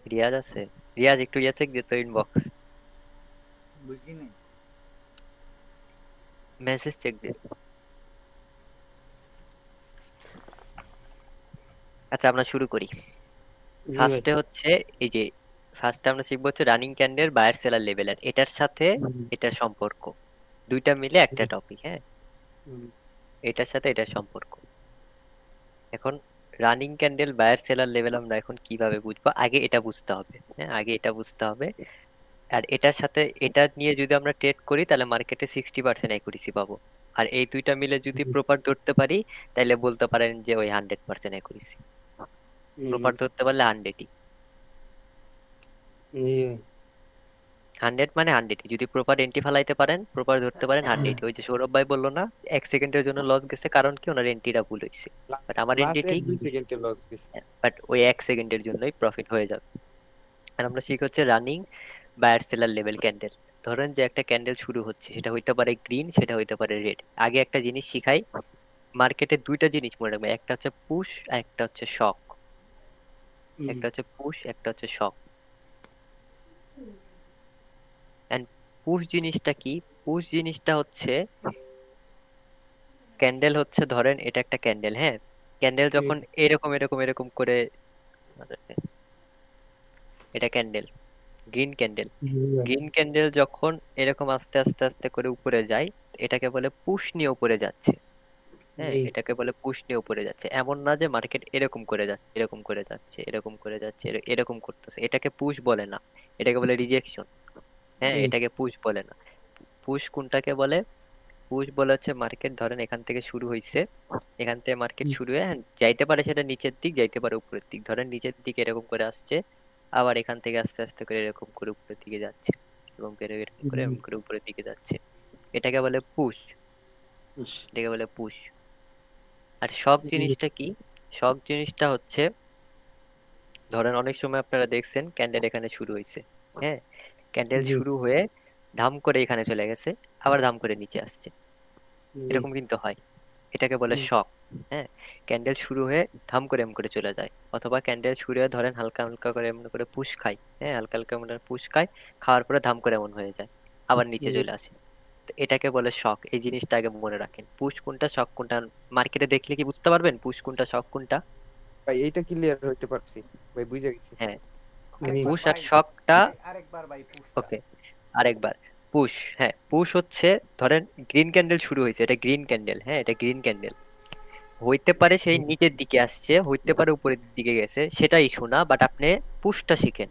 রিয়াজ আছে? রিয়াজ একটু ইয়া চেক দে তো, ইনবক্স বুঝি নাই। মেসেজ চেক দে। আচ্ছা আমরা শুরু করি। জি ভাই। ফার্স্টে হচ্ছে এই যে ফার্স্টে আমরা শিখবো হচ্ছে running candle buyer seller level, আর এটার সাথে হুম, এটার সম্পর্ক, দুইটা মিলে একটা হুম, টপিক। হ্যাঁ, হুম, এটার সাথে এটার সম্পর্ক। এখন running candle buyer seller level আমরা এখন কিভাবে বুঝবো, আগে এটা বুঝতে হবে। হ্যাঁ, আগে এটা বুঝতে হবে। আর এটার সাথে এটা নিয়ে যদি আমরা ট্রেড করি তাহলে মার্কেটে 60% অ্যাকুরেসি পাবো। আর এই দুইটা মিলে যদি হুম, প্রপার ধরতে পারি তাহলে বলতে পারেন যে ওই 100% অ্যাকুরেসি। হুম, প্রপার ধরতে পারলে 100ই, জি ভাই। 100 মানে 100ই। যদি প্রপার এন্ট্রি ফালাইতে পারেন, প্রপার ধরতে পারেন, 100। ওই যে সৌরভ ভাই বললো না 1 সেকেন্ডের জন্য লস গেছে, কারণ কি ওনার এন্ট্রিটা ভুল হয়েছে। বাট আমার এন্ট্রি লাস্ট এক ঠিক, দুই সেকেন্ডে লস দিছে। বাট ওই 1 সেকেন্ডের জন্যই প্রফিট হয়ে যাবে। আর আমরা শিখি হচ্ছে running buyer seller level candle. ধরেন যে একটা ক্যান্ডেল শুরু হচ্ছে, সেটা হইতে পারে গ্রিন, সেটা হইতে পারে রেড। আগে একটা জিনিস শিখাই, মার্কেটে দুইটা জিনিস মনে রাখবে, একটা হচ্ছে পুশ আর একটা হচ্ছে শক। হুম, একটা হচ্ছে পুশ, একটা হচ্ছে শক। এন্ড পুশ জিনিসটা কি? পুশ জিনিসটা হচ্ছে ক্যান্ডেল হচ্ছে, ধরেন এটা একটা ক্যান্ডেল। হ্যাঁ, ক্যান্ডেল হুম, যখন এরকম এরকম এরকম করে, এটা ক্যান্ডেল, গ্রিন ক্যান্ডেল। জি ভাই। গ্রিন ক্যান্ডেল যখন এরকম আস্তে আস্তে আস্তে করে উপরে যায়, এটাকে বলে পুশ নিয়ে উপরে যাচ্ছে। হ্যাঁ, জি, এটাকে বলে পুশ নিয়ে উপরে যাচ্ছে। এমন না যে মার্কেট এরকম করে যাচ্ছে, এরকম করে যাচ্ছে, এরকম করে যাচ্ছে, এরকম করতেছে, এটাকে পুশ বলে না, এটাকে বলে রিজেকশন। হ্যাঁ, জি, এটাকে পুশ বলে না। পুশ কোনটাকে বলে? পুশ বলে হচ্ছে মার্কেট ধরেন এখান থেকে শুরু হয়েছে, এখান থেকে মার্কেট হুম, শুরু হয়ে যাইতে পারে সেটা নিচের দিক, যাইতে পারে উপরের দিক। ধরেন নিচের দিকে এরকম করে আসছে, আবার এখান থেকে আস্তে আস্তে করে এরকম করে উপরের দিকে যাচ্ছে, এবং এরকম করে হুম, এরকম করে উপরের দিকে যাচ্ছে। এটাকে বলে পুশ, ইস, এটাকে বলে পুশ। আর শক জি, জিনিসটা কি? শক জিনিসটা হচ্ছে, ধরেন অনেক সময় আপনারা দেখছেন ক্যান্ডেল এখানে শুরু হয়েছে। হ্যাঁ, ক্যান্ডেল জি, শুরু হয়ে ধাম করে এখানে চলে গেছে, আবার ধাম করে নিচে আসছে, জি, এরকম কিন্তু হয়। এটাকে বলে হুম, শক। হ্যাঁ, ক্যান্ডেল শুরু হয়ে ধাম করে এমন করে চলে যায়, অথবা ক্যান্ডেল শুরু হয়ে ধরেন হালকা হালকা করে এমন করে পুশ খায়। হ্যাঁ, হালকা হালকা এমন পুশ খায়, খাওয়ার পরে ধাম করে এমন হয়ে যায়, আবার নিচে জি। চলে আসে। তো এটাকে বলে শক। এই জিনিসটা আগে মনে রাখেন, পুশ কোনটা শক কোনটা। মার্কেটে দেখলে কি বুঝতে পারবেন পুশ কোনটা শক কোনটা? ভাই এইটা ক্লিয়ার হইতে পারছি, ভাই বুঝে গেছি। হ্যাঁ, জি, আরেকবার পুশ আর ভাই, শকটা। ভাই আরেকবার ভাই পুশটা। ওকে, আরেকবার। পুশ, হ্যাঁ পুশ হচ্ছে, ধরেন গ্রিন ক্যান্ডেল শুরু হয়েছে, এটা গ্রিন ক্যান্ডেল। হ্যাঁ, এটা গ্রিন ক্যান্ডেল। হইতে পারে সেই হুম, নিচের দিকে আসছে, হইতে পারে উপরের দিকে গেছে, সেটাই শোনা। বাট আপনি পুশটা শিখেন।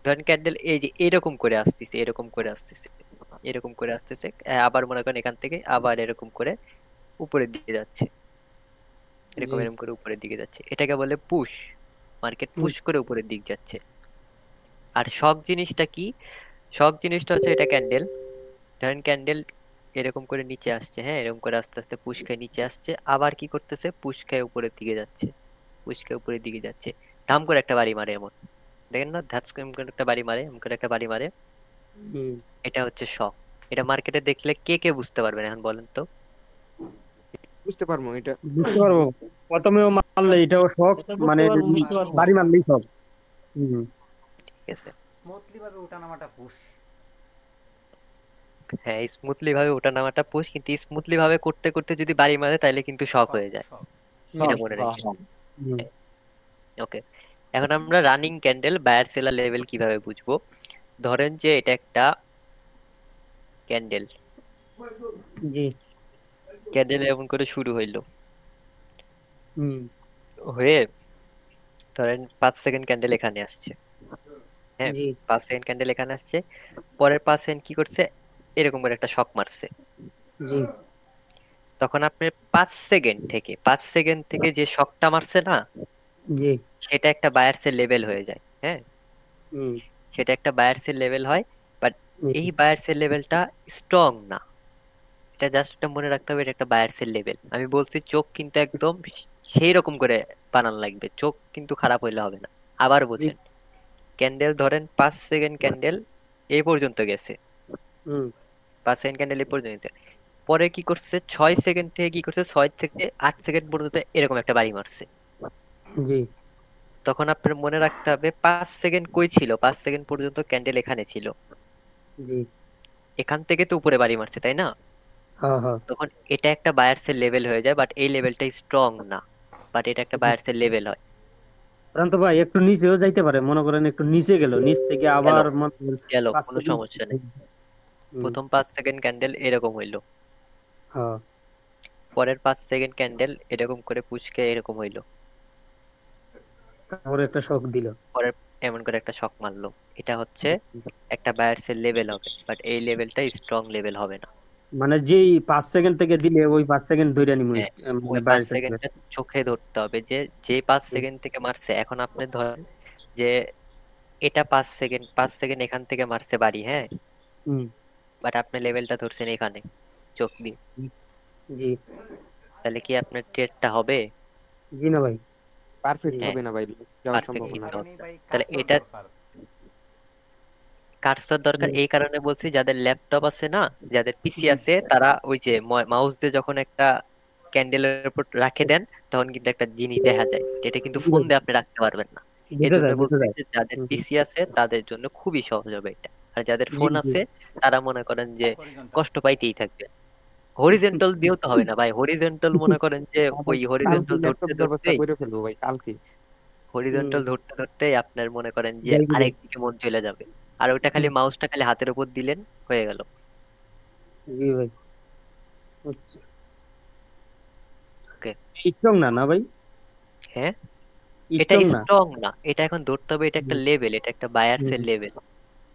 ধরেন ক্যান্ডেল এই যে এরকম করে আসতেছে, এরকম করে আসতেছে, এরকম করে আসতেছে, আবার মনে করেন এখান থেকে আবার এরকম করে উপরের দিকে যাচ্ছে, জি, এরকম এরকম করে উপরের দিকে যাচ্ছে, এটাকে বলে পুশ। মার্কেট হুম, পুশ করে উপরের দিক যাচ্ছে। আর শক জিনিসটা কি? শক জিনিসটা হচ্ছে, এটা ক্যান্ডেল, ধরেন ক্যান্ডেল এরকম করে নিচে আসছে। হ্যাঁ, এরকম করে আস্তে আস্তে পুশ খেয়ে নিচে আসছে, আবার কি করতেছে, পুশ খেয়ে উপরের দিকে যাচ্ছে, পুশ খেয়ে উপরের দিকে যাচ্ছে, ধাম করে একটা বাড়ি মারে এমন, দেখেন না, ধাচ করে এমন করে একটা বাড়ি মারে, এমন করে একটা বাড়ি মারে। হুম। এটা হচ্ছে শক। এটা মার্কেটে দেখলে কে কে বুঝতে পারবেন এখন বলেন তো? বুঝতে পারবো এটা। বুঝতে পারবো। প্রথমেও মারলে এটাও শখ, মানে পারবো বাড়ি ভাই, মারলেই পারবো। শখ। হুম, ঠিক আছে। স্মুথলি ভাবে ওঠানামাটা পুশ। হ্যাঁ, স্মুথলি ভাবে ওঠা নামাটা পুশ, কিন্তু স্মুথলি ভাবে করতে করতে যদি বাড়ি মারে তাহলে কিন্তু শক শক, হয়ে যায়। শক। এটা শখ, মনে হ্যাঁ, রাখবেন। হ্যাঁ। হুম, ওকে, এখন আমরা running candle buyer seller level কিভাবে বুঝবো। ধরেন যে এটা একটা ক্যান্ডেল, জি, ক্যান্ডেল এমন করে শুরু হইলো, হুম, হয়ে ধরেন 5 সেকেন্ড ক্যান্ডেল এখানে আসছে। হ্যাঁ, জি, 5 সেকেন্ড ক্যান্ডেল এখানে আসছে, পরের 5 সেকেন্ড কি করছে, এরকম করে একটা শক মারছে। জি, তখন আপনি 5 সেকেন্ড থেকে যে শকটা মারছে না, জি, সেটা একটা বায়ার্সের লেভেল হয়ে যায়। হ্যাঁ, হুম, সেটা একটা বায়ার্সের লেভেল হয়। বাট জি, এই বায়ার্সের লেভেলটা স্ট্রং না, এটা জাস্ট মনে রাখতে হবে, এটা একটা বায়ার্সের লেভেল। আমি বলছি চোখ কিন্তু একদম সেই রকম করে বানান লাগবে, চোখ কিন্তু খারাপ হইলে হবে না। আবার জি, বোঝেন, ক্যান্ডেল ধরেন 5 সেকেন্ড ক্যান্ডেল এই পর্যন্ত গেছে, হুম, 5 সেকেন্ড ক্যান্ডেল এই পর্যন্ত নিছে। পরে কি করছে 6 সেকেন্ড থেকে কি করছে 6 থেকে 8 সেকেন্ড পর্যন্ত এরকম একটা বাড়ি মারছে। জি তখন আপনার মনে রাখতে হবে 5 সেকেন্ড কই ছিল, 5 সেকেন্ড পর্যন্ত ক্যান্ডেল এখানে ছিল, জি এখান থেকে তো উপরে বাড়ি মারছে তাই না? হ্যাঁ হ্যাঁ তখন এটা একটা বায়ার্সের লেভেল হয়ে যায়, বাট এই লেভেলটা স্ট্রং না, বাট এটা একটা বায়ার্সের লেভেল হয়। প্রান্ত ভাই একটু নিচেও যাইতে পারে, মনে করেন একটু নিচে গেল, নিচ থেকে গেল আবার মনে করেন গেল 5 কোনো সেকেন্ড। সমস্যা নেই। প্রথম 5 সেকেন্ড ক্যান্ডেল এরকম হইলো, হ্যাঁ পরের 5 সেকেন্ড ক্যান্ডেল এরকম করে পুশকে এরকম হইলো, তারপরে একটা শক দিল। পরের এমন করে একটা শক মারলো। এটা হচ্ছে একটা বায়ার্সের লেভেল হবে, বাট এই লেভেলটা স্ট্রং লেভেল হবে না। মানে যেই 5 সেকেন্ড থেকে দিলে ওই 5 সেকেন্ড ধরে নিমু, হ্যাঁ, মানে ওই 5 বাইরে থাকবে। সেকেন্ডটা চোখে ধরতে হবে যে যে 5 সেকেন্ড থেকে মারছে। এখন আপনি ধরেন যে এটা 5 সেকেন্ড এখান থেকে মারছে বাড়ি, হ্যাঁ, হুম বাট আপনি লেভেলটা ধরছেন এখানে চোখ দিয়ে, জি তাহলে কি আপনার ট্রেডটা হবে? জি না ভাই। পারফেক্ট হ্যাঁ, হবে না ভাই, যাওয়ার পারফেক্ট সম্ভাবনা কিন্তু আছে। এখানেই ভাই তাহলে কাটছর এটা দরকার। কার্সর দরকার হুম, এই কারণে বলছি, যাদের ল্যাপটপ আছে না, যাদের পিসি আছে, তারা ওই যে মাউস দিয়ে যখন একটা ক্যান্ডেলের উপর রাখে দেন তখন কিন্তু একটা জিনিস দেখা যায়, এটা কিন্তু ফোন দিয়ে আপনি রাখতে পারবেন না। এই বুঝে জন্য যায় বুঝে বলছি যায়। যে যাদের হুম, হুম। পিসি আছে তাদের জন্য খুবই সহজ হবে এটা, আর যাদের জি ফোন জি আছে তারা মনে করেন যে হরিজন্টাল। কষ্ট পাইতেই থাকবে। হরিজেন্টাল দিয়েও তো হবে না ভাই, হরিজেন্টাল মনে করেন যে আবার ওই কালকে হরিজেন্টাল ধরতে ল্যাপটপ ব্যবস্থা ধরতেই করে ফেলবো ভাই কালকে। হুম, হরিজন্টাল ধরতে ধরতেই আপনার মনে করেন যে যাই দিলে। আরেক দিকে মন চলে যাবে, আর ওইটা খালি হুম, মাউসটা খালি হাতের উপর দিলেন হয়ে গেল। জি ভাই। ওকে, স্ট্রং না না ভাই, হ্যাঁ, এটা স্ট্রং না। স্ট্রং না, এটা এখন ধরতে হবে, এটা একটা হুম, লেভেল, এটা একটা হুম, বায়ার্সের লেভেল,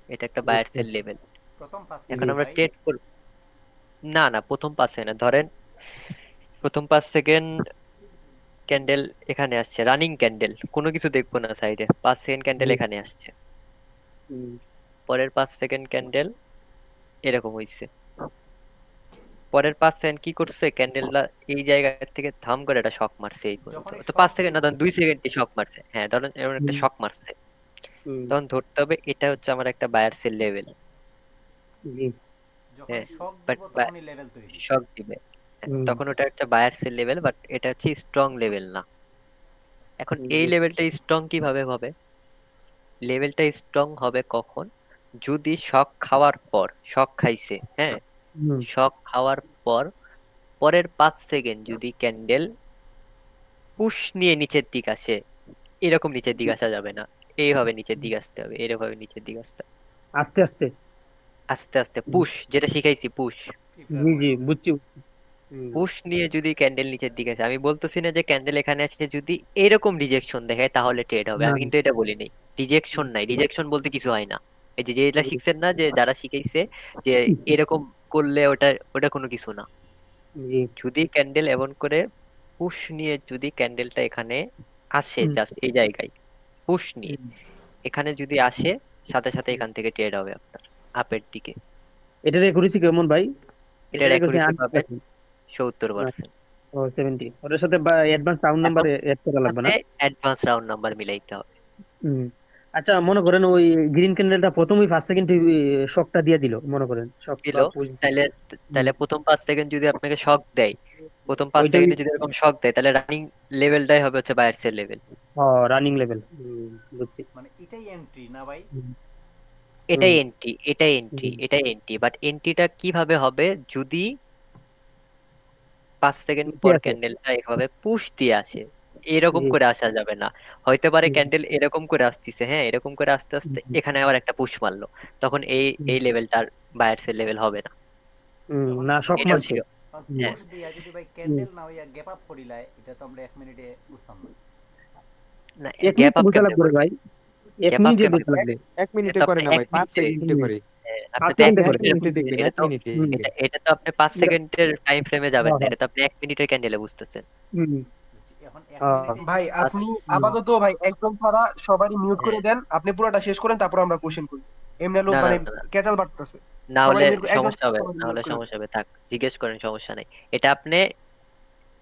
এটা একটা বুঝতে। বায়ার্সের লেভেল। প্রথম 5 এখন জি সেকেন্ড আমরা ভাই। ট্রেড করব, না না প্রথম পাসে না, ধরেন প্রথম 5 সেকেন্ড ক্যান্ডেল এখানে আসছে, রানিং ক্যান্ডেল, কোনো কিছু দেখবো না সাইডে, 5 সেকেন্ড ক্যান্ডেল জি এখানে আসছে, হুম, পরের 5 সেকেন্ড ক্যান্ডেল এরকম হইছে, পরের 5 সেকেন্ড কি করছে ক্যান্ডেলটা এই জায়গা থেকে থাম করে একটা শক মারছে এই পর্যন্ত, যখনই তো শক 5 সেকেন্ড দিব, না, ধরেন 2 সেকেন্ডই শক মারছে, হ্যাঁ ধরেন এমন একটা হুম, শক মারছে, হুম, তখন ধরতে হবে এটা হচ্ছে আমার একটা বায়ার্সের লেভেল। জি হ্যাঁ, যখনই শক বাট দিব তখনই লেভেল তৈরি। শক দিবে, হ্যাঁ, হুম, তখন ওটা একটা বায়ার্সের লেভেল, বাট এটা হচ্ছে স্ট্রং লেভেল না। এখন এই জি লেভেলটা স্ট্রং কিভাবে হবে? লেভেলটা স্ট্রং হবে কখন? যদি শক খাওয়ার পর, শক খাইছে, হ্যাঁ, হুম, শক খাওয়ার পর পরের 5 সেকেন্ড যদি ক্যান্ডেল পুশ নিয়ে নিচের দিক আসে, এরকম নিচের দিকে আসা যাবে না, এইভাবে নিচের দিকে আসতে হবে, এরভাবে নিচের দিকে আসতে হবে, আস্তে আস্তে। আস্তে আস্তে পুশ, যেটা শিখাইছি পুশ, ফিফার জি জি ওয়ে। বুঝছি। হুম, পুশ নিয়ে যদি ক্যান্ডেল নিচের দিকে আসে, আমি বলতেছি না যে ক্যান্ডেল এখানে আসে যদি এরকম রিজেকশন দেখায় তাহলে ট্রেড হবে, না আমি কিন্তু এটা বলিনি। রিজেকশন নাই, রিজেকশন বলতে কিছু হয় না, এই যে যেটা শিখছেন না, যে যারা শিখাইছে যে এরকম করলে ওটা ওটা কোনো কিছু না। জি যদি ক্যান্ডেল এমন করে পুশ নিয়ে যদি ক্যান্ডেলটা এখানে আসে, হুম, জাস্ট এই জায়গায় পুশ নিয়ে হুম। এখানে যদি আসে, সাথে সাথে এখান থেকে ট্রেড হবে আপনার আপের দিকে। এটার একুরেসি কেমন ভাই? এটার এটার একুরেসি অ্যাকুরেসি পাবেন 100%। 70%। ও 70, ওটার সাথে অ্যাডভান্স রাউন্ড নাম্বার এখন এড করা লাগবে সাথে না? অ্যাডভান্স রাউন্ড নাম্বার মিলাইতে হবে। হুম। আচ্ছা মনে করেন ওই গ্রিন ক্যান্ডেলটা প্রথমেই 5 সেকেন্ড শকটা দিয়ে দিল, মনে করেন শক দিল, বা পুশ। তাহলে তাহলে প্রথম 5 সেকেন্ড যদি আপনাকে শক দেয়, প্রথম পাঁচ ওইটাই। সেকেন্ডে যদি এরকম শক দেয়, তাহলে রানিং লেভেলটাই হবে হচ্ছে বায়ার্সের লেভেল। Running level. বুঝছি। মানে এটাই এন্ট্রি না ভাই? হুম, হুম, এটাই এন্ট্রি, এটাই এন্ট্রি, হুম, এটাই এন্ট্রি, বাট এন্ট্রিটা কিভাবে হবে? যদি 5 সেকেন্ড বুঝতে পর আছে। ক্যান্ডেলটা এভাবে পুশ দিয়ে আসে, এরকম জি করে আসা যাবে না। হইতে পারে হুম, ক্যান্ডেল এরকম করে আসতেছে, হ্যাঁ, এরকম করে আস্তে আস্তে হুম, এখানে আবার একটা পুশ মারলো, তখন এই হুম, এই লেভেলটার বায়ার্সের লেভেল হবে না। এখন না শক এটা হচ্ছে, মারছে। হুম, হ্যাঁ, পুশ দিয়া যদি ভাই হুম। ক্যান্ডেল না হইয়া গ্যাপ আপ করিলায়, এটা তো আমরা 1 মিনিটে বুঝতাম না। না, এক গ্যাপ মিনিট আপ বোঝা কেমনে লাগবে রে করবে? ভাই, এক গ্যাপ আপ মিনিটে কেমনে বোঝা এক লাগবে। এক মিনিটে এটা তো করে আপনি না এক ভাই, পাঁচ মিনিটে, সেকেন্ডে করে। হ্যাঁ, আপনি পাঁচ তো এক সেকেন্ডে এক করে। মিনিটের মিনিটে মধ্যে, দেখবেন, এটা এক তো মিনিটে। হুম, এটা তো আপনি 5 সেকেন্ডের টাইম ফ্রেমে যাবেন হ্যাঁ না, হ্যাঁ, এটা তো আপনি 1 মিনিটের ক্যান্ডেলে বুঝতেছেন। হুম, বুঝছি। এখন 1 হ্যাঁ, মিনিটে ভাই যদি পাঁচ- আপনি হুম, আপাতত ভাই একদম ছাড়া সবারই মিউট করে হ্যাঁ, দেন, আপনি পুরোটা শেষ করেন, তারপর আমরা কোশ্চেন করি। এমনি লোক না না মানে না না, কেচাল বাড়তেছে। না সবাই হলে মিউট, একদম সমস্যা হবে, সবাই না মিউট হলে করে দেন। সমস্যা হবে, থাক জিজ্ঞেস করেন, সমস্যা নেই। এটা আপনি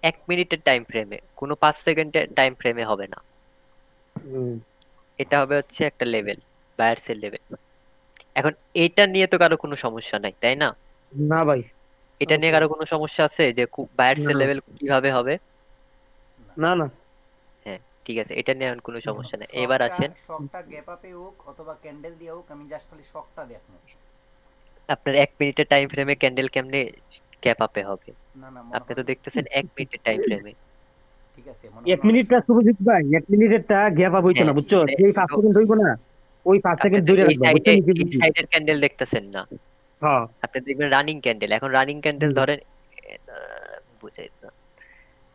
1 মিনিটের টাইম ফ্রেমে, কোনো 5 সেকেন্ডের টাইম ফ্রেমে হবে না, হুম, এটা হবে হচ্ছে একটা লেভেল, বায়ার্সের লেভেল। এখন এইটা নিয়ে তো কারো কোনো সমস্যা নাই তাই না? না ভাই, এটা নিয়ে সমস্যা কারো নেই। কোনো সমস্যা আছে যে বায়ার্সের না লেভেল কিভাবে হবে? না না। হ্যাঁ, ঠিক আছে, এটা নিয়ে এখন কোনো সমস্যা নেই। এবার শকটা আসেন, শকটা গ্যাপ আপে হোক অথবা ক্যান্ডেল দিয়ে হোক, আমি জাস্ট খালি শকটা দেখবো। আপনার 1 মিনিটের টাইম ফ্রেমে ক্যান্ডেল কেমনে গ্যাপ আপে হবে? না না, মনে আপনি তো করেন, দেখতেছেন 1 মিনিটের টাইম ফ্রেমে। ঠিক আছে, মনে এক করেন ওটা মিনিটটা সুরজিৎ ভাই, 1 মিনিটেরটা গ্যাপ আপ হইতো হ্যাঁ, না, বুঝছো? মানে যেই 5 সেকেন্ড হইবো না, ওই পাঁচ আপনি সেকেন্ড তো ধরে এই রাখবা, বুঝছো সাইডে নিচে এই দিকে। সাইডের ক্যান্ডেল দেখতেছেন না, হ্যাঁ। আপনি দেখবেন রানিং ক্যান্ডেল। এখন রানিং ক্যান্ডেল হুম, ধরেন, বুঝাই না,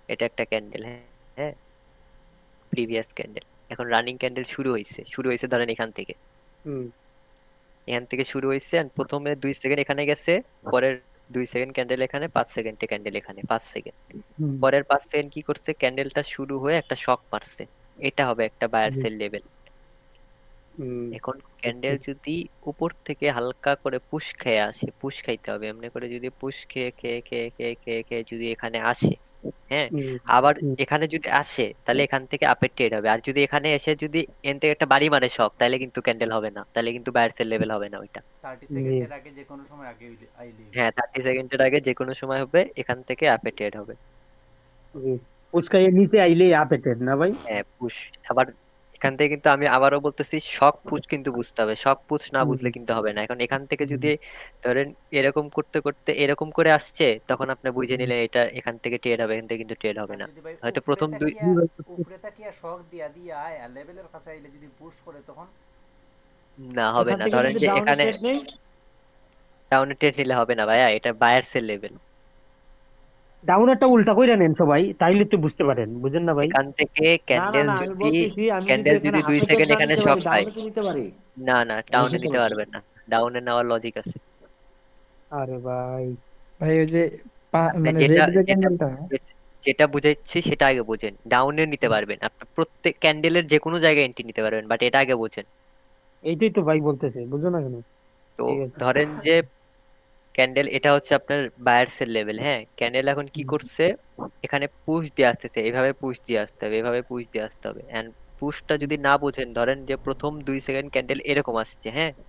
এটা একটা ক্যান্ডেল, হ্যাঁ হ্যাঁ, প্রিভিয়াস ক্যান্ডেল। এখন রানিং ক্যান্ডেল শুরু হয়েছে ধরেন এখান থেকে, হুম, শুরু হয়েছে and প্রথমে 2 সেকেন্ড এখানে গেছে, পরের 2 সেকেন্ড ক্যান্ডেল এখানে, 5 সেকেন্ডে ক্যান্ডেল এখানে, 5 সেকেন্ড। হুম, পরের 5 সেকেন্ড কি করছে, ক্যান্ডেলটা শুরু হয়ে একটা শক মারছে, এটা হবে একটা হুম, বায়ার্সের লেভেল। হুম, এখন ক্যান্ডেল যদি উপর থেকে হালকা করে পুশ খেয়ে আসে, পুশ খাইতে হবে এমনি করে, যদি পুশ খেয়ে খেয়ে খেয়ে খেয়ে খেয়ে খেয়ে যদি এখানে আসে, হ্যাঁ, হুম, আবার হুম। এখানে যদি আসে তাহলে এখান থেকে আপের ট্রেড হবে। আর যদি এখানে এসে যদি এন থেকে একটা বাড়ি মারে শক, তাহলে কিন্তু ক্যান্ডেল হবে না, তাহলে কিন্তু বায়ার্সের লেভেল হবে না ওইটা। 30 জি, সেকেন্ডের আগে যে কোনো সময় আগে আইলেই হ্যাঁ, 30 সেকেন্ডের আগে যে কোনো সময় হবে, এখান থেকে আপে ট্রেড হবে। জি। উস্কাইয়ে নিচে আইলে আপেটেড না ভাই? হ্যাঁ, পুশ। আবার এখান থেকে কিন্তু আমি আবারও বলতেছি, শক পুশ কিন্তু বুঝতে হবে, শক পুশ না হুম, বুঝলে কিন্তু হবে না। এখন এখান থেকে হুম, যদি ধরেন এরকম করতে করতে এরকম করে আসছে, তখন আপনি বুঝে হুম। নিলেন এটা এখান থেকে ট্রেড হবে, এখান থেকে কিন্তু ট্রেড হবে আর না। যদি ভাই হয়তো প্রথম দুই, জি ভাই, উপরে তাকিয়া শক দিয়া দিয়া আয় আর লেভেলের কাছে আইলে যদি পুশ করে তখন না হবে এখান না। থেকে ধরেন যদি যে ডাউনে এখানে ট্রেড নেই, ডাউনে ট্রেড নিলে হবে না ভাইয়া, এটা বায়ার্সের লেভেল। ডাউনেরটা উল্টা কইরা নেন সবাই, তাইলে তো বুঝতে পারেন, বুঝেন না ভাই? এখান থেকে না না না, আমি বলতেছি আমি যদি ক্যান্ডেল এখানে যদি দুই আপে টেপ সেকেন্ড না এখানে নিতে শক পারি, খায়, ডাউনে তো নিতে পারি। না না, আমি ডাউনে বুঝতে নিতে পারছি। পারবেন না, ডাউনে নেওয়ার লজিক আছে। আরে ভাই, ভাই ওই যে আপনি মানে যেটা রেড যে যেটা ক্যান্ডেলটা, যেটা বুঝাচ্ছি সেটা আগে বোঝেন। ডাউনে নিতে পারবেন আপনার প্রত্যেক ক্যান্ডেলের যে কোনো জায়গায় এন্ট্রি নিতে পারবেন, বাট এটা আগে বোঝেন। এইটাই তো ভাই বলতেছে, বুঝো না কেন? তো ঠিক আছে। ধরেন যে ক্যান্ডেল এটা হচ্ছে আপনার বায়ার্সের লেভেল, হ্যাঁ, ক্যান্ডেল এখন কি হুম, করছে, এখানে পুশ দিয়ে আসতেছে, এভাবে পুশ দিয়ে আসতে হবে, এভাবে পুশ দিয়ে আসতে হবে। এন্ড পুশটা যদি না বোঝেন, ধরেন যে প্রথম 2 সেকেন্ড ক্যান্ডেল এরকম আসছে, হ্যাঁ, হুম।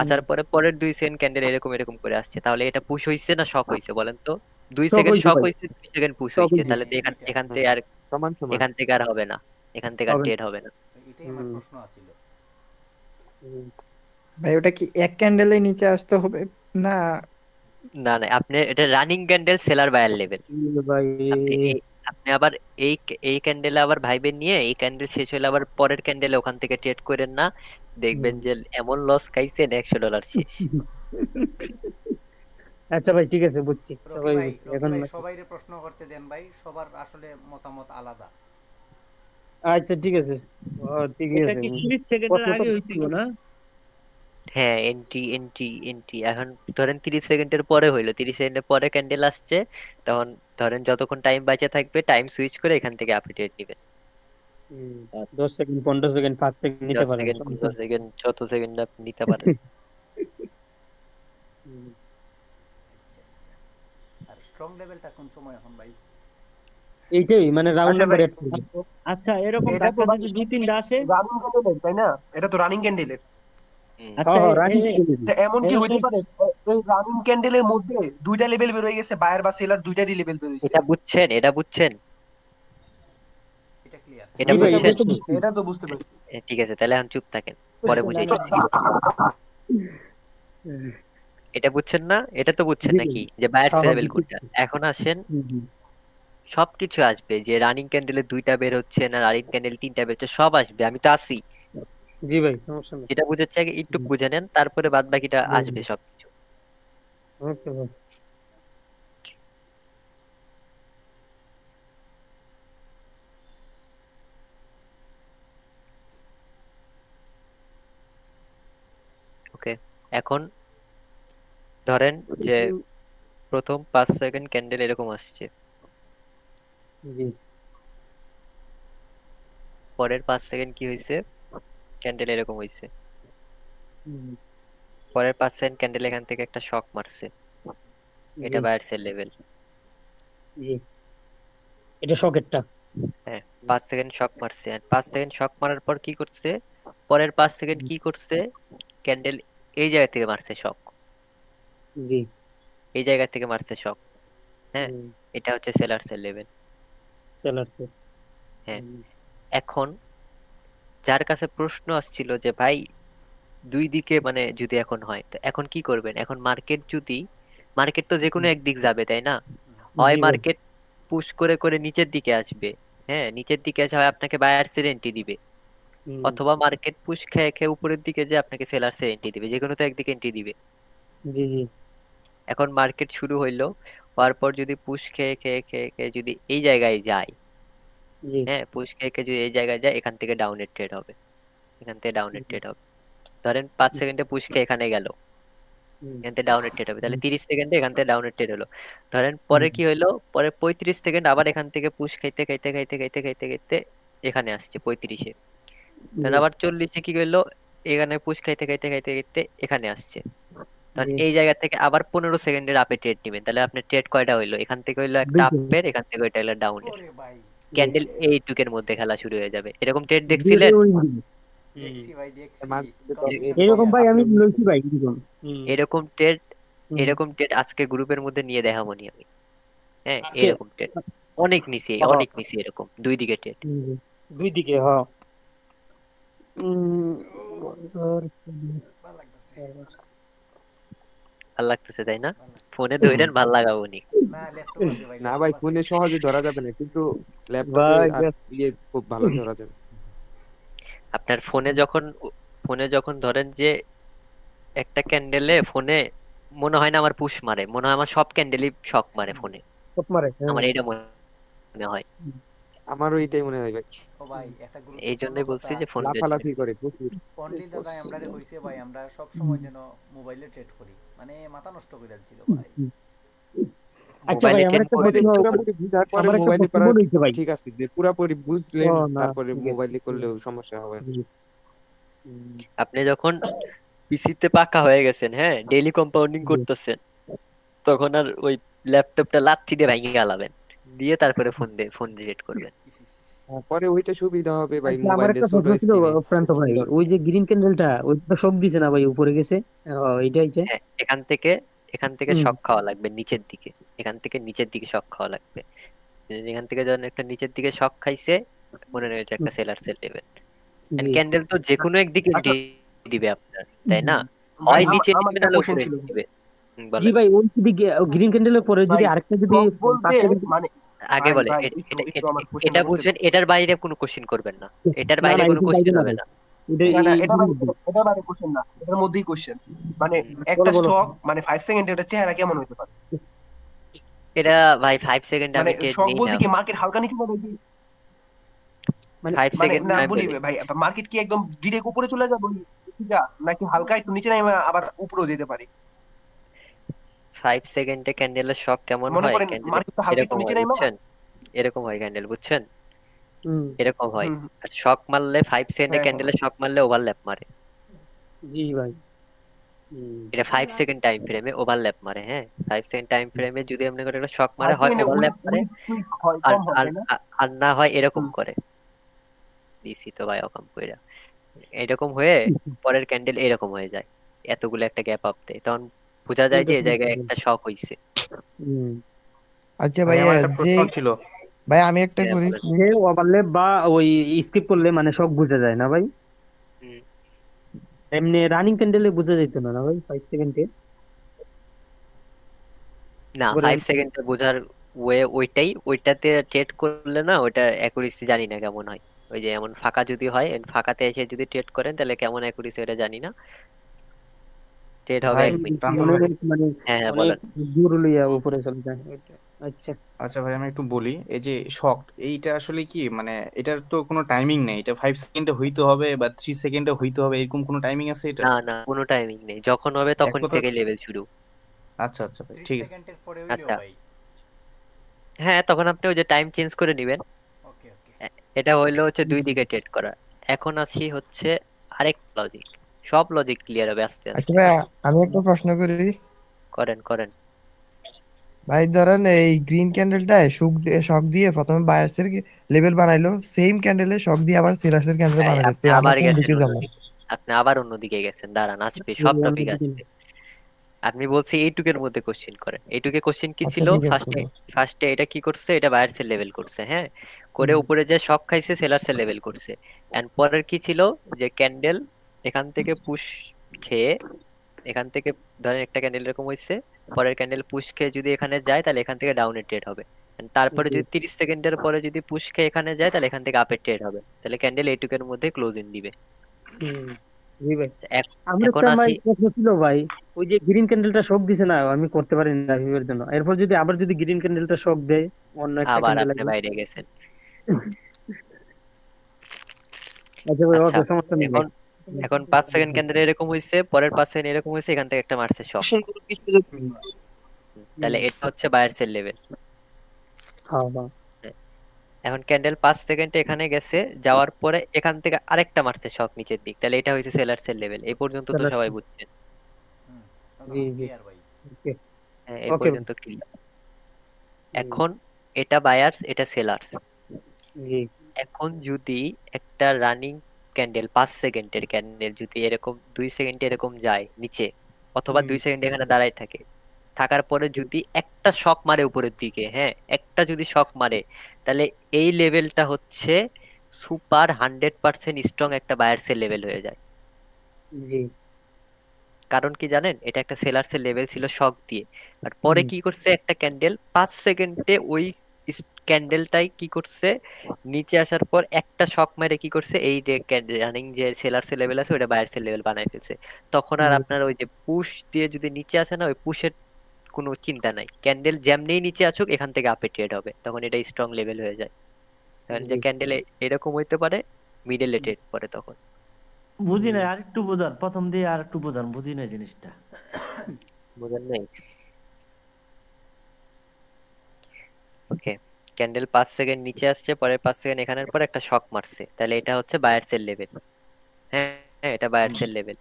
আসার পরে পরের 2 সেকেন্ড ক্যান্ডেল এরকম এরকম করে আসছে, তাহলে এটা পুশ হইছে না শক হইছে বলেন তো? দুই শক সেকেন্ড হইছে শক ভাই, হইছে, 2 সেকেন্ড পুশ শক হইছে, হইছে। তাহলে তো এখান এইটা এখান থেকে হ্যাঁ, আর সমান সমান। এখান থেকে আর হবে না, এখান থেকে আর হবে না। ট্রেড হবে না। এটাই আমার হুম, প্রশ্ন আছিল। হুম। ভাই ওটা কি এক ক্যান্ডেলে নিচে আসতে হবে না? না না, আপনি এটা running candle seller buyer level. ভাই, আপনি এই আপনি আবার এই ক্যান্ডেলে আবার ভাইবেন নিয়ে, এই ক্যান্ডেল শেষ হলে আবার পরের ক্যান্ডেলে ওখান থেকে ট্রেড করেন না, দেখবেন হুম। যে এমন লস খাইছেন, $100 শেষ। আচ্ছা ভাই, ঠিক আছে, বুঝছি, রকি সবাই ভাই, বুঝছি রকি এখন। ভাই, সবাইরে প্রশ্ন করতে দেন ভাই, সবার আসলে মতামত আলাদা। আচ্ছা ঠিক আছে, ও, ঠিক এটা আছে। কি 30 সেকেন্ডের প্রশ্ন আগে হইছিল না? হ্যাঁ, এন্ট্রি এন্ট্রি এন্ট্রি এখন ধরেন 30 সেকেন্ডের পরে হইলো, 30 সেকেন্ডের পরে ক্যান্ডেল আসছে, তখন ধরেন যতক্ষণ টাইম বাঁচে থাকবে টাইম সুইচ করে এখান থেকে আপনি ট্রেড নেবেন। 10 সেকেন্ড, 15 সেকেন্ড, 5 সেকেন্ড নিতে দশ পারেন, সেকেন্ড সমস্যা 15 সেকেন্ড যত সেকেন্ড আপনি নিতে পারেন। নেই। হুম। আচ্ছা আচ্ছা। আর স্ট্রং লেভেলটা কোন সময় এখন ভাই? এইটাই মানে রাউন্ড আচ্ছা নাম্বার ভাই, এড করবে। আচ্ছা, এরকম এটা তো ধাক্কা ভাই যদি 2-3টা আসে? রানিং ক্যান্ডেলের তাই না? এটা তো রানিং ক্যান্ডেলের। হুম। আচ্ছা, হ্যাঁ, রানিং এমন কি হইতে এরকম পারে এই রানিং ক্যান্ডেলের মধ্যে দুইটা লেভেল বের হয়ে গেছে, বায়ার বা সেলার দুইটারই লেভেল বের হয়েছে। এটা বুঝছেন, এটা বুঝছেন, এটা ক্লিয়ার। এটা জি ভাই, বুঝছেন। এটা তো বুঝছি। এটা তো বুঝতে পারছি। ঠিক আছে, তাহলে এখন চুপ থাকেন, পরে বুঝাইতেছি। হুম, এটা বুঝছেন না? এটা তো বুঝছেন জি ভাই। নাকি যে বায়ার্স হ্যাঁ, হ্যাঁ, লেভেল বুঝছি। কোনটা? এখন আসেন, হুম, হুম। সবকিছু আসবে, যে রানিং ক্যান্ডেলে 2টা বের হচ্ছে না, রানিং ক্যান্ডেল 3টা বের হচ্ছে, সব আসবে, আমি তো আছি। জি ভাই, সমস্যা নেই। যেটা বুঝাচ্ছে আগে একটু বুঝে নেন, তারপরে বাদ বাকিটা আসবে সবকিছু। ওকে ভাই। ওকে, এখন ধরেন যে প্রথম 5 সেকেন্ড ক্যান্ডেল এরকম আসছে, জি, পরের 5 সেকেন্ড কি হয়েছে, ক্যান্ডেল এরকম হয়েছে, হুম, পরের 5 সেকেন্ড ক্যান্ডেল এখান থেকে একটা শক মারছে, এটা জি, বায়ার্স লেভেল। জি, এটা শকেরটা। হ্যাঁ, 5 সেকেন্ড শক মারছে, আর 5 সেকেন্ড শক মারার পর কি করছে, পরের 5 সেকেন্ড কি করছে, ক্যান্ডেল এই জায়গা থেকে মারছে শক, জি, এই জায়গা থেকে মারছে শক, হ্যাঁ হুম, এটা হচ্ছে সেলার্সের লেভেল। সেলার্সে। হ্যাঁ হুম, এখন যার কাছে প্রশ্ন আসছিল যে ভাই দুই দিকে মানে যদি এখন হয় তো এখন কি করবেন, এখন মার্কেট তো যে কোনো একদিক যাবে তাই না, হয় জি ভাই। মার্কেট পুশ করে করে নিচের দিকে আসবে, হ্যাঁ নিচের দিকে আসে হয় আপনাকে বায়ার্সের এন্ট্রি দিবে, হুম, অথবা মার্কেট পুশ খেয়ে খেয়ে উপরের দিকে যে আপনাকে সেলার্সের এন্ট্রি দিবে, যে কোনো তো একদিকে এন্ট্রি দিবে। জি জি এখন মার্কেট শুরু হইলো, হওয়ার পর যদি পুশ খেয়ে খেয়ে খেয়ে খেয়ে যদি এই জায়গায় যায়, জি হ্যাঁ পুশ খেয়ে খেয়ে যদি এই জায়গায় যায়, এখান থেকে ডাউনের ট্রেড হবে, এখান থেকে ডাউনের ট্রেড হবে। ধরেন 5 সেকেন্ডে পুশ খেয়ে এখানে গেল, হুম, এখান থেকে ডাউনের ট্রেড হবে, তাহলে 30 সেকেন্ডে এখান থেকে ডাউনের ট্রেড হলো। ধরেন পরে হুম, কি হইলো, পরে 35 সেকেন্ড আবার এখান থেকে পুশ খাইতে খাইতে খাইতে খাইতে খাইতে খাইতে এখানে আসছে 35-এ। তখন জি আবার 40-এ কি করলো, এখানে পুশ খাইতে খাইতে খাইতে খাইতে এখানে আসছে। তখন জি এই জায়গা থেকে আবার 15 সেকেন্ডের আপে ট্রেড নেবেন, তাহলে আপনার ট্রেড কয়টা হইলো, এখান থেকে হইলো একটা দুইটা। আপের, এখান থেকে ওইটা হইলো ডাউনের। ওরে ভাই, জি ক্যান্ডেল এইটুকের মধ্যে খেলা শুরু হয়ে যাবে, এরকম ট্রেড দুইটাই দেখছিলেন? ওই দিকে। দেখছি ভাই, দেখছি। মাঝে তো কনফিউশন এরকম ক্লিয়ার। ভাই আমি আপনার লইছি ভাই এরকম। হুম, এরকম ট্রেড হুম। এরকম ট্রেড আজকে গ্রুপের মধ্যে নিয়ে দেখাবো নি আমি, হ্যাঁ আজকে এরকম ট্রেড অনেক নিছি এরকম দুই দিকে ট্রেড। হুম, দুই দিকে হ্যাঁ। উম, ও, ধর- ভালো লাগতেছে, ভাল লাগতেছে তাই না, ভালো লাগতেছে। ফোনে ধরেন ভাল লাগাবো নি। না, ল্যাপটপ আছে ভাই, না ল্যাপটপ ভাই, আছে। ফোনে সহজে ধরা যাবে না, কিন্তু ল্যাপটপে ভাই আর ইয়ে খুব ভালো ধরা যাবে। আপনার ফোনে যখন ধরেন যে একটা ক্যান্ডেলে ফোনে মনে হয় না আমার পুশ মারে, মনে হয় আমার সব ক্যান্ডেলই শক মারে ফোনে, চোখ মারে আমার হ্যাঁ। এটা মনে হয়। আমারও এইটাই মনে হয় ভাই, ও ভাই, একটা এই গুরুত্বপূর্ণ জন্যই বলছি কথা, যে ফোন দিয়ে লাফালাফি করে প্রচুর। অনলি দাদা আমরারে কইছে ভাই, আমরা সব সময় যেন মোবাইলে ট্রেড করি, মানে মাথা নষ্ট করে দিছিল ভাই। আচ্ছা মোবাইলে ভাই আমার ট্রেড একটা মোবাইলে প্রশ্ন, পুরাপুরি বুঝার পরে আমার একটা মোবাইলে প্রশ্ন করা মনে হয়েছে ভাই। ঠিক আছে, যে পুরাপুরি ও বুঝলেন না তারপরে ঠিক আছে। মোবাইলে করলেও সমস্যা হবে না। জি। হুম, আপনি যখন পিসিতে পাকা হয়ে গেছেন, হ্যাঁ ডেইলি কম্পাউন্ডিং জি। করতেছেন, তখন আর ওই ল্যাপটপটা লাথি দিয়ে ভেঙে গেলাবেন, দিয়ে তারপরে ফোন দিয়ে ট্রেড করবেন। ইস, ইস, ইস। পরে ওইটা সুবিধা হবে ভাই, আচ্ছা আমার মোবাইলে একটা ছোট প্রশ্ন ছিল স্ক্রিনে প্রান্ত ভাই, সুন্দর। ওই যে গ্রিন ক্যান্ডেলটা ওইটা তো শক দিছে না ভাই, উপরে গেছে। এইটাই যে হ্যাঁ এখান থেকে হুম, শক খাওয়া লাগবে নিচের দিকে, এখান থেকে নিচের দিকে শক খাওয়া লাগবে। এখান থেকে যখন একটা নিচের দিকে শক খাইছে, মনে নেই এটা একটা সেলার্সের লেভেল। জি ক্যান্ডেল তো যে কোনো একদিকে আচ্ছা এন্ট্রি দিবে আপনার, তাই না, ভাই, হয় নিচে আমার দিবে একটা নাহলে কোশ্চেন উপরে ছিল। দিবে। জি বলেন ভাই, ওই যদি গ্রিন ক্যান্ডেলের পরে যদি ভাই, আরেকটা যদি শক বলতে 5 সেকেন্ড। মানে, আগে ভাই বলে ভাই একটু একটু আমার এটা কোশ্চেনটা করতে বুঝবেন, দাও। এটার বাইরে কোনো কোশ্চেন করবেন না, এটার না বাইরে না কোনো এটার বাইরে কোশ্চেন না হবে ভাই, না। এটা না না, এই এটা বাইরে, এটা বাইরে কোশ্চেন না, এটার মধ্যেই কোশ্চেন। মানে হুম, একটা বলো বলো। স্টক মানে 5 সেকেন্ডে এটা চেহারা কেমন হতে পারে? এটা ভাই 5 সেকেন্ডে মানে আমি ট্রেড স্টক নিই না বলতে কি ভাই, মার্কেট হালকা নিচে যাবে কি? মানে ফাইভ মানে সেকেন্ড না আমি বলি বলি ভাই, মার্কেট কি একদম ডিরেক্ট উপরে চলে যাবে ঠিক আছে, নাকি হালকা একটু নিচে নেমে আবার উপরেও যেতে পারে? 5 সেকেন্ডে ক্যান্ডেলের শক কেমন মনে হয়, করেন ক্যান্ডেল মার্কেট তো হালকা একটু এরকম নিচে হয় নেমে। বুঝছেন, এরকম হয় ক্যান্ডেল বুঝছেন, হুম, এরকম হয়। হুম, আর শক মারলে 5 সেকেন্ডে হ্যাঁ হ্যাঁ। ক্যান্ডেলে শক মারলে ওভারল্যাপ মারে, জি ভাই। হুম, এটা 5 সেকেন্ড টাইম ফ্রেমে ওভারল্যাপ মারে, হ্যাঁ 5 সেকেন্ড টাইম ফ্রেমে যদি আপনি করে একটা শক মারে, ফাইভ হয় সেকেন্ডে উইক ওভারল্যাপ মারে, উইক উইক হয়, আর কম হয় আর তাই না? আর না হয় এরকম হুম। করে দিছি তো ভাই অকাম কইরা, এরকম হয়ে পরের ক্যান্ডেল এরকম হয়ে যায়, এতগুলো একটা গ্যাপ আপ দেয়, তখন বোঝা যায় ওইটা যে এই ঠিক জায়গায় আছে। একটা শক হইছে। হুম, আচ্ছা ভাই ভাইয়া, আমার একটা যে প্রশ্ন ছিল। ভাই আমি একটা হ্যাঁ করি। বলেন। সে ওভারল্যাপ বা ওই স্কিপ করলে মানে শক বোঝা যায় না ভাই, হুম, এমনি রানিং ক্যান্ডেলে বোঝা যেত না না ভাই 5 সেকেন্ডে। না 5 সেকেন্ডে বোঝার ওয়ে ওইটাতে ট্রেড করলে না, ওইটা অ্যাকুরেসি জানি না কেমন হয়, ওই যে এমন ফাঁকা যদি হয়, ফাঁকাতে এসে যদি ট্রেড করেন তাহলে কেমন অ্যাকুরেসি ওটা জানি না, ট্রেড হবে ভাই 1 মিনিট। প্রান্ত মানে ভাই, মানে হ্যাঁ হ্যাঁ অনেক বলেন। দূর লইয়া উপরে চলে যায় ওইটা। আচ্ছা আচ্ছা ভাই আমি একটু বলি, এই যে শক, এইটা আসলে কি মানে, এটার তো কোনো টাইমিং নেই, এটা 5 সেকেন্ডে হইতে হবে বা 3 সেকেন্ডে হইতে হবে, এরকম কোনো টাইমিং আছে এটা? না না কোনো টাইমিং নেই, যখন হবে এক তখন কথা, থেকে লেভেল শুরু। আচ্ছা আচ্ছা ভাই 30 ঠিক আছে। সেকেন্ডের পরে হইলেও আচ্ছা ভাই। হ্যাঁ, তখন আপনি ওই যে টাইম চেঞ্জ করে নেবেন। ওকে ওকে। এটা হইলো হচ্ছে দুই দিকে ট্রেড করা। এখন আসি হচ্ছে আরেক লজিক, সব লজিক ক্লিয়ার হবে আস্তে আচ্ছা আস্তে। ভাই আমি একটা প্রশ্ন করি। করেন করেন। ভাই ধরেন এই গ্রিন ক্যান্ডেলটায় শক দিয়ে প্রথমে বায়ার্সের লেভেল বানাইলো, সেম ক্যান্ডেলে শক দিয়ে আবার সেলার্সের ক্যান্ডেল এই, বানাইলো, তো আপনি আমরা আবার কোন গেছেন দিকে যাবো? অন্যদিকে, আপনি আবার অন্যদিকে গেছেন, দাঁড়ান আসবে, এই সব আমরা টপিক দুজন। আসবে। আপনি বলছি এইটুকের মধ্যে কোশ্চেন করেন। এইটুকে কোশ্চেন কি আচ্ছা ছিল? ঠিক আছে ফার্স্টে bro। ফার্স্টে এটা কি করছে, এটা বায়ার্সের লেভেল করছে, হ্যাঁ, করে হুম, উপরে যে শক খাইছে সেলার্সের লেভেল করছে। এন্ড পরের কি ছিল, যে ক্যান্ডেল এখান থেকে পুশ খেয়ে, এখান থেকে ধরেন একটা ক্যান্ডেল এরকম হইছে, পরের ক্যান্ডেল পুশ খেয়ে যদি এখানে যায় তাহলে এখান থেকে ডাউনের ট্রেড হবে। And তারপরে জি যদি 30 সেকেন্ডের পরে যদি পুশ খেয়ে এখানে যায় তাহলে এখান থেকে আপের ট্রেড হবে। তাহলে ক্যান্ডেল এইটুকের মধ্যে ক্লোজিং দিবে। হুম, জি ভাই। আচ্ছা, আমার এখন একটা ভাই আসি। প্রশ্ন ছিল ভাই, ওই যে গ্রিন ক্যান্ডেলটা শক দিছে না, আমি করতে পারি না ভিউয়ের জন্য, এরপর যদি আবার যদি গ্রিন ক্যান্ডেলটা শক দেয় অন্য একটা আবার ক্যান্ডেল আপনি লাগে। বাইরে গেছেন। আচ্ছা ভাই, আচ্ছা, ওকে, সমস্যা নেই ভাই। এখন এখন 5 সেকেন্ড ক্যান্ডেল এরকম হইছে, পরের 5 সেকেন্ড এরকম হইছে, এখান থেকে একটা মারছে শক। হুম, তাহলে এটা হচ্ছে বায়ার্সের লেভেল। হ্যাঁ হ্যাঁ, এখন ক্যান্ডেল 5 সেকেন্ডে এখানে গেছে, যাওয়ার পরে এখান থেকে আরেকটা মারছে শক নিচের দিক, তাহলে এটা হইছে সেলার্সের লেভেল। এই পর্যন্ত তো তাহলে সবাই বুঝছেন। হুম, জি তখন জি, ক্লিয়ার ভাই। ওকে হ্যাঁ, এই ওকে পর্যন্ত ক্লিয়ার। এখন এটা বায়ার্স, এটা সেলার্স। জি এখন যদি একটা রানিং ক্যান্ডেল 5 সেকেন্ডের ক্যান্ডেল যদি এরকম 2 সেকেন্ডে এরকম যায় নিচে, অথবা হুম, 2 সেকেন্ড এখানে দাঁড়ায় থাকে, থাকার পরে যদি একটা শক মারে উপরের দিকে, হ্যাঁ, একটা যদি শক মারে, তাহলে এই লেভেলটা হচ্ছে সুপার 100% স্ট্রং একটা বায়ার্সের লেভেল হয়ে যায়। জি, কারণ কি জানেন, এটা একটা সেলার্সের লেভেল ছিল শক দিয়ে, আর পরে হুম, কি করছে, একটা ক্যান্ডেল 5 সেকেন্ডে ওই ক্যান্ডেলটাই কি করছে, নিচে আসার পর একটা শক মেরে কি করছে, এই রানিং যে সেলার্সের লেভেল আছে ওটা বায়ার্সের লেভেল বানাই ফেলছে। তখন আর জি আপনার ওই যে পুশ দিয়ে যদি নিচে আসে না, ওই পুশের কোনো চিন্তা নাই, ক্যান্ডেল যেমনিই নিচে আসুক এখান থেকে আপে ট্রেড হবে, তখন এটা স্ট্রং লেভেল হয়ে যায়। কারণ যে জি। ক্যান্ডেল এরকম হইতে পারে, মিডলে ট্রেড করে তখন। বুঝি হুম, নাই, আর একটু বোঝান, প্রথম দিয়ে আর একটু বোঝান, বুঝি নাই জিনিসটা। বুঝেন নাই? ওকে, ক্যান্ডেল 5 সেকেন্ড নিচে আসছে, পরের 5 সেকেন্ড এখানের পর একটা শক মারছে, তাহলে এটা হচ্ছে বায়ার্সের লেভেল। হ্যাঁ, হ্যাঁ, এটা বায়ার্সের লেভেল।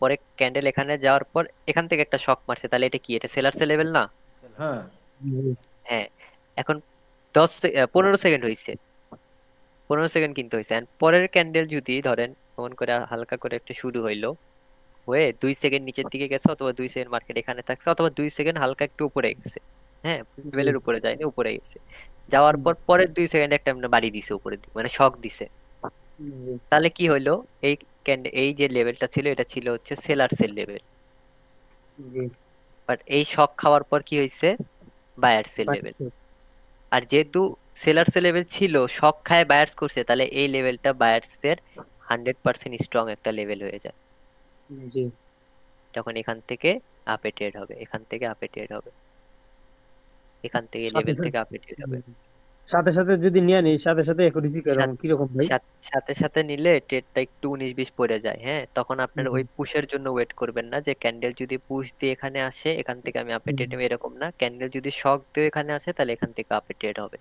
পরে ক্যান্ডেল এখানে যাওয়ার পর এখান থেকে একটা শক মারছে, তাহলে এটা কি, এটা সেলার্সের লেভেল না? সেলার্স। হ্যাঁ, জি, হ্যাঁ। এখন 15 সেকেন্ড হয়েছে, 15 সেকেন্ড কিন্তু হয়েছে। And পরের ক্যান্ডেল যদি ধরেন এমন করে হালকা করে একটা শুরু হইলো, হয়ে 2 সেকেন্ড নিচের দিকে গেছে, অথবা 2 সেকেন্ড মার্কেট এখানে থাকছে, অথবা 2 সেকেন্ড হালকা একটু উপরে গেছে, হ্যাঁ, জি, লেভেলের উপরে যায়নি, উপরে গেছে, যাওয়ার হুম, পর পরের 2 সেকেন্ড একটা এমনি বাড়ি দিছে উপরের দিকে, মানে শক দিছে। জি, তাহলে কি হইলো, এই এই যে লেভেলটা ছিল এটা ছিল হচ্ছে সেলার্সের লেভেল, জি, বাট এই শক খাওয়ার পর কি হয়েছে, বায়ার্সের লেভেল। পাচ্ছি, আর যেহেতু সেলার্সের লেভেল ছিল, শক খায় বায়ার্স করছে, তাহলে এই লেভেলটা বায়ার্সের 100% স্ট্রং একটা লেভেল হয়ে যায়। জি। তখন এখান থেকে আপে ট্রেড হবে, এখান থেকে আপে ট্রেড হবে, এখান থেকে সাথে লেভেল সাথে থেকে আপে ট্রেড হবে। সাথে সাথে যদি নিয়ে নিই, সাথে সাথে একুরেসি সাথ- কিরকম ভাই? সাথে সাথে নিলে ট্রেডটা একটু 19-20 পড়ে যায়, হ্যাঁ, তখন আপনার হুম, ওই পুশের জন্য ওয়েট করবেন না, যে ক্যান্ডেল যদি পুশ দিয়ে এখানে আসে এখান থেকে আমি আপে ট্রেড, এরকম না, ক্যান্ডেল যদি শক দিয়ে এখানে আসে তাহলে এখান থেকে আপে ট্রেড হবে।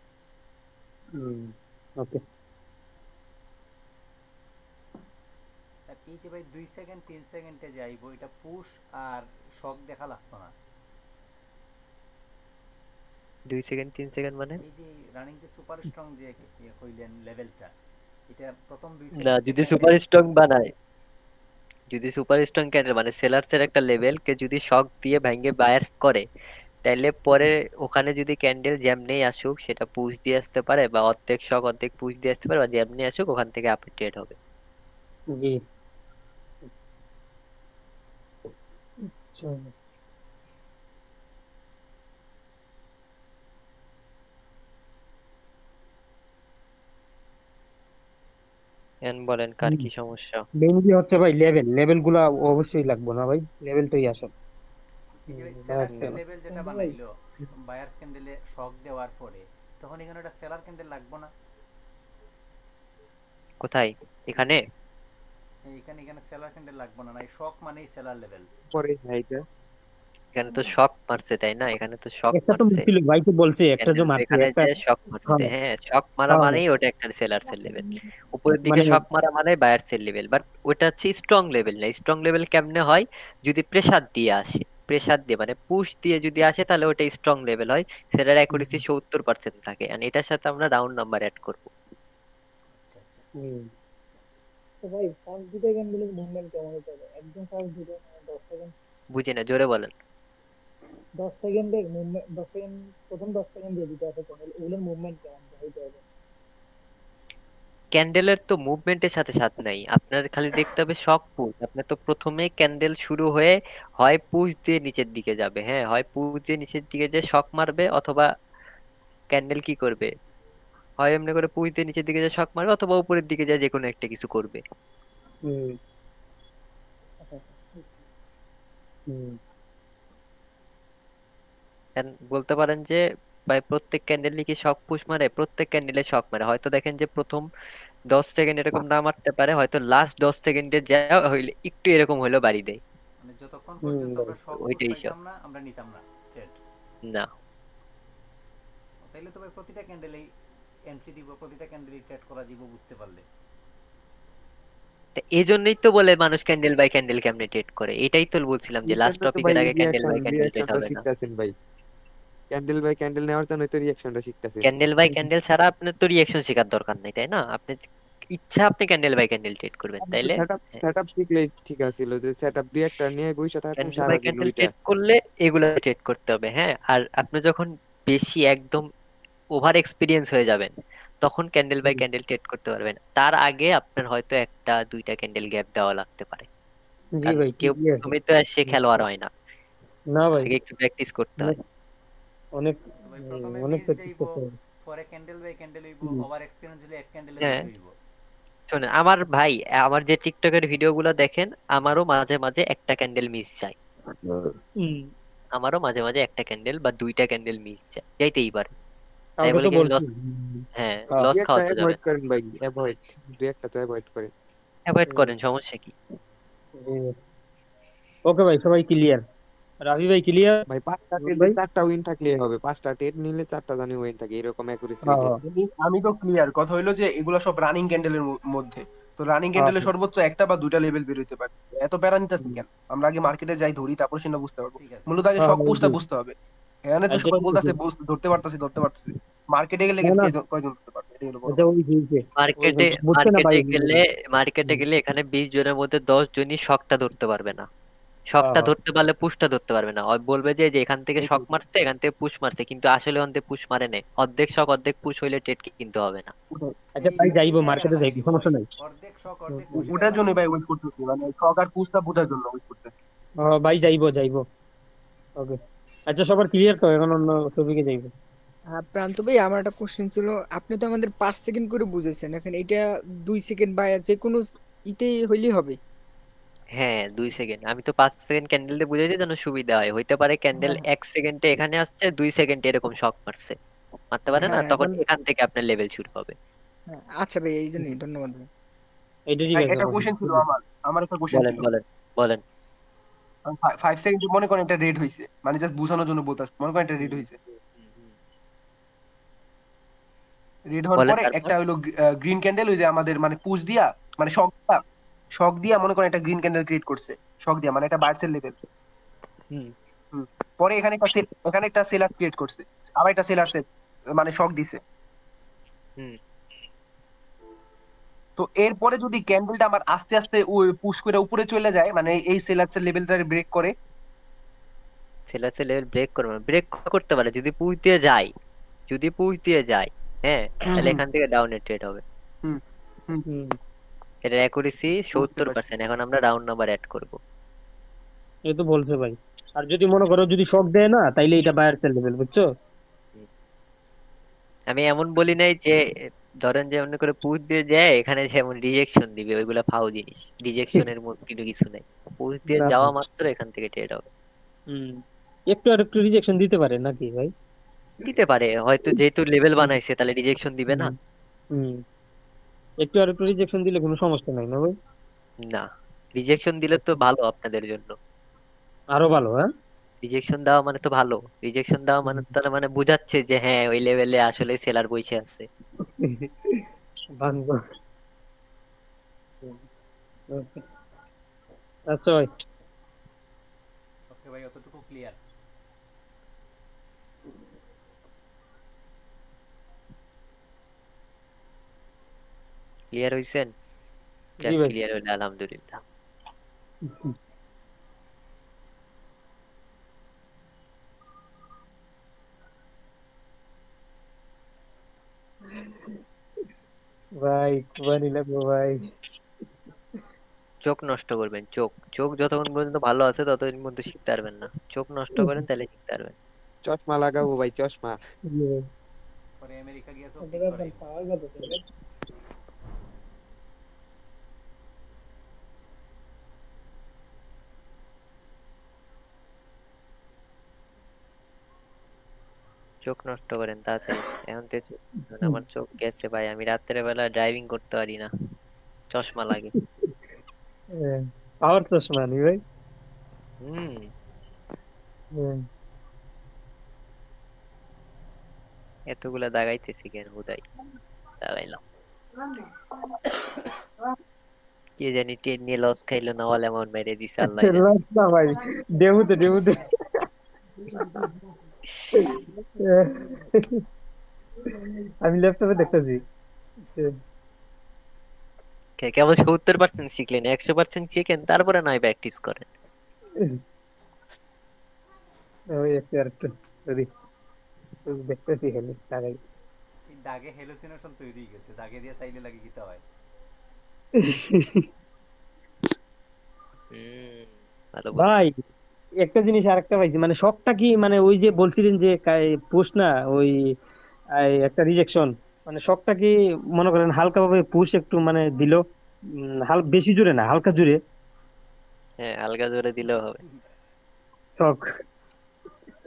ওকে। আর এই যে ভাই 2 সেকেন্ড 3 সেকেন্ডে যে আইবো, এটা পুশ আর শক দেখা লাগতো না। 2 সেকেন্ড 3 সেকেন্ড মানে? এই যে রানিং যে সুপার স্ট্রং যে কইলেন লেভেলটা, এটা প্রথম না, 2 সেকেন্ডে যদি সুপার ক্যান্ডেল। স্ট্রং বানায়, যদি সুপার স্ট্রং ক্যান্ডেল মানে সেলার্সের একটা লেভেল কে যদি শক দিয়ে ভেঙে বায়ার্স করে, তাইলে পরে ওখানে যদি ক্যান্ডেল যেমনি আসুক সেটা পুশ দিয়ে আসতে পারে, বা অর্ধেক শক অর্ধেক পুশ দিয়ে আসতে পারে, বা যেমনি আসুক ওখান থেকে আপে ট্রেড হবে। জি, চলো। বলেন কার কি সমস্যা? মেইনলি হচ্ছে ভাই লেভেল গুলা অবশ্যই লাগবে না ভাই, লেভেলটাই আসল। এই যে ভাই আচ্ছা, সেলার্সের লেভেল যেটা বানাইলো বায়ার্স ক্যান্ডেলে শক দেওয়ার পরে, তখন এখানে একটা সেলার ক্যান্ডেল লাগবে না? কোথায়? এখানে? এখানে এখানে সেলার ক্যান্ডেল লাগবে না, এই শক মানেই সেলার লেভেল। পরে এইটা এখানে তো শক মারছে তাই না, এখানে তো শক একটা তো মারছে, ছিল ভাই, তো বলছে একটা যে ক্যান্ডেল তো মারছে এখানে একটা। যে শক মারছে, হ্যাঁ, হ্যাঁ, শক মারা হ্যাঁ, মানেই ওটা একটা সেলার্স এর লেভেল। উপরের দিকে মানে শক মারা মানে বায়ার্স এর লেভেল, বাট ওটা হচ্ছে স্ট্রং লেভেল না। স্ট্রং লেভেল কেমনে হয়, যদি প্রেসার দিয়ে আসে, প্রেসার দিয়ে মানে পুশ দিয়ে যদি আসে তাহলে ওটা স্ট্রং লেভেল হয়, সেটার অ্যাকুরেসি 70% থাকে, আর এটার সাথে আমরা রাউন্ড নাম্বার অ্যাড করব। আচ্ছা আচ্ছা। তো ভাই ফার্স্ট দুটো ক্যান্ডেলের মুভমেন্ট কেমন হতে হবে? একদম ফার্স্ট দুটো 10 সেকেন্ড বুঝি না, জোরে বলেন। 10 সেকেন্ডের মুভমেন্ট, 10 সেকেন্ড, প্রথম 10 সেকেন্ড দিয়ে দিতে আছে ক্যান্ডেল, ওগুলোর মুভমেন্ট কেমন হইতে হবে? ক্যান্ডেলের তো মুভমেন্টের সাথে সাথ নাই, আপনার খালি দেখতে হবে শক পুশ। আপনার তো প্রথমে ক্যান্ডেল শুরু হয়ে হয় পুশ দিয়ে নিচের দিকে যাবে, হ্যাঁ, হয় পুশ দিয়ে নিচের দিকে যে শক মারবে, অথবা ক্যান্ডেল কি করবে, হয় এমনি করে পুশ দিয়ে নিচের দিকে যে শক মারবে, অথবা উপরের দিকে যায় যে কোনো একটা কিছু করবে। হুম আচ্ছা, হুম And বলতে পারেন যে ভাই প্রত্যেক ক্যান্ডেলই কি শক পুশ মারে, প্রত্যেক ক্যান্ডেলে শক মারে। হয়তো দেখেন যে প্রথম 10 সেকেন্ড এরকম না মারতে পারে, হয়তো লাস্ট 10 সেকেন্ডে যা হইলে একটু এরকম হইলো বাড়ি দেয়। মানে যতক্ষণ হুম পর্যন্ত ভাই, আমরা শক পুশ ওইটাই শক। পাইতাম না আমরা নিতাম না ট্রেড। না, তাইলে তো ভাই প্রতিটা ক্যান্ডেলেই এন্ট্রি দিব, প্রতিটা ক্যান্ডেলই ট্রেড করা যাব বুঝতে পারলে। তো এই জন্যই তো বলে মানুষ ক্যান্ডেল বাই ক্যান্ডেল কেমনে ট্রেড করে, এটাই তো বলছিলাম যে এই লাস্ট জন্য তো টপিকের ভাই আগে ক্যান্ডেল বাই ক্যান্ডেল ট্রেড রিয়াকশনটা হবে না। শিখতেছেন ভাই, ক্যান্ডেল বাই ক্যান্ডেল নেওয়ার জন্য তো রিয়াকশনটা শিখতেছেন। ক্যান্ডেল বাই ক্যান্ডেল ছাড়া আপনার তো রিঅ্যাকশন শেখার দরকার নেই, তাই না? আপনি ইচ্ছা আপনি ক্যান্ডেল বাই ক্যান্ডেল ট্রেড করবেন, তাইলে সেটআপ সেটআপ শিখলেই ঠিক আছিল, যে সেটআপ দুই একটা নিয়ে বসে থাকুন ক্যান্ডেল সারা বাই দিন ক্যান্ডেল ওইটা। ট্রেড করলে এগুলো ট্রেড করতে হবে, হ্যাঁ। আর আপনি যখন বেশি একদম ওভার এক্সপিরিয়েন্স হয়ে যাবেন, তখন ক্যান্ডেল বাই ক্যান্ডেল ট্রেড করতে পারবেন। তার আগে আপনার হয়তো একটা দুইটা ক্যান্ডেল গ্যাপ দেওয়া লাগতে পারে, জি কারণ ভাই কেউ ক্লিয়ার। প্রথমে তো আর সে খেলোয়াড় হয় না, না ভাই, আগে একটু প্র্যাকটিস করতে অনেক হয়। অনেক তো ভাই প্রথমে অনেক মিস প্র্যাকটিস যাইব, করতে হবে। পরে ক্যান্ডেল বাই ক্যান্ডেল হইব, হুম, ওভার এক্সপেরিয়েন্স হলে এক ক্যান্ডেলে হ্যাঁ, দুইটা হইব। শোনেন আমার ভাই, আমার যে টিকটকের ভিডিও গুলো দেখেন, আমারও মাঝে মাঝে একটা ক্যান্ডেল মিস যায়, হুম, আমারও মাঝে মাঝে একটা ক্যান্ডেল বা দুইটা ক্যান্ডেল মিস যায়, যাইতেই পারে। তাই কালকে বলে তো কি আমি বলছি। লস, হ্যাঁ, হ্যাঁ, লস দুই একটা খাওয়া তো যাবে অ্যাভয়েড না। করেন ভাই, অ্যাভয়েড, দুই একটা তো অ্যাভয়েড করেন। অ্যাভয়েড হুম, করেন, সমস্যা কি? ওকে ভাই, সবাই ক্লিয়ার? রাফি ভাই ক্লিয়ার? ভাই পাঁচটা টেট ভাই, চারটা উইন থাকলেই হবে, পাঁচটা টেট নিলে চারটা জানি উইন থাকে, এরকম অ্যাকুরেসি হ্যাঁ রেটে। আমি তো ক্লিয়ার, কথা হইলো যে এগুলো সব রানিং ক্যান্ডেলের মধ্যে, তো রানিং হ্যাঁ ক্যান্ডেলে সর্বোচ্চ একটা বা দুইটা লেভেল বের হইতে পারে। এত প্যারা নিতেছেন কেন? আমরা আগে মার্কেটে যাই, ধরি, তারপর সেটা বুঝতে পারবো। ঠিক আছে, মূলত আগে হ্যাঁ শক হ্যাঁ, পুশটা ওইটাই। বুঝতে হবে। এখানে তো আচ্ছা সবাই ঠিক আছে। বলতেছে ধরতে পারতেছি ধরতে পারতেছি, মার্কেটে গেলে না না, কয়জন ধরতে পারবে, এটাই হলো বড় এটা কথা। ওই হয়েছে, ওই মার্কেটে বুঝছে না ভাই। মার্কেটে গেলে মার্কেটে হুম, গেলে এখানে 20 জনের মধ্যে 10 জনই শকটা ধরতে পারবে না। হ্যাঁ শকটা হ্যাঁ, ধরতে পারলে পুশটা ধরতে পারবে না। ওই বলবে যে যে এখান থেকে শক ওইটাই। মারছে, এখান থেকে পুশ মারছে, কিন্তু আসলে ওখান থেকে পুশ মারে নাই। অর্ধেক শক অর্ধেক পুশ হইলে ট্রেড কিন্তু হবে না। আচ্ছা এই ভাই, যাইবো এইটাই আগে মার্কেটে, ফালাই যাইবো, দিব সমস্যা ভাই, নাই। অর্ধেক শক অর্ধেক পুশ এটা ওটার জন্য ফালাই ভাই দিব। ওয়েট করতেছি, মানে শক আর পুশটা বোঝার জন্য ওয়েট করতেছি। ভাই যাইবো যাইবো। ওকে, আচ্ছা সবার ক্লিয়ার তো? এখন অন্য টপিকে যাইবো। হ্যাঁ প্রান্ত ভাই, আমার একটা কোশ্চেন ছিল। আপনি তো আমাদের 5 সেকেন্ড করে বুঝেছেন, এখন এটা 2 সেকেন্ড বা যে কোনো ইতেই হইলেই হবে। হ্যাঁ, 2 সেকেন্ড, আমি তো 5 সেকেন্ড ক্যান্ডেল দিয়ে বুঝাইছি যেন সুবিধা হয়। হইতে পারে ক্যান্ডেল হ্যাঁ 1 সেকেন্ডে এখানে আসছে, 2 সেকেন্ডে এরকম শক মারছে, মারতে পারে না, হ্যাঁ তখন এখন এখান থেকে আপনার লেভেল শুরু হবে। হ্যাঁ, আচ্ছা ভাই, এই জন্যই ধন্যবাদ ভাই। এটা ঠিক ভাই আছে একটা ভাই। কোশ্চেন ছিল আমার, একটা কোশ্চেন বলেন ছিল। বলেন বলেন। 5 সেকেন্ড মনে করেন একটা রেড হইছে, মানে জাস্ট বোঝানোর জন্য বলতাছি, মনে করেন একটা রেড হুম, হইছে। হুম, হুম। রেড হওয়ার বলেন পরে তারপর। একটা হলো গ্রিন ক্যান্ডেল, ওই যে আমাদের মানে পুশ দিয়া, মানে শক দিয়া মনে করেন একটা গ্রিন ক্যান্ডেল ক্রিয়েট করছে, শক দিয়া, মানে এটা বার্সের লেভেল। হুম, পরে এখানে একটা সেলার ক্রিয়েট করছে, আবার একটা সেলার মানে শক দিছে। হুম। তো এরপরে যদি ক্যান্ডেলটা আমার আস্তে আস্তে পুশ করে উপরে চলে যায়, মানে এই সেলার্সের লেভেলটা ব্রেক করে। সেলাসে লেভেল ব্রেক করবে না, ব্রেক করতে পারে যদি পুশ দিয়ে যায়, যদি পুশ দিয়ে যায়, হ্যাঁ, হুম তাহলে হুম এখান থেকে ডাউনের ট্রেড হবে। হুম হুম, হুম, এটার অ্যাকুরেসি বুঝতে পারছি। 70%। এখন আমরা রাউন্ড নাম্বার অ্যাড করব। এই তো বলছে ভাই। আর যদি মনে করো যদি শক দেয় না, তাইলে এটা বায়ার সেল লেভেল, বুঝছো? আমি এমন বলি নাই যে ধরেন যে এমন করে পুশ দিয়ে যায় এখানে যেমন রিজেকশন দিবে, ওইগুলা ফাউ জিনিস। রিজেকশনের মধ্যে কিছু নাই, পুশ দিয়ে না যাওয়া ভাই। মাত্র এখান থেকে ট্রেড হবে। হুম, একটু আর একটু রিজেকশন দিতে পারে নাকি ভাই? দিতে পারে হয়তো, যেহেতু লেভেল বানাইছে তাহলে রিজেকশন দিবে না। হুম, হুম, একটু আর একটু রিজেকশন দিলে কোনো সমস্যা নাই না ভাই? না, রিজেকশন দিলে তো ভালো আপনাদের জন্য। আরো ভালো, হ্যাঁ। রিজেকশন দেওয়া মানে তো ভালো, রিজেকশন দেওয়া মানে হুম। তো তাহলে মানে বুঝাচ্ছে যে হ্যাঁ ওই লেভেলে আসলে সেলার বসে আছে। ভাঙবো। Okay. আচ্ছা ভাই, ওকে ভাই, অতটুকু ক্লিয়ার। ক্লিয়ার হইছেন? জি ভাই। ক্লিয়ার হইলে আলহামদুলিল্লাহ। ভাই কুরবানি লাগবে ভাই। চোখ নষ্ট করবেন, চোখ চোখ যতক্ষণ পর্যন্ত ভালো আছে ততদিন পর্যন্ত শিখতে পারবেন না, চোখ নষ্ট করেন তাহলে শিখতে পারবেন। চশমা লাগাবো ভাই, চশমা। পরে আমেরিকা গিয়ে সব ঠিক আপনাদের করে আপনার পাওয়ার কত ছিল? চোখ নষ্ট করেন তাড়াতাড়ি, এখন তো আমার চোখ গেছে ভাই, আমি রাত্রে বেলা ড্রাইভিং করতে পারি না, চশমা লাগে। পাওয়ার চশমা নি ভাই। হুম। হ্যাঁ। এতগুলা দাগাইতেছি কেন, হুদাই দাগাইলাম। কে জানি ট্রেন নিয়ে লস খাইলো না, অল অ্যামাউন্ট মেরে দিছে আল্লাহ জানে। লস না ভাই, ডেমুতে ডেমুতে। আমি ল্যাপটপে দেখতেছি। কেবল 70% শিখলেন, 100% শিখেন তারপরে নয় প্র্যাকটিস করেন। ওই একটু আর একটু যদি দেখতেছি খালি তারাই। এই দাগে হ্যালুসিনেশন তৈরি হয়ে গেছে, দাগে দিয়ে চাইলে লাগে গীতা হয়। ভালো ভাই বলছো। একটা জিনিস আরেকটা পাইছি, মানে শখটা কি, মানে ওই যে বলছিলেন যে পুশ না ওই একটা রিজেকশন, মানে শখটা কি মনে করেন হালকা ভাবে পুশ একটু মানে দিল, বেশি জোরে না হালকা জোরে হ্যাঁ, হালকা জোরে দিলেও হবে, শখ।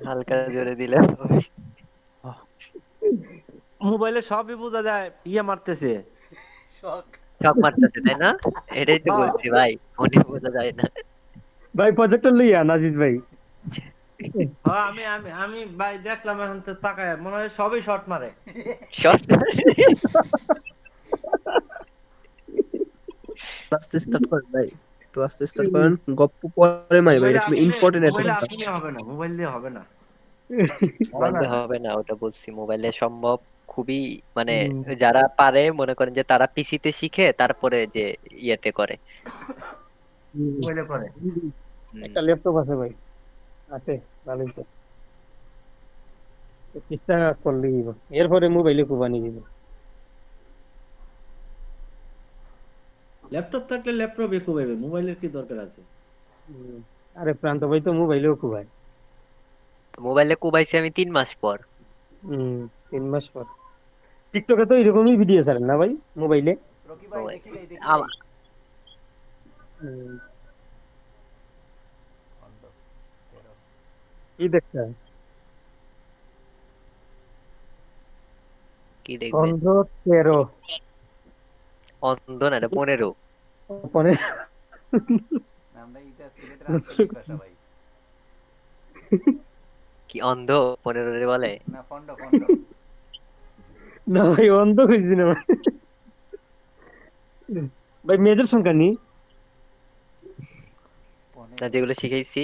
হালকা জোরে দিলেও হবে। মোবাইলে সবই বোঝা যায়, ইয়ে মারতেছে। শখ। শক মারতেছে তাই না, এটাই তো বলছি ভাই, ফোনে বোঝা যায় না। ভাই প্রজেক্টর লইয়া নাজিজ ভাই। হ্যাঁ, আমি আমি আমি ভাই দেখলাম এখন তো তাকায় মনে হয় সবই শর্ট মারে। শট। ক্লাসটা স্টার্ট করেন ভাই, ক্লাসটা স্টার্ট করেন, গপ্প পরে মারি ভাই, এটা কিন্তু ইম্পর্টেন্ট একটা মোবাইলে কথা। আসলে হবে না, মোবাইল দিয়ে হবে না। মোবাইলে হবে না, ওটা বলছি, মোবাইলে সম্ভব খুবই, মানে যারা পারে মনে করেন যে তারা পিসিতে শিখে তারপরে যে ইয়েতে করে। মোবাইলে করে। একটা ল্যাপটপ আছে ভাই, আছে ভালোই তো, চেষ্টা করলেই হইব। এরপরে মোবাইলে কুবানি দিব। ল্যাপটপ থাকলে ল্যাপটপে কুবাইবে, মোবাইলের কি দরকার আছে? আরে প্রান্ত ভাই তো মোবাইলেও কুবায়। মোবাইলে কুবাইছি আমি 3 মাস পর। 3 মাস পর। টিকটকে তো এরকমই ভিডিও ছাড়েন না ভাই মোবাইলে? রকি ভাই দেখিলে আমা- কি দেখতে কি দেখবেন? 13 অন্ধ না, এটা 15। আমরা এটা সিলেটের আঞ্চলিক ভাষা ভাই। কি অন্ধ 15 রে বলে? না ফন্ড ফন্ড। না ভাই অন্ধ হয়েছি না ভাই। ভাই মেজর সংখ্যা নি না, যেগুলো শিখাইছি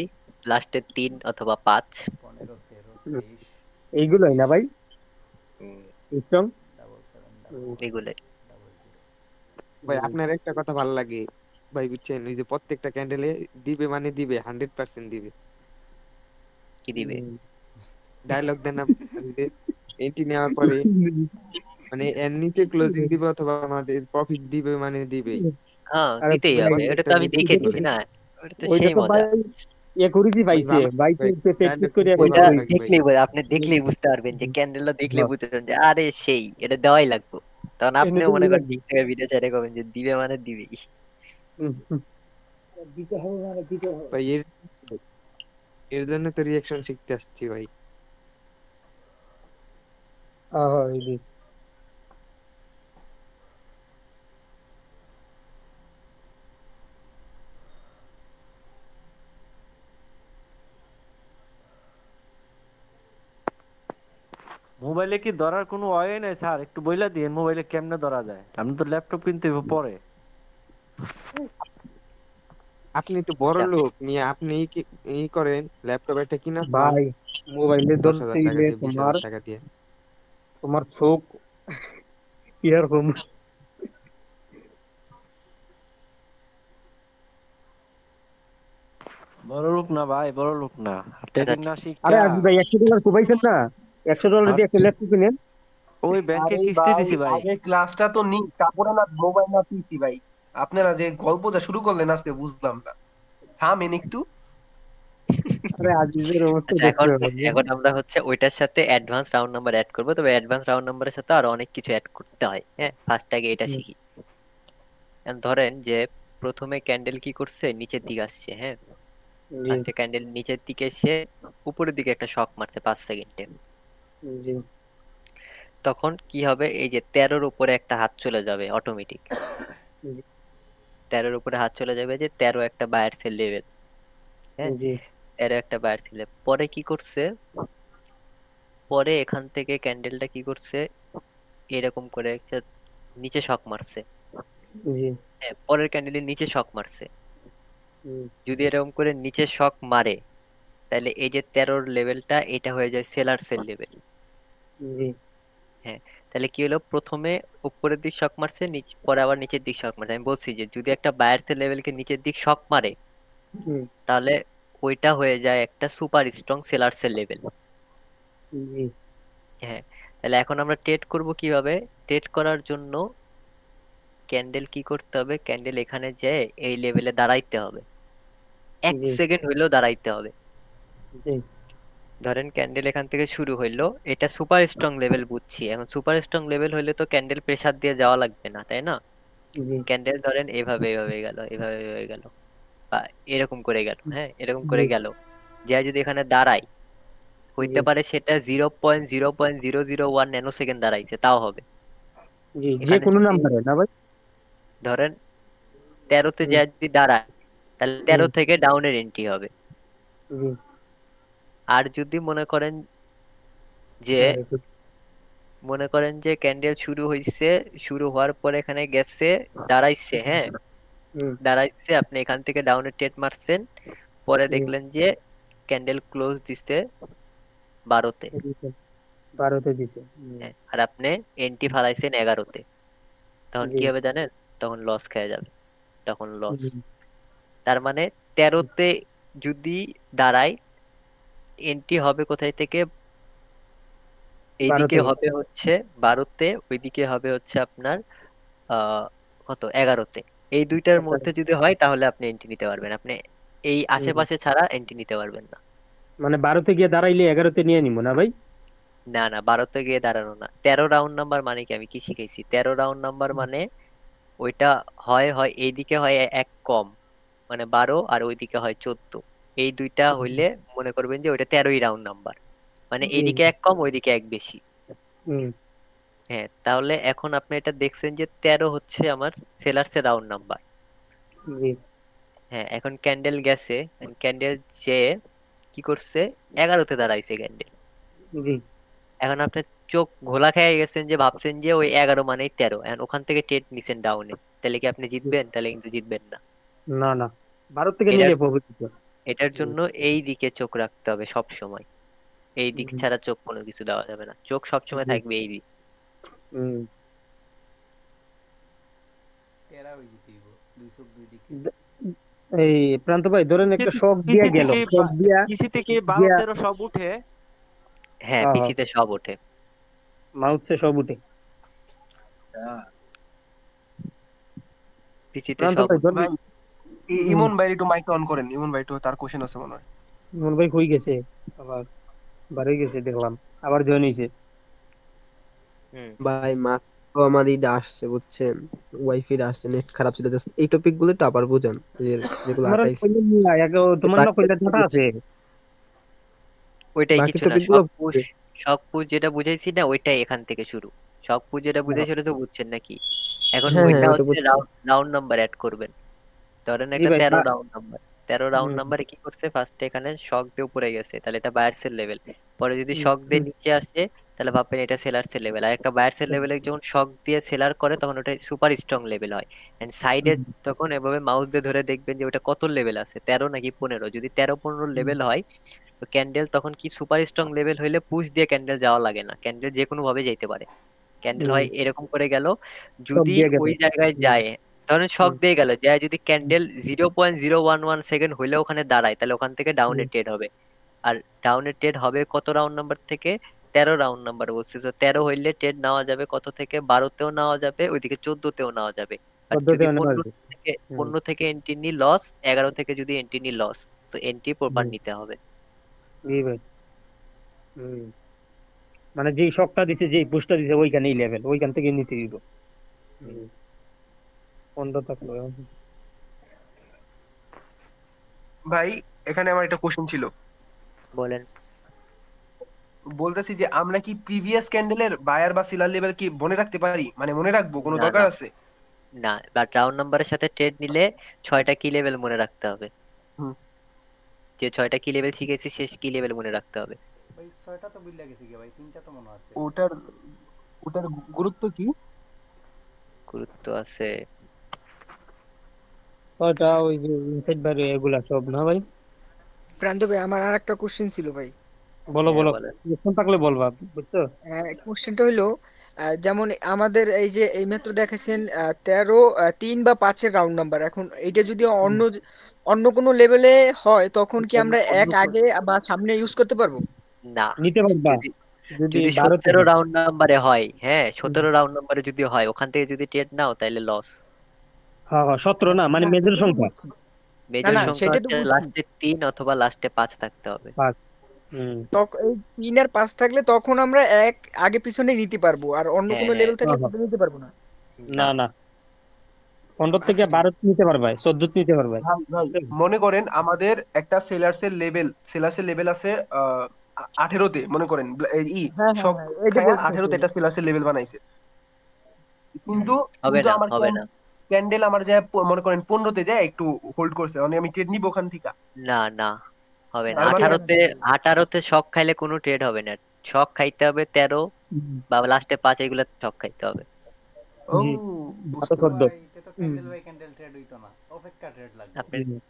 লাস্টে 3 অথবা 5, 15 13 23 এইগুলোই না ভাই সিস্টেম 77 এগুলাই। ভাই আপনার একটা কথা ভালো লাগে ভাই, বুঝছেন? ওই যে প্রত্যেকটা ক্যান্ডেলে দিবে মানে দিবে, 100% দিবে। কি দিবে? ডায়লগ দেন না, এন্ট্রি নেওয়ার পরে মানে এর নিচে ক্লোজিং দিবে অথবা আমাদের প্রফিট দিবে মানে দিবেই। হ্যাঁ, আরে দিতেই হবে, এটা তো আমি দেখে দিছি না, ওটা তো ওইটা সেই তো মজা। ভাই এ করেছি পাইছে ভালো ভাই, ভাই, প্র্যাকটিস করে ওইটা ভালো লাগে ভাই। দেখলেই আপনি দেখলেই বুঝতে পারবেন যে ক্যান্ডেলটা দেখলে বুঝবেন যে আরে সেই, এটা দেওয়াই লাগবে, তখন আপনিও মনে করেন টিকটকের ভিডিও ছেড়ে কবেন যে দিবে মানে দিবেই। দিতে হবে মানে দিতে হবে। ভাই এর এর জন্য তো রিঅ্যাকশন শিখতে আসছি ভাই। মোবাইলে কি ধরার কোনো ওয়ে নাই স্যার? একটু বইলা দিন মোবাইলে কেমনে ধরা যায়, আমি তো ল্যাপটপ কিনতে হবে পরে। আপনি তো বড় লোক নিয়ে, আপনি এই করেন ল্যাপটপ একটা কিনা ভাই মোবাইলে 10,000 ধরতে টাকা গেলে দিয়ে, 20,000 টাকা দিয়ে। তোমার চোখ এরকম। বড় লোক না ভাই, বড় লোক না, ট্রেনিং না আরে শিখা। আজ ভাই $100 কুবাইছেন না, $100 দিয়ে একটা ল্যাপটপ কিনেন, ওই ব্যাংকে আরে কিস্তি ভাই দিছি ভাই। আগে ক্লাসটা তো নিক, তারপরে না মোবাইল না পিসি ভাই। আপনারা যে গল্পটা শুরু করলেন আজকে বুঝলাম না, থামেন একটু। আরে আজিজের অবস্থা আচ্ছা, দেখতে এখন হবে। এখন আমরা হচ্ছে ওইটার সাথে অ্যাডভান্স রাউন্ড নাম্বার অ্যাড করবো, তবে অ্যাডভান্স রাউন্ড নাম্বারের সাথে আরো অনেক কিছু অ্যাড করতে হয়। হ্যাঁ, ফার্স্ট আগে এটা হুম, শিখি। এখন ধরেন যে প্রথমে ক্যান্ডেল কি করছে, নিচের দিকে আসছে। হ্যাঁ, জি ফার্স্টে ক্যান্ডেল নিচের দিকে এসে উপরের দিকে একটা শক মারছে 5 সেকেন্ডে। জি তখন কি হবে, এই যে 13-র উপরে একটা হাত চলে যাবে অটোমেটিক। জি 13-র উপরে হাত চলে যাবে, যে 13 একটা বায়ার্সের লেভেল। হ্যাঁ, জি 13 একটা বায়ার্সের লেভেল। পরে কি করছে, পরে এখান থেকে ক্যান্ডেলটা কি করছে, এরকম করে একটা নিচে শক মারছে। জি হ্যাঁ, পরের ক্যান্ডেলের নিচে শক মারছে। হুম, যদি এরকম করে নিচে শক মারে, তাহলে এই যে 13-র লেভেলটা এটা হয়ে যায় সেলার্সের লেভেল। জি হ্যাঁ, তাহলে কি হলো, প্রথমে উপরের দিক শক মারছে, পরে আবার নিচের দিক শক মারছে। আমি বলছি যে যদি একটা বায়ার্সের লেভেলকে নিচের দিক শক মারে, হুম, তাহলে ওইটা হয়ে যায় একটা সুপার স্ট্রং সেলার্সের লেভেল। জি হ্যাঁ, তাহলে এখন আমরা ট্রেড করব কিভাবে? ট্রেড করার জন্য ক্যান্ডেল কি করতে হবে, ক্যান্ডেল এখানে যেয়ে এই লেভেলে দাঁড়াইতে হবে, 1 জি সেকেন্ড হইলেও দাঁড়াইতে হবে। জি ধরেন ক্যান্ডেল এখান থেকে শুরু হইলো, এটা সুপার স্ট্রং লেভেল বুঝছি। এখন সুপার স্ট্রং লেভেল হইলে তো ক্যান্ডেল প্রেসার দিয়ে যাওয়া লাগবে না, তাই না? জি ক্যান্ডেল ধরেন এভাবে এভাবে গেল, এভাবে এভাবে গেল, বা এরকম করে গেল। হ্যাঁ, এরকম জি করে গেল, যে যদি এখানে দাঁড়ায়, জি হইতে পারে সেটা 0.0.001 ন্যানো সেকেন্ড দাঁড়াইছে, তাও হবে। জি যে এখানে কোনো যদি নাম্বারে না ভাই? ধরেন 13-তে হুম, যে যদি দাঁড়ায়, তাহলে হুম, 13 থেকে ডাউনের এন্ট্রি হবে। জি আর যদি মনে করেন যে, হ্যাঁ, ক্যান্ডেল শুরু হইছে, শুরু হওয়ার পরে এখানে গেছে, দাঁড়াইছে। হ্যাঁ, হুম, দাঁড়াইছে, আপনি এখান থেকে ডাউনে ট্রেড মারছেন, পরে হুম, দেখলেন যে ক্যান্ডেল ক্লোজ দিছে 12-তে। 12তে দিছে। হ্যাঁ, আর আপনি এন্ট্রি ফালাইছেন 11-তে, তখন জি কি হবে জানেন? তখন লস খেয়ে যাবে, তখন লস। হুম, তার মানে 13-তে যদি দাঁড়ায়, এন্ট্রি হবে কোথায় থেকে, 12 এইদিকে থেকে হবে হচ্ছে 12-তে, ওইদিকে হবে হচ্ছে আপনার কত, 11-তে। এই দুইটার মধ্যে যদি হয় তাহলে আপনি এন্ট্রি নিতে পারবেন, আপনি এই হুম, আশেপাশে ছাড়া এন্ট্রি নিতে পারবেন না। মানে 12তে গিয়ে দাঁড়াইলে 11তে নিয়ে নিবো না ভাই? না না, 12-তে গিয়ে দাঁড়ানো না। 13 রাউন্ড নাম্বার মানে কি, আমি কি শিখেছি, 13 রাউন্ড নাম্বার মানে ওইটা হয় হয় এইদিকে হয় এক কম, মানে 12, আর ওইদিকে হয় 14। এই দুইটা হইলে মনে করবেন যে ওইটা 13ই রাউন্ড নাম্বার, মানে জি এইদিকে এক কম ওইদিকে এক বেশি। হুম, হ্যাঁ, তাহলে এখন আপনি এটা দেখছেন যে 13 হচ্ছে আমার সেলার্সের রাউন্ড নাম্বার। জি হ্যাঁ, এখন ক্যান্ডেল গেছে, ক্যান্ডেল যে কি করছে, 11-তে দাঁড়াইছে ক্যান্ডেল। জি এখন আপনি চোখ ঘোলা খেয়ে গেছেন, যে ভাবছেন যে ওই 11 মানেই 13, এখন ওখান থেকে ট্রেড নিছেন ডাউনে, তাহলে কি আপনি জি। জিতবেন? তাহলে কিন্তু জিতবেন না। না না, 12 থেকে এটার নিলে প্রফিট দিতে। এটার হুম, জন্য এই দিকে চোখ রাখতে হবে সব সময়। এই দিক হুম, ছাড়া চোখ কোনো কিছু দেওয়া যাবে না, চোখ সবসময় জি, থাকবে এই দিক। হুম। টেরা হয়ে যেতে হইব, দুই চোখ দুই দিকে। দ- এই প্রান্ত ভাই ধরেন একটা শক দিয়া পিসি গেল, থেকে শক দিয়া পিসি থেকে 12 গিয়া 13 সব উঠে। হ্যাঁ, হ্যাঁ, পিসিতে সব ওঠে। মাউসে সব উঠে। পিসিতে প্রান্ত সব ভাই ওঠে। ধরেন ভাই হুম, ইমন ভাই একটু মাইক অন করেন, ইমন ভাই একটু তার কোশ্চেন আছে মনে হয়। ইমন ভাই কই গেছে, আবার বাড়ি গেছে দেখলাম, আবার জয়েন হয়েছে। হুম। ভাই মাত্র আমার ইটা আসছে বুঝছেন, ওয়াইফাই আসছে, নেট খারাপ ছিল just এই টপিক গুলো একটু আবার বুঝান, যেগুলো তোমার আটাইছি। কইলে না, তোমার না বাকি কইলে ডাটা আছে। ওইটাই বাকি কিছু না, টপিক গুলো শখ পুশ। শখ পুশ যেটা বুঝাইছি না, ওইটাই এখান থেকে শুরু। শখ পুশ যেটা বুঝাইছি ওটা তো বুঝছেন নাকি? এখন হ্যাঁ হ্যাঁ ওইটা ওটা হচ্ছে বুঝছি। রাউন্ড রাউন্ড নাম্বার অ্যাড করবেন। ধরেন জি একটা ভাই 13 রাউন্ড নাম্বার, 13 রাউন্ড হুম, নাম্বারে কি করছে, ফার্স্টে এখানে শক দিয়ে উপরে গেছে, তাহলে এটা বায়ার্সের লেভেল। পরে যদি হুম, শক দিয়ে হুম, নিচে আসে, তাহলে ভাববেন এটা সেলার্সের লেভেল। আর একটা বায়ার্সের লেভেলে যখন শক দিয়ে সেলার করে, তখন ওটা সুপার স্ট্রং লেভেল হয়। এন্ড সাইডে হুম, তখন এভাবে মাউস দিয়ে ধরে দেখবেন যে ওটা কত লেভেল আছে, 13 নাকি 15। যদি 13-15 হুম, লেভেল হয়, তো ক্যান্ডেল তখন কি সুপার স্ট্রং লেভেল হইলে পুশ দিয়ে ক্যান্ডেল যাওয়া লাগে না, ক্যান্ডেল যে কোনো ভাবে যাইতে পারে। ক্যান্ডেল হুম, হয় এরকম করে গেল, সব যদি দিয়ে গেল। ওই জায়গায় হুম, যায়, ধরেন শক হুম, দিয়ে গেল, যায় যদি ক্যান্ডেল 0.011 সেকেন্ড হইলে ওখানে দাঁড়ায়, তাহলে ওখান থেকে ডাউনে হুম, ট্রেড হবে। আর ডাউনে ট্রেড হবে কত রাউন্ড নাম্বার থেকে, 13 রাউন্ড নাম্বার বলছি, তো 13 হইলে ট্রেড নেওয়া যাবে কত থেকে, 12তেও নেওয়া যাবে, ওইদিকে 14তেও নেওয়া যাবে। আর 14 যদি তে নেওয়া 15 যাবে। থেকে হুম 15 থেকে এন্ট্রি নি লস, 11 থেকে যদি এন্ট্রি নি লস, তো এন্ট্রি প্রপার হুম, নিতে হবে। জি ভাই। হুম, মানে যেই শকটা দিছে, যেই পুশটা দিছে ওইখানেই লেভেল, ওইখান থেকে নিতে দিব। হুম, 15 থাকলো। ভাই এখানে আমার একটা কোশ্চেন ছিল। বলেন। বলতেছি যে আমরা কি প্রিভিয়াস ক্যান্ডেলের বায়ার বা সেলার লেভেল কি মনে রাখতে পারি, মানে মনে রাখবো, কোনো না দরকার না আছে? না, বাট রাউন্ড নাম্বারের সাথে ট্রেড নিলে 6টা কি লেভেল মনে রাখতে হবে। হুম। যে 6টা কি লেভেল শিখেছি শেষ কি লেভেল মনে রাখতে হবে। ভাই 6টা তো ভুলে গেছি কি ভাই, 3টা তো মনে আছে। ওটার ওটার গুরুত্ব কি? গুরুত্ব আছে। ওটা ওই যে ইনসাইড বাইরে এগুলা সব না ভাই। প্রান্ত ভাই, আমার আর একটা কোশ্চেন ছিল ভাই। বলো হ্যাঁ বলো, বলেন। কোশ্চেন থাকলে বলবা, বুঝছো? কোশ্চেনটা হইলো, যেমন আমাদের এই যে এইমাত্র দেখাচ্ছেন 13, 3 বা 5-এর রাউন্ড নাম্বার, এখন এইটা যদি অন্য অন্য কোনো লেভেলে হয় তখন কি অন্য আমরা অন্য এক আগে বা সামনে ইউজ করতে পারবো? না, নিতে পারবা যদি যদি যদি 12 17 থেকে। রাউন্ড নাম্বারে হয়, হ্যাঁ 17 রাউন্ড নাম্বারে যদি হয়, ওখান থেকে যদি ট্রেড নাও তাহলে লস। হ্যাঁ হ্যাঁ, 17 না, মানে না, মেজর সেটাই তো সংখ্যা বুঝছি। না মেজর না, সংখ্যা সেটাই তো হচ্ছে বুঝছি। লাস্টে 3 অথবা লাস্টে 5 থাকতে হবে। 5। হুম, তখন এই 3 আর 5 থাকলে তখন আমরা এক আগে পিছনে নিতে পারবো, আর অন্য হ্যাঁ কোনো হ্যাঁ। লেভেল থাকলে হ্যাঁ হ্যাঁ, সেটা নিতে পারবো না। না। না না, 15 থেকে আচ্ছা ঠিক 12 নিতে পারবা, 14 নিতে পারবা। ভাই ভাই মনে করেন আমাদের একটা সেলার্সের লেভেল আছে 18তে, মনে করেন হ্যাঁ হ্যাঁ শক হ্যাঁ, এটা খায়া বলতেছি 18তে আমি। একটা সেলার্সের লেভেল বানাইছে, কিন্তু হবে না আমার হবে না। ক্যান্ডেল আমার যায় মনে করেন 15তে যায় একটু হোল্ড করছে, মানে আমি ট্রেড নিব ওখান থেকে। না না, হবে না। তার মানে 18তে শক খাইলে কোনো ট্রেড হবে না। শক খাইতে হবে 13 হুম, বা লাস্টে 5, এগুলো শক খাইতে হবে। ও জি, বুঝতে 14। ভাই এতে তো হুম ক্যান্ডেল বাই ক্যান্ডেল ট্রেড হইতো না, অপেক্ষা ট্রেড লাগবে। আপনার হুম,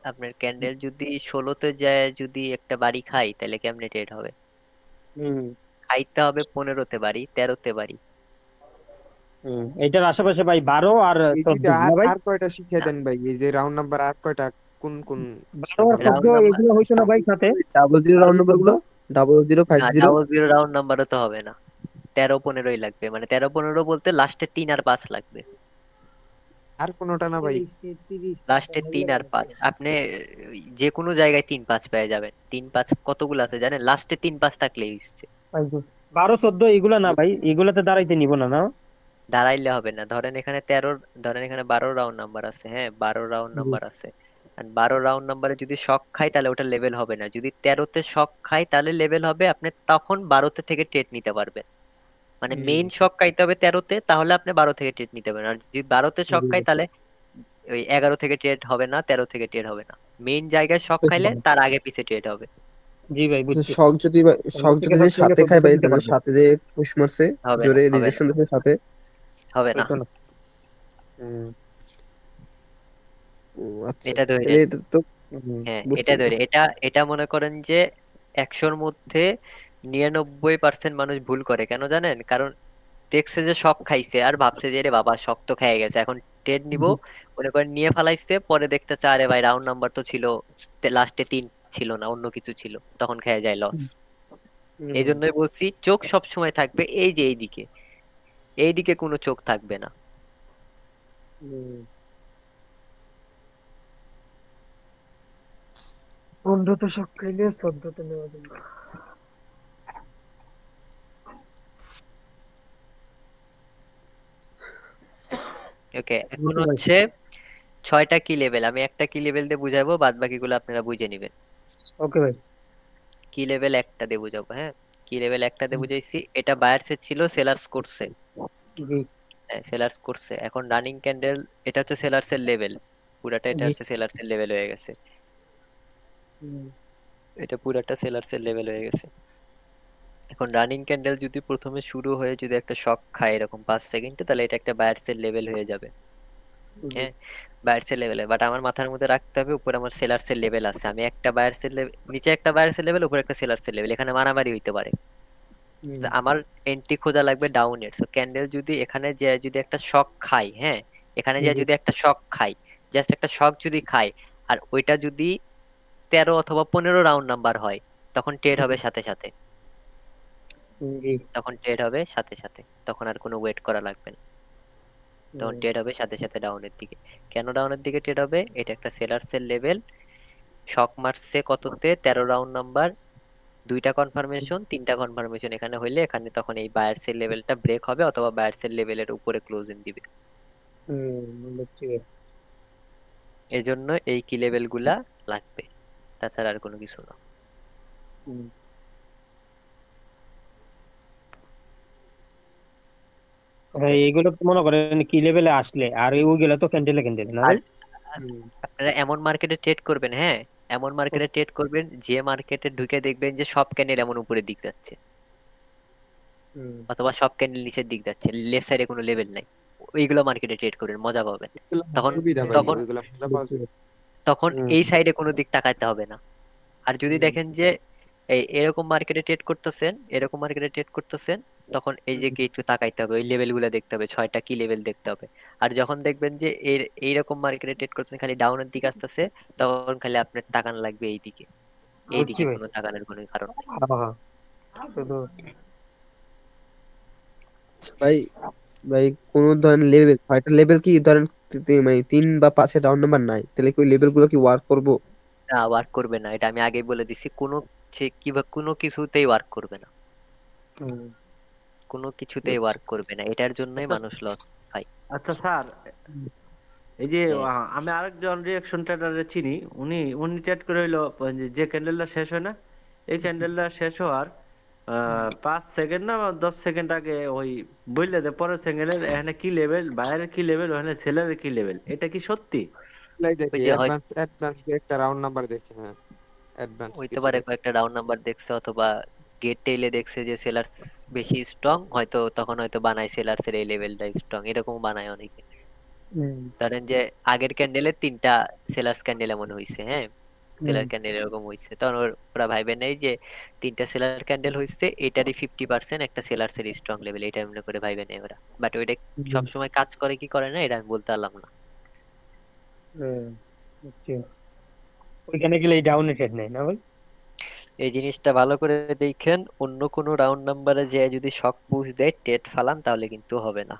আপনার ক্যান্ডেল যদি 16তে যায়, যদি একটা বাড়ি খাই, তাহলে কেমনে ট্রেড হবে? হুম, খাইতে হবে 15তে বাড়ি, 13তে বাড়ি। হুম। এটার আশেপাশে ভাই 12 আর এই 14 দুইটা আর না ভাই? আর কয়টা শিখিয়ে না, দেন ভাই, এই যে রাউন্ড নাম্বার আর কয়টা, কোন কোন 12 আর রাউন্ড 14 রাউন্ড নাম্বার, এগুলো হইতো না ভাই সাথে? ডাবল জিরো 12 রাউন্ড নাম্বার গুলো, 14। 0050। ডাবল জিরো রাউন্ড নাম্বারও তো হবে না। 13-15ই লাগবে, মানে 13-15 বলতে লাস্টে 3 আর 5 লাগবে। আর কোনটা না ভাই? 30 লাস্টে 3 আর 5 আপনি যে কোনো জায়গায় 3-5 পেয়ে যাবেন। 3-5 কতগুলো আছে জানেন? লাস্টে 3-5 থাকলেই হচ্ছে। 12 14 এগুলা না ভাই, এগুলাতে দাঁড়াইতে নিব না না? দাঁড়াইলে হবে না। ধরেন এখানে 13, ধরেন এখানে 12 রাউন্ড নাম্বার আছে, হ্যাঁ 12 রাউন্ড জি। নাম্বার আছে। আর 12 রাউন্ড নাম্বারে যদি শক খাই তাহলে ওটা লেভেল হবে না। যদি 13তে শক খাই তাহলে লেভেল হবে। আপনি তখন 12তে থেকে ট্রেড নিতে পারবেন। মানে মেইন শক খাইতে হবে 13তে, তাহলে আপনি 12 থেকে ট্রেড নিতে পারবেন। আর যদি 12তে শক খাই তাহলে ওই 11 থেকে ট্রেড হবে না, 13 থেকে ট্রেড হবে না। মেইন জায়গায় শক খাইলে তার আগে পিছে ট্রেড হবে। জি ভাই, বুঝছি। শখ যদি শখ 15 থেকে যদি যে 14 সাথে খায় 14 ভাই, নিতে তাহলে পারবো। সাথে যে পুশ মারছে হবে না জোরে হবে না রিজেকশন দিচ্ছে সাথে, হবে না। হইতো না। হুম, ও আচ্ছা, এটা ধরে, তাহলে এটা তো হ্যাঁ বুঝতে এটা ধরে, এটা এটা মনে করেন যে 100-র মধ্যে 99% মানুষ ভুল করে। কেন জানেন? কারণ দেখছে যে শক খাইছে আর ভাবছে যে রে বাবা শক তো খেয়ে গেছে, এখন ট্রেড নিব মনে করেন, নিয়ে ফেলাইছে। পরে দেখতেছে আরে ভাই রাউন্ড নাম্বার তো ছিল, লাস্টে 3 ছিল না, অন্য কিছু ছিল, তখন খেয়ে যায় লস। এই জন্যই বলছি চোখ সব সময় থাকবে এই যে এইদিকে, এইদিকে কোনো চোখ থাকবে না। হুম। 15তে শক খাইলে 14তে নেওয়া যাবে। ওকে, এখন বুঝতে পারছি। হচ্ছে 6টা কি লেভেল, আমি একটা কি লেভেল দিয়ে বুঝাবো, বাদ বাকিগুলো আপনারা বুঝে নেবেন। ওকে ভাই। কি লেভেল একটা দিয়ে বুঝাবো, হ্যাঁ কি লেভেল একটা দিয়ে বুঝাইছি। এটা বায়ার্সের ছিল, সেলার্স করছে, জি হ্যাঁ সেলার্স করছে। এখন রানিং ক্যান্ডেল, এটা হচ্ছে সেলার্সের লেভেল পুরাটা, এটা জি। হচ্ছে সেলার্সের লেভেল হয়ে গেছে। হুম, এটা পুরাটা সেলার্সের লেভেল হয়ে গেছে। এখন রানিং ক্যান্ডেল যদি প্রথমে শুরু হয়ে যদি একটা শক খায় এরকম 5 সেকেন্ডে, তাহলে এটা একটা বায়ার্সের লেভেল হয়ে যাবে, জি। হ্যাঁ বায়ার্সের লেভেলে। বাট আমার মাথার মধ্যে রাখতে হবে উপরে আমার সেলার্সের লেভেল আছে। আমি একটা বায়ার্সের লেভেল, নিচে একটা বায়ার্সের লেভেল, উপরে একটা সেলার্সের লেভেল, এখানে মারামারি হইতে পারে। হুম, তো আমার এন্ট্রি খোঁজা লাগবে ডাউনের। সো ক্যান্ডেল যদি এখানে যে যদি একটা শক খাই, হ্যাঁ এখানে যে জি। যদি একটা শক খাই, জাস্ট একটা শক যদি খাই, আর ওইটা যদি 13 অথবা 15 রাউন্ড নাম্বার হয়, তখন ট্রেড হবে সাথে সাথে। জি। তখন ট্রেড হবে সাথে সাথে, তখন আর কোনো ওয়েট করা লাগবে না, তখন ট্রেড হবে সাথে সাথে ডাউনের দিকে। কেন ডাউনের দিকে ট্রেড হবে? এটা একটা সেলার্সের লেভেল, শক মারছে কততে 13 রাউন্ড নাম্বার, 2টা কনফার্মেশন 3টা কনফার্মেশন এখানে হইলে এখানে তখন এই বায়ার্সের লেভেলটা ব্রেক হবে অথবা বায়ার্সের লেভেলের উপরে ক্লোজিং দিবে। বুঝছি। এই জন্য এই কি লেভেল গুলা লাগবে, তাছাড়া আর কোনো কিছু না। হ্যাঁ, এইগুলো তো মনে করেন কি লেভেলে আসলে, আর ওইগুলো তো ক্যান্ডেলে না আর ভাই? আপনারা এমন মার্কেটে ট্রেড করবেন, হ্যাঁ এমন মার্কেটে ট্রেড করবেন যে মার্কেটে ঢুকে দেখবেন যে সব ক্যান্ডেল এমন উপরের দিক যাচ্ছে অথবা সব ক্যান্ডেল নিচের দিক যাচ্ছে, লেফট সাইডে কোনো লেভেল নাই, ওইগুলো মার্কেটে ট্রেড করবেন, মজা পাবেন। তখন সুবিধা ভাই, তখন ওইগুলা মজা পাওয়া যায়। তখন এই সাইডে কোনো দিক তাকাইতে হবে না। আর যদি দেখেন যে এরকম মার্কেটে ট্রেড করতেছেন, এরকম মার্কেটে ট্রেড করতেছেন, তখন এই যে একটু তাকাইতে হবে, ওই লেভেল গুলা দেখতে হবে, 6টা কি লেভেল দেখতে হবে। আর যখন দেখবেন যে এইরকম মার্কেটে ট্রেড করছেন খালি ডাউনের দিকে আসতেছে, তখন খালি আপনার তাকান লাগবে এই দিকে, এই বুঝছি দিকে ভাই। কোনো তাকানোর কোনো কারণ নেই। হ্যাঁ, শুধু ভাই ভাই কোন ধরেন লেভেল, 6টা লেভেল কি ধরেন মানে 3 বা 5-এর রাউন্ড নাম্বার নাই, তাহলে কি ওই লেভেল গুলো কি ওয়ার্ক করবো? না, ওয়ার্ক করবে না, এটা আমি আগেই বলে দিছি, কোনো কিছুতেই ওয়ার্ক করবে না, কোনো কিছুতেই ওয়ার্ক করবে না, এটার জন্যই আচ্ছা মানুষ লস খায়। আচ্ছা স্যার, এই যে হ্যাঁ, আমি আরেকজন রিঅ্যাকশন ট্রেডারে চিনি, উনি ট্রেড করে হইলো যে ক্যান্ডেলটা শেষ হয় না, এই ক্যান্ডেলটা শেষ হওয়ার 5 সেকেন্ড না 10 সেকেন্ড আগে ওই বললে যে পরের সেকেন্ডের এখানে কি লেভেল, বায়ারের কি লেভেল, ওখানে সেলারের কি লেভেল, এটা কি সত্যি? লাই ওই দেখি যে হয়, অ্যাডভান্স একটা রাউন্ড নাম্বার দেখি, হ্যাঁ অ্যাডভান্স হইতে কিছু পারে দেখি। কয়েকটা রাউন্ড নাম্বার দেখছে অথবা গেট টেইলে দেখছে যে সেলার্স বেশি স্ট্রং, হয়তো তখন হয়তো বানায় সেলার্স এর এই লেভেলটা স্ট্রং, এরকম বানায় অনেকে। ধরেন যে আগের ক্যান্ডেলে 3টা সেলার্স ক্যান্ডেল এমন হইছে, হ্যাঁ সেলার ক্যান্ডেল এরকম হইছে, তখন ওরা ভাইবে নেই যে 3টা সেলার ক্যান্ডেল হইছে, এটারই 50% একটা সেলার্স এর স্ট্রং লেভেল, এটা এমনি করে ভাইবে নেই ওরা। বাট ওইটা সবসময় কাজ করে কি করে না এটা আমি বলতে পারলাম না। বুঝছি। ওইখানে গেলে এই ডাউনে ট্রেড নেই না ভাই? এই জিনিসটা ভালো করে দেখেন, অন্য কোনো রাউন্ড নাম্বারে যে যদি শক পুশ দেয় টেট ফালান তাহলে কিন্তু হবে না।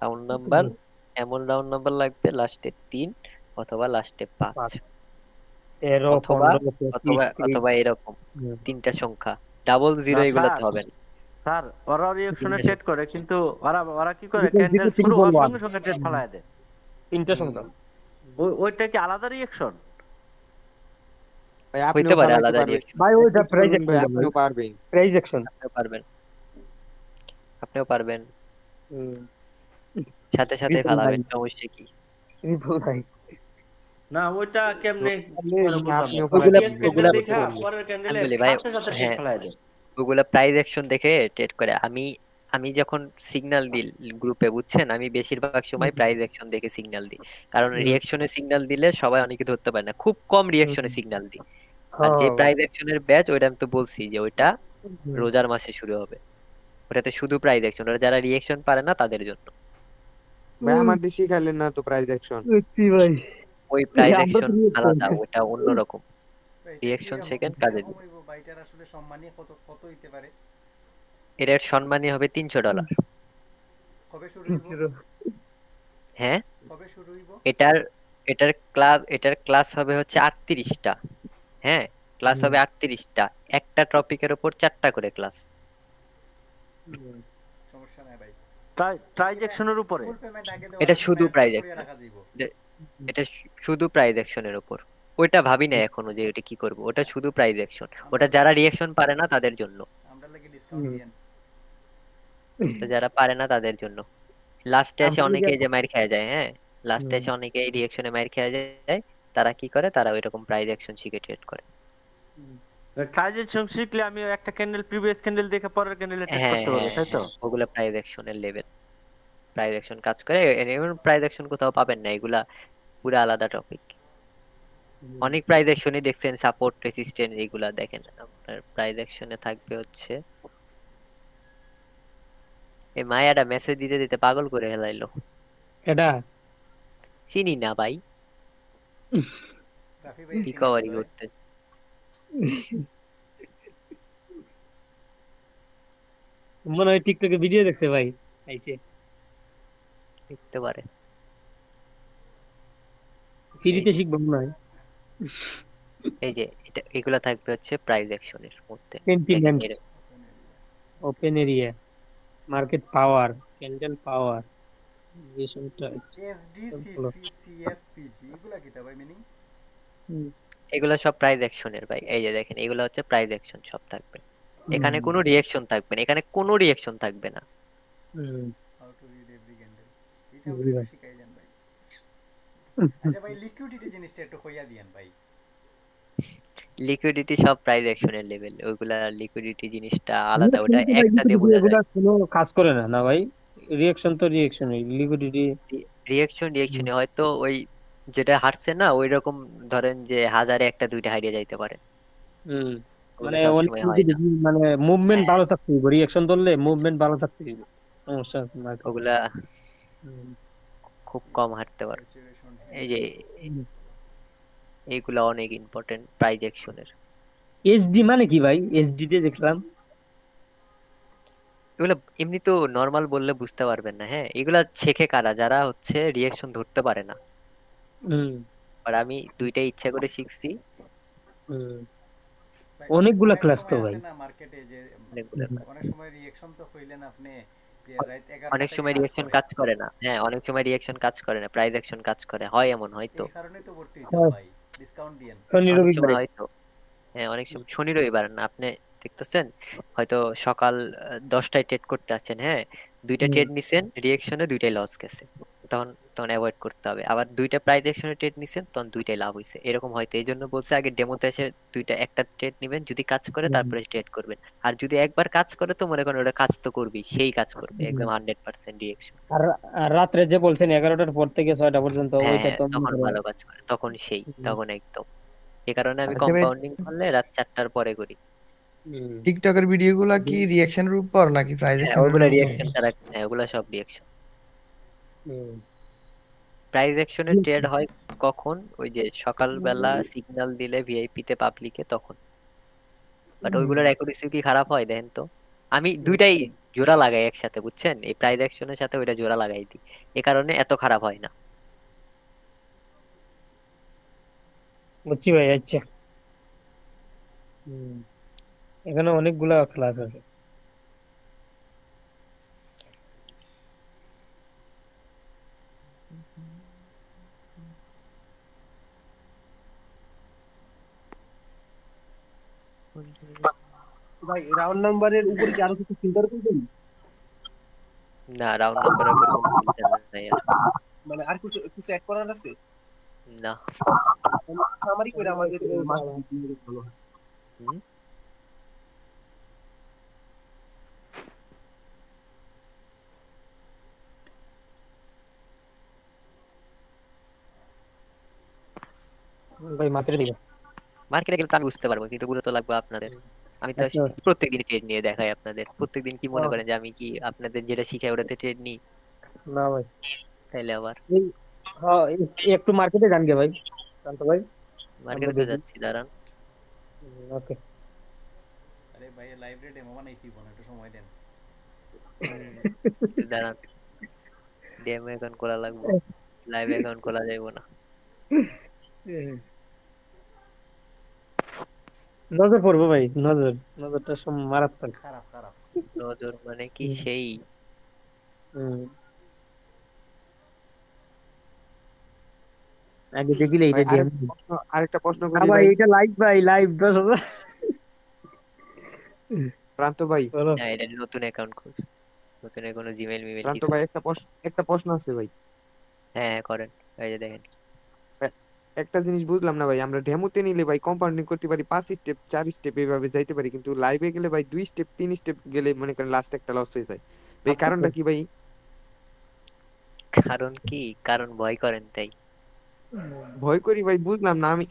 রাউন্ড নাম্বার এমন রাউন্ড নাম্বার লাগবে লাস্টে 3 অথবা লাস্টে 5 13, অথবা 15, 25, অথবা 30। অথবা এরকম 3টা সংখ্যা, ডাবল জিরো না এগুলো স্যার, তো হবে না। স্যার ওরা রিঅ্যাকশনে 3টা ট্রেড করে, কিন্তু ওরা ওরা কি করে, সংখ্যা, ক্যান্ডেল 0, 3, শুরু 4, হওয়ার 1। সঙ্গে সঙ্গে ট্রেড ফালায় দেয়। 3টা সংখ্যা ওইটা কি আলাদা রিঅ্যাকশন? ভাই হইতে আপনিও পারে ফালাইতে আলাদা পারবেন, রিয়েকশন, ভাই, ওইটা প্র্যাকটিস প্রাইজ করবেন ভাই, অ্যাকশন ভাই, আপনিও পারবেন। Prize action. আপনিও পারবেন, আপনিও পারবেন, সাথে সাথে বিপুল ভাই, ফালাবেন, সমস্যা কি? বিপুল ভাই। না ওইটা কেমনে কি করে বুঝলাম না। আপনিও ওগুলা ফালাইতে ক্যান্ডেল ওগুলা পারবেন। দেখা পরের আমি ক্যান্ডেলে বলি ভাই, সাথে সাথে ট্রেড হ্যাঁ ফালায় দেয়। ওগুলা প্রাইস অ্যাকশন দেখে ট্রেড করে। আমি আমি যখন সিগন্যাল দিই গ্রুপে, বুঝছেন, আমি বেশিরভাগ সময় প্রাইস অ্যাকশন দেখে সিগন্যাল দিই, কারণ রিঅ্যাকশনে সিগন্যাল দিলে সবাই অনেকে ধরতে পারে না, খুব কম রিঅ্যাকশনে সিগন্যাল দিই। আর যে প্রাইস অ্যাকশনের ব্যাচ ওইটা আমি তো বলছি যে ওইটা রোজার মাসে শুরু হবে, ওটাতে শুধু প্রাইস অ্যাকশন, ওরা যারা রিঅ্যাকশন পারে না তাদের জন্য। ভাই আমার দিয়ে শিখাইলেন না তো প্রাইজ অ্যাকশন। সত্যি ভাই, ওই প্রাইস আমরা অ্যাকশন তো আলাদা, ওটা অন্যরকম, এটা রিঅ্যাকশন সেকেন্ড কাজে কিরকম দিবে। হইব বা এটার আসলে সম্মানী কত কত হইতে পারে? এটার সম্মানী হবে $300। কবে শুরু হইব? হ্যাঁ, কবে শুরু হইব? এটার এটার ক্লাস হবে হচ্ছে 38টা, হ্যাঁ ক্লাস হবে 38টা, একটা টপিকের উপর 4টা করে ক্লাস। সমস্যা নাই ভাই, ট্রানজ্যাকশনের উপরে ফুল পেমেন্ট আগে দেওয়া এটা লাগবে, শুধু অ্যাডভান্স প্রাইজ করিয়া রাখা যাইব। এটা শুধু প্রাইজ অ্যাকশনের উপর, ওইটা ভাবি না এখনো যে ওটা কি করব, ওটা শুধু প্রাইজ অ্যাকশন, ওটা যারা রিঅ্যাকশন পারে না তাদের জন্য, আমরা লাগি ডিসকাউন্ট দিয়েন। তো যারা পারে না তাদের জন্য। লাস্টে এসে অনেকে যে মাইর খেয়ে যায়, হ্যাঁ লাস্টে এসে অনেকে এই রিঅ্যাকশনে মাইর খেয়ে যায়, তারা কি করে, তারা ওইরকম প্রাইজ অ্যাকশন শিখে ট্রেড করে। ট্রানজ্যাকশন শিখলে আমি একটা ক্যান্ডেল প্রিভিয়াস ক্যান্ডেল দেখে পরের ক্যান্ডেলে ট্রেড হ্যাঁ করতে পারবো, হ্যাঁ তাই তো? হ্যাঁ, ওগুলা প্রাইজ অ্যাকশনের লেভেল, প্রাইজ অ্যাকশন কাজ করে, প্রাইজ অ্যাকশন কোথাও পাবেন না, এগুলা পুরো আলাদা টপিক। অনেক প্রাইজ অ্যাকশনই দেখছেন, সাপোর্ট রেসিস্ট্যান্স এগুলা দেখেন, আপনার প্রাইজ অ্যাকশনে থাকবে হচ্ছে এই মায়াটা মেসেজ দিতে দিতে পাগল করে হেলাইলো। এটা চিনি না ভাই, রাফি ভাই চিনি রিকভারি বোধহয়। করতে। মনে হয় টিকটকে ভিডিও দেখতে ভাই আইছে, দেখতে পারে। এই ফ্রিতে যে শিখবো মনে হয়। এই যে এটা এগুলা থাকবে হচ্ছে প্রাইস অ্যাকশনের মধ্যে। দেখেন সেন্টিমেন্ট, এরকম ওপেন এরিয়া, মার্কেট পাওয়ার, ক্যান্ডেল পাওয়ার, এসডি সিপি সিএফ পিজি এগুলা কি তা ভাই মিনিং? এগুলা সব প্রাইস অ্যাকশনের ভাই। এই যে দেখেন এগুলা হচ্ছে প্রাইস অ্যাকশন সব থাকবে। এখানে কোনো রিঅ্যাকশন থাকবে না, এখানে কোনো রিঅ্যাকশন থাকবে না। How to read every candle, এটা আপনি একটু শিখাই দেন ভাই। আচ্ছা ভাই লিকুইডিটি জিনিসটা একটু কইয়া দিয়েন ভাই। লিকুইডিটি সব প্রাইস অ্যাকশনের লেভেল, ওইগুলা লিকুইডিটি জিনিসটা আলাদা, ওটা একটা দিয়ে বোঝা এগুলা যায়। কোনো কাজ করে না না ভাই, রিঅ্যাকশন তো রিঅ্যাকশন, লিকুইডিটি রিঅ্যাকশনে হয়তো ওই যেটা হারছে না ওই রকম, ধরেন যে হাজারে একটা দুইটা হারিয়ে যাইতে পারে, ওগুলো মানে সব অনেক সময় হয় না। মানে মুভমেন্ট হ্যাঁ ভালো থাকতে হবে, রিঅ্যাকশন ধরলে মুভমেন্ট ভালো থাকতে হবে, সমস্যা আছে মার্কেটে। ওগুলা খুব কম হারতে পারে। স্যাচুরেশন এই যে এইগুলা অনেক ইম্পর্টেন্ট প্রাইস অ্যাকশনের। এসডি মানে কি ভাই? এসডি তে দেখলাম এগুলা এমনি তো নর্মাল বললে বুঝতে পারবেন না। হ্যাঁ এগুলা শেখে কারা, যারা হচ্ছে রিঅ্যাকশন ধরতে পারে না। আর আমি দুইটাই ইচ্ছা করে শিখছি। ভাই অনেকগুলা অনেক ক্লাস তো সময় ভাই। আছে না মার্কেটে যে অনেকগুলা অনেক সময় রিঅ্যাকশন তো হইলেন আপনি যে রাত 11টা অনেক থেকে সময় কাজ রিঅ্যাকশন করে। কাজ করে না। হ্যাঁ অনেক সময় রিঅ্যাকশন কাজ করে না, প্রাইস অ্যাকশন কাজ করে, হয় এমন হয়তো এই কারণে তো ভর্তি হইতাম হয় ভাই, ডিসকাউন্ট দিয়েন। শনি অনেক সময় রবিবারে। হয়তো। হ্যাঁ অনেক সময় শনি রবিবার না, আপনি দেখতেছেন হয়তো সকাল 10টায় ট্রেড করতে আছেন, হ্যাঁ দুইটা ট্রেড নিছেন, রিঅ্যাকশনে দুইটাই লস গেছে, তখন তখন অ্যাভয়েড করতে হবে। আবার দুইটা প্রাইস অ্যাকশনে ট্রেড নিছেন, তখন দুইটাই লাভ হইছে, এরকম হয়তো। এই জন্য বলছে আগে ডেমোতে এসে একটা ট্রেড নিবেন, যদি কাজ করে তারপরে ট্রেড করবেন। আর যদি একবার কাজ করে তো মনে করেন ওটা কাজ তো করবেই, সেই কাজ করবে একদম 100% রিঅ্যাকশন। আর আর রাত্রে যে বলছেন 11টার পর থেকে 6টা পর্যন্ত, হ্যাঁ ওইটা হ্যাঁ তো মনে তখন করেন। ভালো কাজ করে, তখন সেই তখন একদম। এ কারণে আমি আচ্ছা ভাই, কম্পাউন্ডিং করলে রাত 4টার পরে করি। টিকটকের ভিডিও গুলা কি রিয়াকশনের উপর নাকি প্রাইজ হ্যাঁ অ্যাকশনের ওগুলা উপর? রিঅ্যাকশন ছাড়া, হ্যাঁ ওগুলা সব রিঅ্যাকশন। প্রাইস অ্যাকশনের ট্রেড হয় কখন? ওই যে সকালবেলা সিগন্যাল দিলে ভিআইপি তে পাবলিকে, তখন। বাট ওইগুলোর অ্যাকুরেসি কি খারাপ হয় দেখেন তো? আমি দুইটাই জোড়া লাগাই একসাথে, বুঝছেন? এই প্রাইস অ্যাকশনের সাথে ওইটা জোড়া লাগাই দিই, এ কারণে এত খারাপ হয় না। বুঝছি ভাই। আচ্ছা, এখানে অনেকগুলা ক্লাস আছে। ভাই রাউন্ড নাম্বারের উপরে কি আরো কিছু ফিল্টার করবেন? না রাউন্ড নাম্বারের উপর কোনো ফিল্টার নাই আর। মানে আর কিছু কিছু অ্যাড করার আছে? না। আমারই করে আমাদের ভালো হয়। হুম? ভাই মার্কেটে দিকে মার্কেটে গেলে তো আমি বুঝতে পারবো, কিন্তু বুঝতে তো লাগবে আপনাদের। আমি তো আচ্ছা প্রত্যেকদিন ট্রেড নিয়ে দেখাই আপনাদের। প্রত্যেকদিন কি মনে করেন যে আমি কি আপনাদের যেটা শিখাই ওটাতে ট্রেড নিই? না ভাই, তাইলে আবার হ্যাঁ একটু মার্কেটে যান গে ভাই, শান্ত ভাই, আমরা মার্কেটে তো দেখি। যাচ্ছি, দাঁড়ান। ওকে, আরে ভাই লাইভে ডেমো বানাইতেই বল, একটু সময় দেন। দাঁড়ান, ডেমো এখন খোলা লাগবো, লাইভ এখন খোলা যাইবো না। নজর পড়বো ভাই, নজরটা মারাত্মক। খারাপ খারাপ। নজর মানে কি সেই? আগে দেখিলে ভাই এটা আরেকটা প্রশ্ন না করি ভাই, ভাই, এটা লাইভ ভাই, লাইভ 10,000। প্রান্ত ভাই। না এটা নতুন অ্যাকাউন্ট খুলছি, নতুন কোনো জিমেইল মিমেইল প্রান্ত কিছু। ভাই একটা প্রশ্ন আছে ভাই। হ্যাঁ হ্যাঁ করেন। এই যে দেখেন একটা জিনিস বুঝলাম না ভাই, আমরা ডেমোতে নিলে ভাই কম্পাউন্ডিং করতে পারি 5 স্টেপ 4 স্টেপ এইভাবে যাইতে পারি, কিন্তু লাইভে গেলে ভাই 2 স্টেপ 3 স্টেপ গেলে মনে করেন লাস্ট একটা লস হয়ে যায় ভাই, কারণটা কি ভাই? কারণ কি? কারণ ভয় করেন তাই। ভয় করি ভাই বুঝলাম না, আমি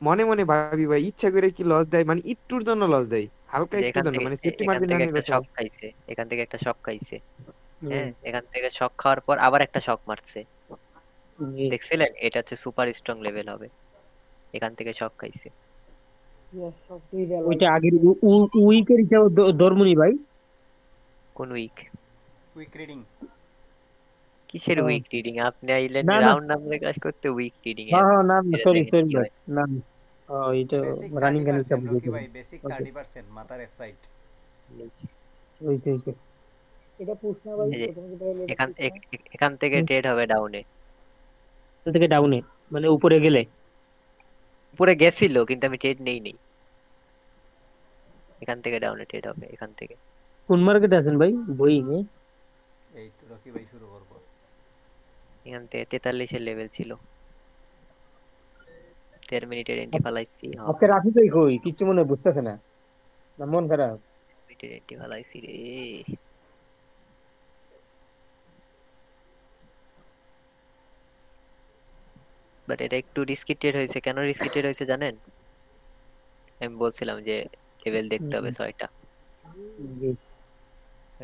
মনে মনে ভাবি ভাই ইচ্ছা করে কি লস দেয়, মানে একটুর জন্য লস দেয়, হালকা যে একটুর জন্য, মানে সেফটি এখান মার্জিন না থেকে নিলে একটা শক সমস্যা। খাইছে, এখান থেকে একটা শক খাইছে, হ্যাঁ এখান থেকে শক খাওয়ার পর আবার একটা শক মারছে, দেখছিলেন? এটা হচ্ছে সুপার স্ট্রং লেভেল হবে, এখান থেকে শক খাইছে। ওইটা আগের উইকের হিসাবে ধর্মনি ভাই, কোন উইক? Quick reading. কিসের ও, উইক রিডিং? আপনি আইলেন না না, রাউন্ড নাম্বারের কাজ করতে, উইক রিডিং এ হ্যাঁ হ্যাঁ, না না, এটা সরি দেখেন সরি কি ভাই, হয়। না না। ও, এটা বেসিক রানিং ক্যান্ডেলটা 30% রকি বুঝেছি। ভাই, বেসিক ওকে, 30% মাথার এক সাইড। হয়েছে হয়েছে। এটা পুশ না ভাই, এই যে প্রথমে যেটা হলো এটা এখান পুশ না। এখান থেকে হুম, ট্রেড হবে ডাউনে। এখান থেকে ডাউনে মানে উপরে গেলে। উপরে গেছিল কিন্তু আমি ট্রেড নেই। এখান থেকে ডাউনে ট্রেড হবে এখান থেকে। কোন মার্কেটে আছেন ভাই? বোয়িং এ? এই তো রকি ভাই শুরু করবো। এখান থেকে 43 এর লেভেল ছিল, 13 মিনিটের এন্ট্রি ফালাইছি। হ্যাঁ, আজকে রাখি তাই কই কিছু মনে বুঝতেছে না, না মন খারাপ? মিনিটের এন্ট্রি ফালাইছি রে। বাট এটা একটু রিস্কি ট্রেড হয়েছে। কেন রিস্কি ট্রেড হয়েছে জানেন? আমি বলছিলাম যে লেভেল দেখতে হবে 6টা।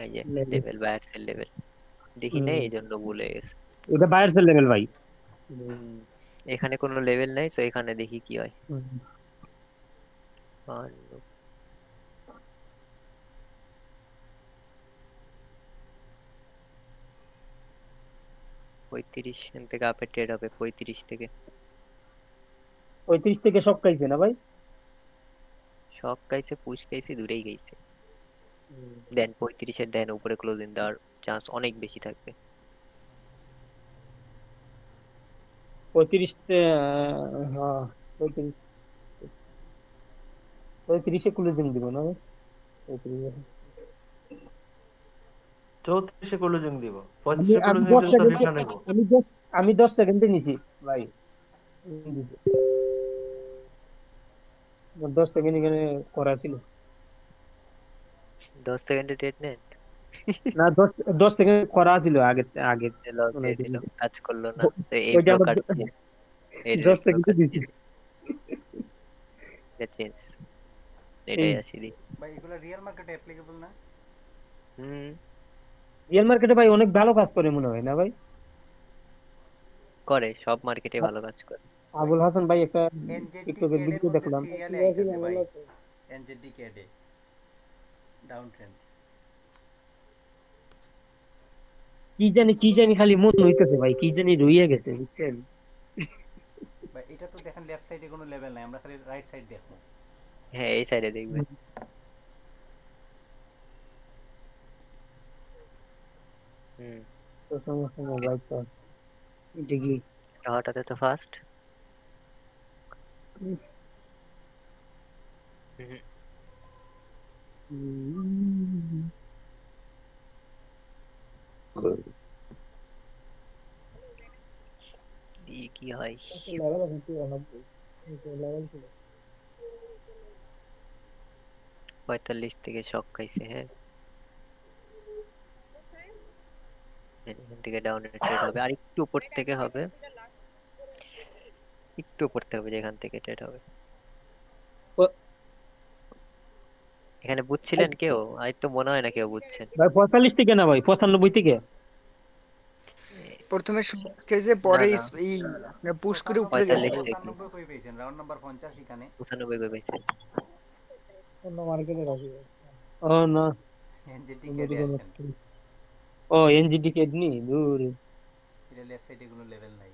এই যে লেভেল, বায়ার্স এর লেভেল দেখি নাই, এই জন্য ভুলে গেছে। এটা বায়ার্স লেভেল ভাই। এখানে কোনো লেভেল নাই, তো এখানে দেখি কি হয়। হুম। আর 35 এখান থেকে আপে ট্রেড হবে 35 থেকে। 35 থেকে সব খাইছে না ভাই? শক গাইছে, পুশ গাইছে, দূরেই গাইছে। দেন 35 এর দেন উপরে ক্লোজিং দেওয়ার চান্স অনেক বেশি থাকবে। 35 হ্যাঁ, 35 35-এ ক্লোজিং দিব না ভাই? 35 34-এ ক্লোজিং দিব, আমি 35-এ আমি ক্লোজিং 10 দিলে তো সেকেন্ডে, রিটার্ন নেব। আমি 10 সেকেন্ডে নিছি ভাই। দিছি। 10 সেকেন্ড এখানে করা ছিল। 10 সেকেন্ডে ট্রেড নেন। না, 10 সেকেন্ড করা ছিল আগে আগে লস মনে দিয়ে হয়। দিল, কাজ করলো না। তো এই ওইটা আমার ব্রোকার চেঞ্জ, এই 10 সেকেন্ডে ব্রোকার দিছি। চেঞ্জ, এটা চেঞ্জ, এটাই আসি দি। ভাই এগুলো রিয়েল মার্কেটে অ্যাপ্লিকেবল না? হুম, রিয়েল মার্কেটে ভাই অনেক ভালো কাজ করে মনে হয় না ভাই? করে, সব মার্কেটে ভালো কাজ করে। ভাই আবুল হাসান ভাই একটা এনজেডি টিকটকের ক্যাডের ভিডিও মধ্যে দেখলাম। সিরিয়ালে সিরিয়াসলি আইতাছে ভাই, ভালো আছে। এনজেডি ক্যাডে ডাউন ট্রেন্ড। কি জানি খালি মন হইতেছে ভাই, কি জানি রইয়া গেছে বুঝছেন? ভাই এটা তো দেখেন লেফট সাইডে কোনো লেভেল নাই, আমরা খালি রাইট সাইড দেখবো। হ্যাঁ, এই সাইডে দেখবেন। হুম, তো সমস্যা নেই ভাই, তো এটা কি হঠাৎ তো ফার্স্ট। কি হয়? লেভেল আছে 93, লেভেল ছিল। 45 থেকে শক খাইছে। হ্যাঁ, এখান থেকে ডাউনে ট্রেড হবে, আর একটু উপর থেকে হবে, একটু উপর থেকে হবে, যেখান থেকে ট্রেড হবে। এখানে বুঝছিলেন কেউ? আজ তো মনে হয় না কেউ বুঝছেন। ভাই 45 থেকে না ভাই, 95 থেকে। প্রথমে কেজে না পরে না, এই পুশ করে উপরে গেছে। 45 থেকে 95 কই পেয়েছেন? রাউন্ড নাম্বার 50 এখানে 95 করে পাইছেন। অন্য মার্কেটে রাখি। ও না, এনজেডি ক্যাডে আসেন। ও এনজিটি কেডনি দূর। এটা লেফট সাইডে কোনো লেভেল নাই।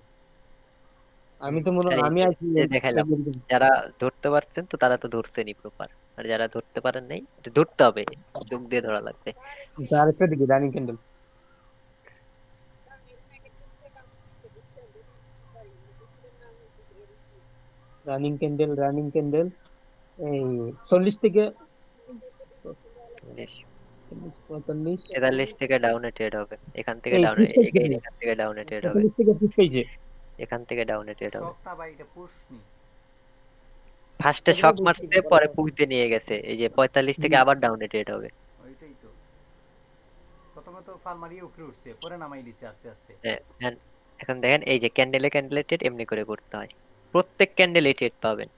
আমি তো মনে খালি আমি আছি যে দেখাইলাম, যারা ধরতে পারছেন তো তারা তো ধরছেনই প্রপার, আর যারা ধরতে পারেন নাই, এটা ধরতে হবে, চোখ দিয়ে ধরা লাগবে। আরেকটা দিকে রানিং ক্যান্ডেল, রানিং ক্যান্ডেল এই 40 থেকে 45, 43 থেকে ডাউনে ট্রেড হবে, এখান থেকে এই ডাউনে, 45 থেকে এখান থেকে ডাউনে ট্রেড হবে, 45 থেকে পুশ পেয়েছে। এখান থেকে ডাউনে ট্রেড হবে। শক না ভাই, এটা পুশ নি। ফার্স্টে শক মারছে, পরে পুশ দিয়ে নিয়ে গেছে। এই যে 45 থেকে আবার ডাউনে ট্রেড হবে। ওইটাই তো, প্রথমে তো ফাল মারিয়ে উপরে উঠছে, পরে নামাই দিছে আস্তে আস্তে। হ্যাঁ, এখন দেখেন এই যে ক্যান্ডেলে ট্রেড এমনি করে করতে হয়। প্রত্যেক ক্যান্ডেলে ট্রেড পাবেন,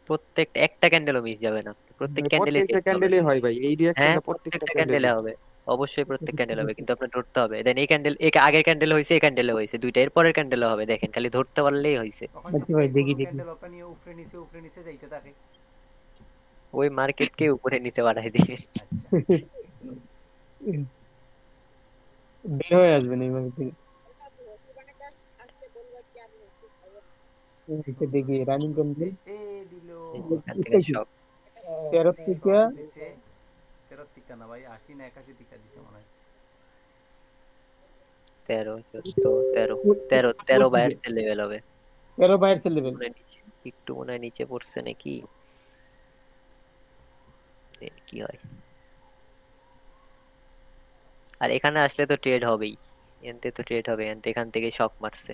প্রত্যেক একটা ক্যান্ডেলও মিস যাবে না, প্রত্যেক ক্যান্ডেলে প্রত্যেকটা ট্রেড পাবেন। ক্যান্ডেলে হয় ভাই এই হ্যাঁ, রিঅ্যাকশনটা, প্রত্যেকটা প্রত্যেকটা ক্যান্ডেলে। ক্যান্ডেলে হবে, অবশ্যই প্রত্যেক ক্যান্ডেল হবে, কিন্তু আপনার ধরতে হবে। দেন এই ক্যান্ডেল, এই আগের ক্যান্ডেল হয়েছে, এই ক্যান্ডেলে হয়েছে, দুইটা এর পরের ক্যান্ডেলে হবে। দেখেন, খালি ধরতে পারলেই হয়েছে। তখন আচ্ছা যদি ভাই ভাই দেখি কোনো দেখি। ক্যান্ডেল ওপেন নিয়ে উপরে নিচে যাইতে থাকে, ওই মার্কেটকে উপরে নিচে বাড়াই দিবেন। আচ্ছা বের হয়ে আসবেন এই মার্কেট থেকে। দেখি রানিং ক্যান্ডেল এ দিল এখান থেকে শক 13 থেকে শক দিছে 13 টিকা না ভাই 80 না 81 টিকা দিছে মনে হয় 13 14 13 13 বাইরের লেভেল হবে 13 বাইরের লেভেল একটু মনে হয় নিচে পড়ছে নাকি কি হয়। আর এখানে আসলে তো ট্রেড হবেই, এনতে তো ট্রেড হবে, এখান থেকে শক মারছে।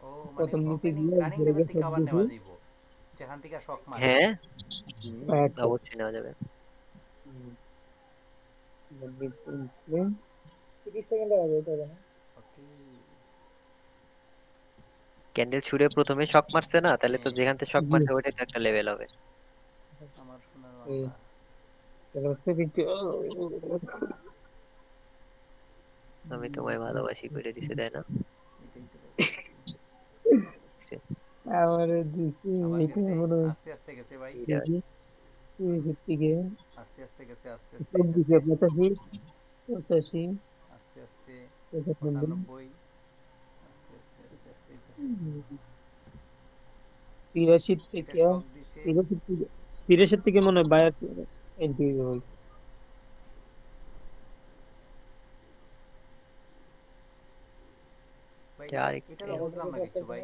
ও মানে প্রথম নিচে ওপেনিং গিয়ে রানিং ঘুরে লেভেল গেছে থেকে আবার নেওয়া দেখি। যাইব যেখান থেকে শক মারে। হ্যাঁ আচ্ছা অবশ্যই নেওয়া যাবে। 30 সেকেন্ডে হবে এটা না? ওকে ক্যান্ডেল ছুড়ে প্রথমে শক মারছে না, তাহলে তো যেখান থেকে শক মারছে ওইটাই তো একটা লেভেল হবে। আমার সোনার এই বাংলা আমি তোমায় ভালোবাসি করে দিছে, তাই না? এটাই তো বলতেছি। আমার দিছি আবার এটা গেছে মনে হয় আস্তে আস্তে গেছে ভাই দেখি 30 থেকে আস্তে আস্তে গেছে আস্তে আস্তে সব দিছে গেছে 85 85 আস্তে আস্তে 95 95 আস্তে আস্তে আস্তে আস্তে গেছে 83 এটা থেকে শক দিছে 83 থেকে মনে হয় বায়ার এন্ট্রি হয়। ভাই আর এটা তো বুঝলাম না কিছু ভাই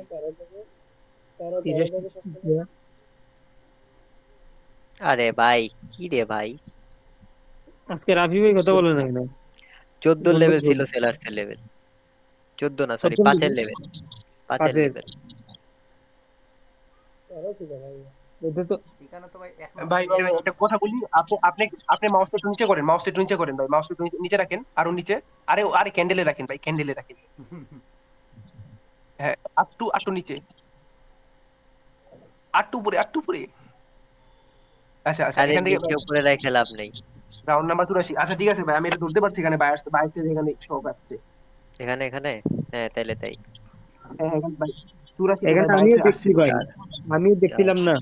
83 থেকে আরে ভাই কি রে ভাই, আজকে রাফি ভাই কথা বলে না কেন? 14 লেভেল ছিল সেলার্সের লেভেল, 14 না সরি 5 এর লেভেল, 5 এর লেভেল। এটা তো এখানে তো ভাই এক ভাই ভাই ভাই একটা কথা বলি, আপনি আপনি আপনি মাউসটা একটু নিচে করেন, মাউসটা একটু নিচে করেন ভাই, মাউসটা একটু নিচে রাখেন, আরো নিচে। আরে আরে ক্যান্ডেলে রাখেন ভাই, ক্যান্ডেলে রাখেন। হ্যাঁ আটটু আটটু নিচে, আটটু উপরে, আটটু উপরে। আচ্ছা আচ্ছা আরে এখান থেকে নিচে উপরে রেখে লাভ নেই, রাউন্ড নাম্বার 84। আচ্ছা ঠিক আছে ভাই, আমি এটা ধরতে পারছি, এখানে বায়ার্স বায়ার্স এখানে শক আসছে। এখানে এখানে হ্যাঁ তাইলে তাই। হ্যাঁ হ্যাঁ ভাই 84 তে এখানে ভাই আমিও বায়ার্স দেখছি আসছিল। ভাই, আমিও দেখছিলাম না,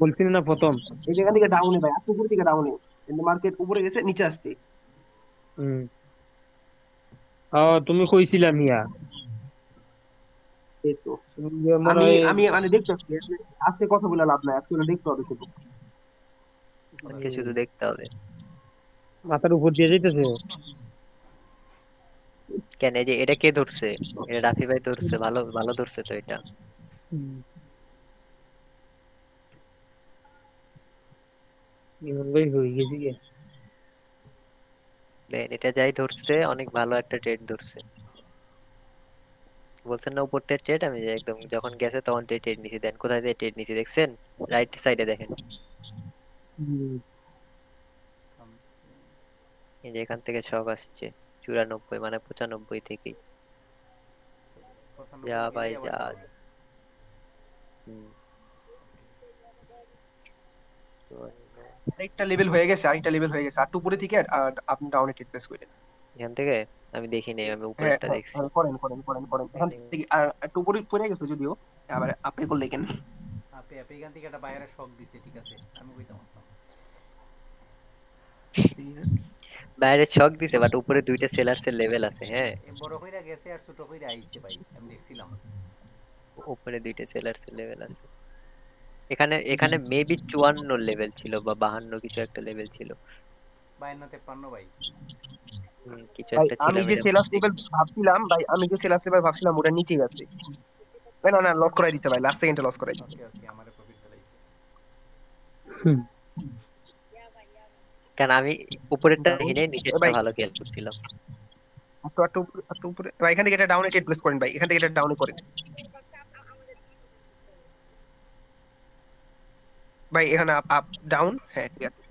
বলছিলাম না প্রথম। এই জায়গা থেকে ডাউনে ভাই, আটটু উপর থেকে ডাউনে, কিন্তু মার্কেট উপরে গেছে নিচে আসছে। তুমি কইছিলা মিয়া, এই তো তুমি যে মনে আমি হয় আমি মানে দেখতে পাচ্ছি, আজকে কথা বলে লাভ নাই, আজকে ওটা দেখতে হবে শুধু। আজকে শুধু দেখতে হবে। মাথার উপর দিয়ে যাইতেছে। কেন এই যে এটা কে ধরছে? এটা রাফি ভাই ধরছে, ভালো ভালো ধরছে তো এটা। ইমন ভাই হয়ে গেছি গে। দেন এটা যাই ধরছে অনেক ভালো একটা ট্রেড ধরছে। বলছেন না উপর থেকে ট্রেড, আমি যে একদম যখন গেছে তখন ট্রেড নিছি। দেন কোথায় থেকে ট্রেড নিছি দেখছেন? রাইট সাইডে দেখেন, এই যে এখান থেকে শক আসছে 94 মানে 95 থেকেই। যা ভাই যা। আরেকটা লেভেল হয়ে গেছে, আরেকটা লেভেল হয়ে গেছে, আটটু উপরে থেকে আর আপনি ডাউনে টিপ প্রেস করেন। এখান থেকে আমি দেখি নাই, আমি হ্যাঁ উপরেরটা হ্যাঁ দেখছি। হ্যাঁ, করেন করেন করেন করেন এখান থেকে। আর একটু উপরে পড়ে গেছে যদিও, আবার আপনি করলে কেন? আপনি আপনি এখান থেকে একটা বাইরে শক দিছে, ঠিক আছে আমি কইতাম আসতাম বাইরে শক দিছে, বাট উপরে দুইটা সেলার্সের লেভেল আছে। হ্যাঁ বড় কইরা গেছে আর ছোট কইরা আইছে ভাই, আমি দেখছিলাম। উপরে দুইটা সেলার্সের লেভেল আছে। এখানে এখানে মেবি 54 লেভেল ছিল বা 52 কিছু একটা লেভেল ছিল, 52 53 ভাই। কিছু ভাই একটা ছিল। আমি যে সেলার্স লেভেল ভাবছিলাম ভাই, আমি যে সেলার্স লেভেল ভাবছিলাম ওটা নিচে গেছে ভাই। না না লস করাই দিতে ভাই, লাস্ট সেকেন্ডে লস করাই দিতে। ওকে ওকে আমারে প্রফিট দিলাইছে। কারণ আমি উপরেরটা দেখি নাই, ভাই নিচেরটা ভালো খেয়াল করছিলাম। একটু একটু একটু উপরে ভাই, এখান থেকে এটা ডাউনে টেট প্লেস করেন ভাই, এখান থেকে এটা ডাউনে করেন ভাই, এখানে আপ আপ ডাউন। হ্যাঁ ঠিক আছে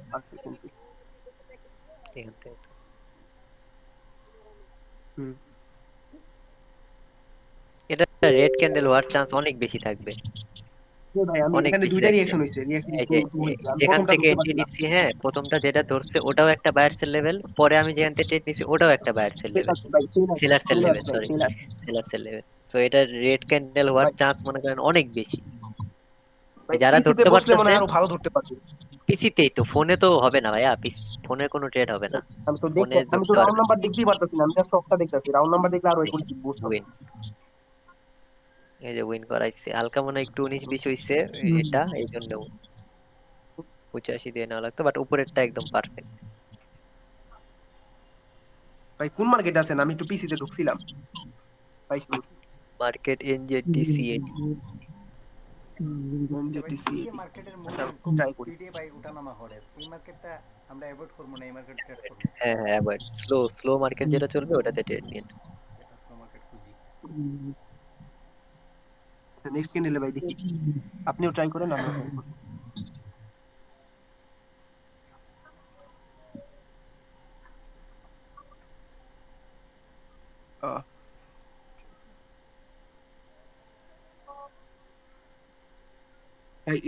এখান থেকে এটা রেড ক্যান্ডেল হওয়ার চান্স অনেক বেশি থাকবে, ভাই। আমি অনেক এখানে বেশি দুইটা থাকবে। রিঅ্যাকশন হইছে, এই যে যেখান থেকে এন্ট্রি নিচ্ছি, হ্যাঁ প্রথমটা যেটা ধরছে ওটাও একটা বায়ার্সের লেভেল, পরে আমি যেখান থেকে ট্রেড নিচ্ছি ওটাও একটা বায়ার্সের লেভেল, সেলার্সের লেভেল, সরি সেলার্সের লেভেল। তো এটা রেড ক্যান্ডেল হওয়ার চান্স মনে করেন অনেক বেশি। যারা পিসিতে ধরতে বসলে মনে পারতেছে, হয় আরো ভালো ধরতে পারবে। পিসিতেই তো, ফোনে তো হবে না ভাইয়া, ফোনে কোনো ট্রেড হবে না, আমি তো ফোনে আমি তো ধরতে রাউন্ড পারবে নাম্বার দেখতেই পারতেছি না, আমি জাস্ট স্টকটা দেখতেছি, রাউন্ড নাম্বার দেখলে আরো একটু বুঝতাম। উইন, এই যে উইন করাইছে হালকা মনে হয় একটু 19-20 হইছে এটা, এই জন্য 85 দিয়ে নেওয়া লাগতো, বাট উপরেরটা একদম পারফেক্ট। ভাই কোন মার্কেট আছেন? আমি একটু পিসিতে ঢুকছিলাম ভাই। মার্কেট NZDC আচ্ছা ভাই, এই যে মার্কেটের মুভমেন্ট খুব ট্রাই করি। স্পিডে ভাই ওঠানামা করে, এই মার্কেটটা আমরা অ্যাভয়েড করবো না, এই মার্কেট ট্রেড করবো। হ্যাঁ হ্যাঁ, বাট স্লো মার্কেট যেটা চলবে ওটাতে ট্রেড নিন। এটা স্লো মার্কেট খুঁজি। নেক্সট ক্যান্ডেলে ভাই দেখি, আপনিও ট্রাই করেন, আমিও ট্রাই করি।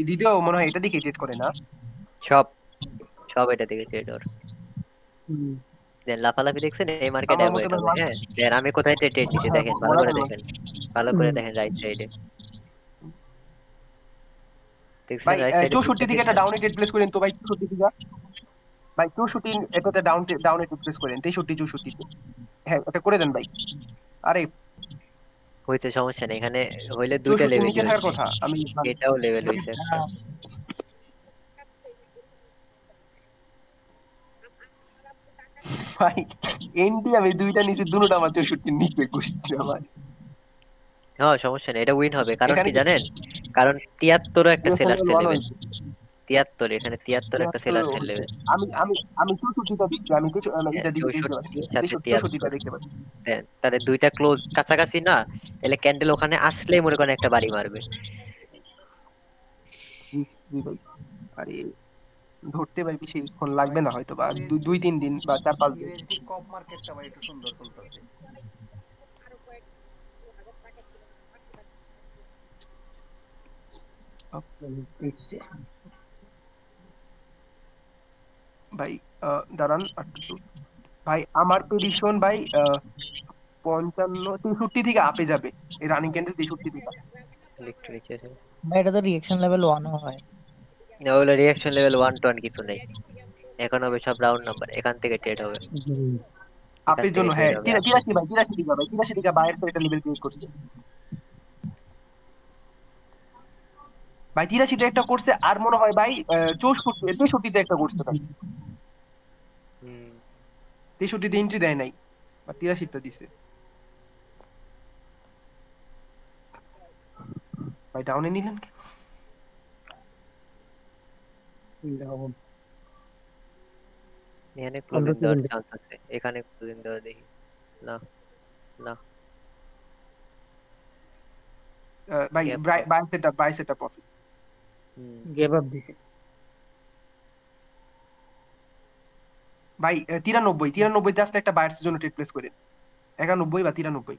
দ্বিতীয় মনে হয় এটা দিকে ট্রেড করে না? সব সব এটা থেকে ট্রেড ওর। দেন লাফালাফি দেখছেন, এই মার্কেট আমার মতে অ্যাভয়েড হবে। ভাই হ্যাঁ দেন আমি কোথায় ট্রেড নিছি দেখেন, ভালো করে দেখেন, ভালো করে দেখেন রাইট সাইডে দেখছেন, ভাই রাইট সাইডে 64 দিকে একটা ডাউনে ট্রেড প্লেস করেন তো ভাই, 64 দিকে ভাই 64 এটাতে ডাউনে ট্রেড প্লেস করেন 63 64 তে। হ্যাঁ এটা করে দেন ভাই। আরে হইছে, সমস্যা নেই, এখানে হইলে দুইটা 64 লেভেল নিচে থাকার হইছে, কথা, আমি এটাও লেভেল হইছে একটা। ভাই এনডি আমি দুইটা নিচে, দুটোটা আমার 64 নিচে করছি আমার। হ্যাঁ সমস্যা নেই, এটা উইন হবে, কারণ এখানে কি জানেন, কারণ 73 একটা এখানে সেলার সেল ভালো লেভেল, হয়েছে। 73 এখানে 73 একটা সেলার সেল লেভেল। আমি আমি আমি 64টা দিচ্ছি, আমি কিছু এটা দিকে 64 সাথে 64টা 73 দেখতে পাচ্ছি। দেন তাহলে দুইটা ক্লোজ কাছাকাছি না, তাহলে ক্যান্ডেল ওখানে আসলেই মনে করেন একটা বাড়ি মারবে। জি ভাই, আরে ধরতে ভাই বেশিক্ষণ লাগবে না, হয়তো বা 2-3 দিন বা 4-5 দিন। ইউএসডি কপ মার্কেটটা ভাই একটু সুন্দর চলতেছে। ভাই দাঁড়ান একটু ভাই, আমার প্রেডিকশন ভাই 55 63 থেকে আপে যাবে, এই রানিং ক্যান্ডেল 63 থেকে। ইলেকট্রিক ভাই এটা তো রিঅ্যাকশন লেভেল 1 হয়। না, ওগুলো রিঅ্যাকশন লেভেল 1 টন কিছু নেই, এখন হবে সব রাউন্ড নাম্বার, এখান থেকে ট্রেড হবে, এখান আপের থেকে জন্য ট্রেড হ্যাঁ হবে। 83 ভাই, 83 দিকে ভাই, 83 দিকে বাইরের তো একটা লেভেল ক্রিয়েট করছে ভাই, 83 তে একটা করছে, আর মনে হয় ভাই 64 63 তে একটা করছে ভাই, 63 তে এন্ট্রি দেয় নাই বা 83 টা দিছে ভাই। ডাউনে নিলেন কি? এখানে ক্লোজিং দেওয়ার চান্স আছে, এখানে ক্লোজিং দেওয়ার দেখি না না ভাই buy setup profit gave up দিছে ভাই 93 তে আসতে একটা বায়ার্স জন্য ট্রেড প্লেস করেন, 91 বা 93।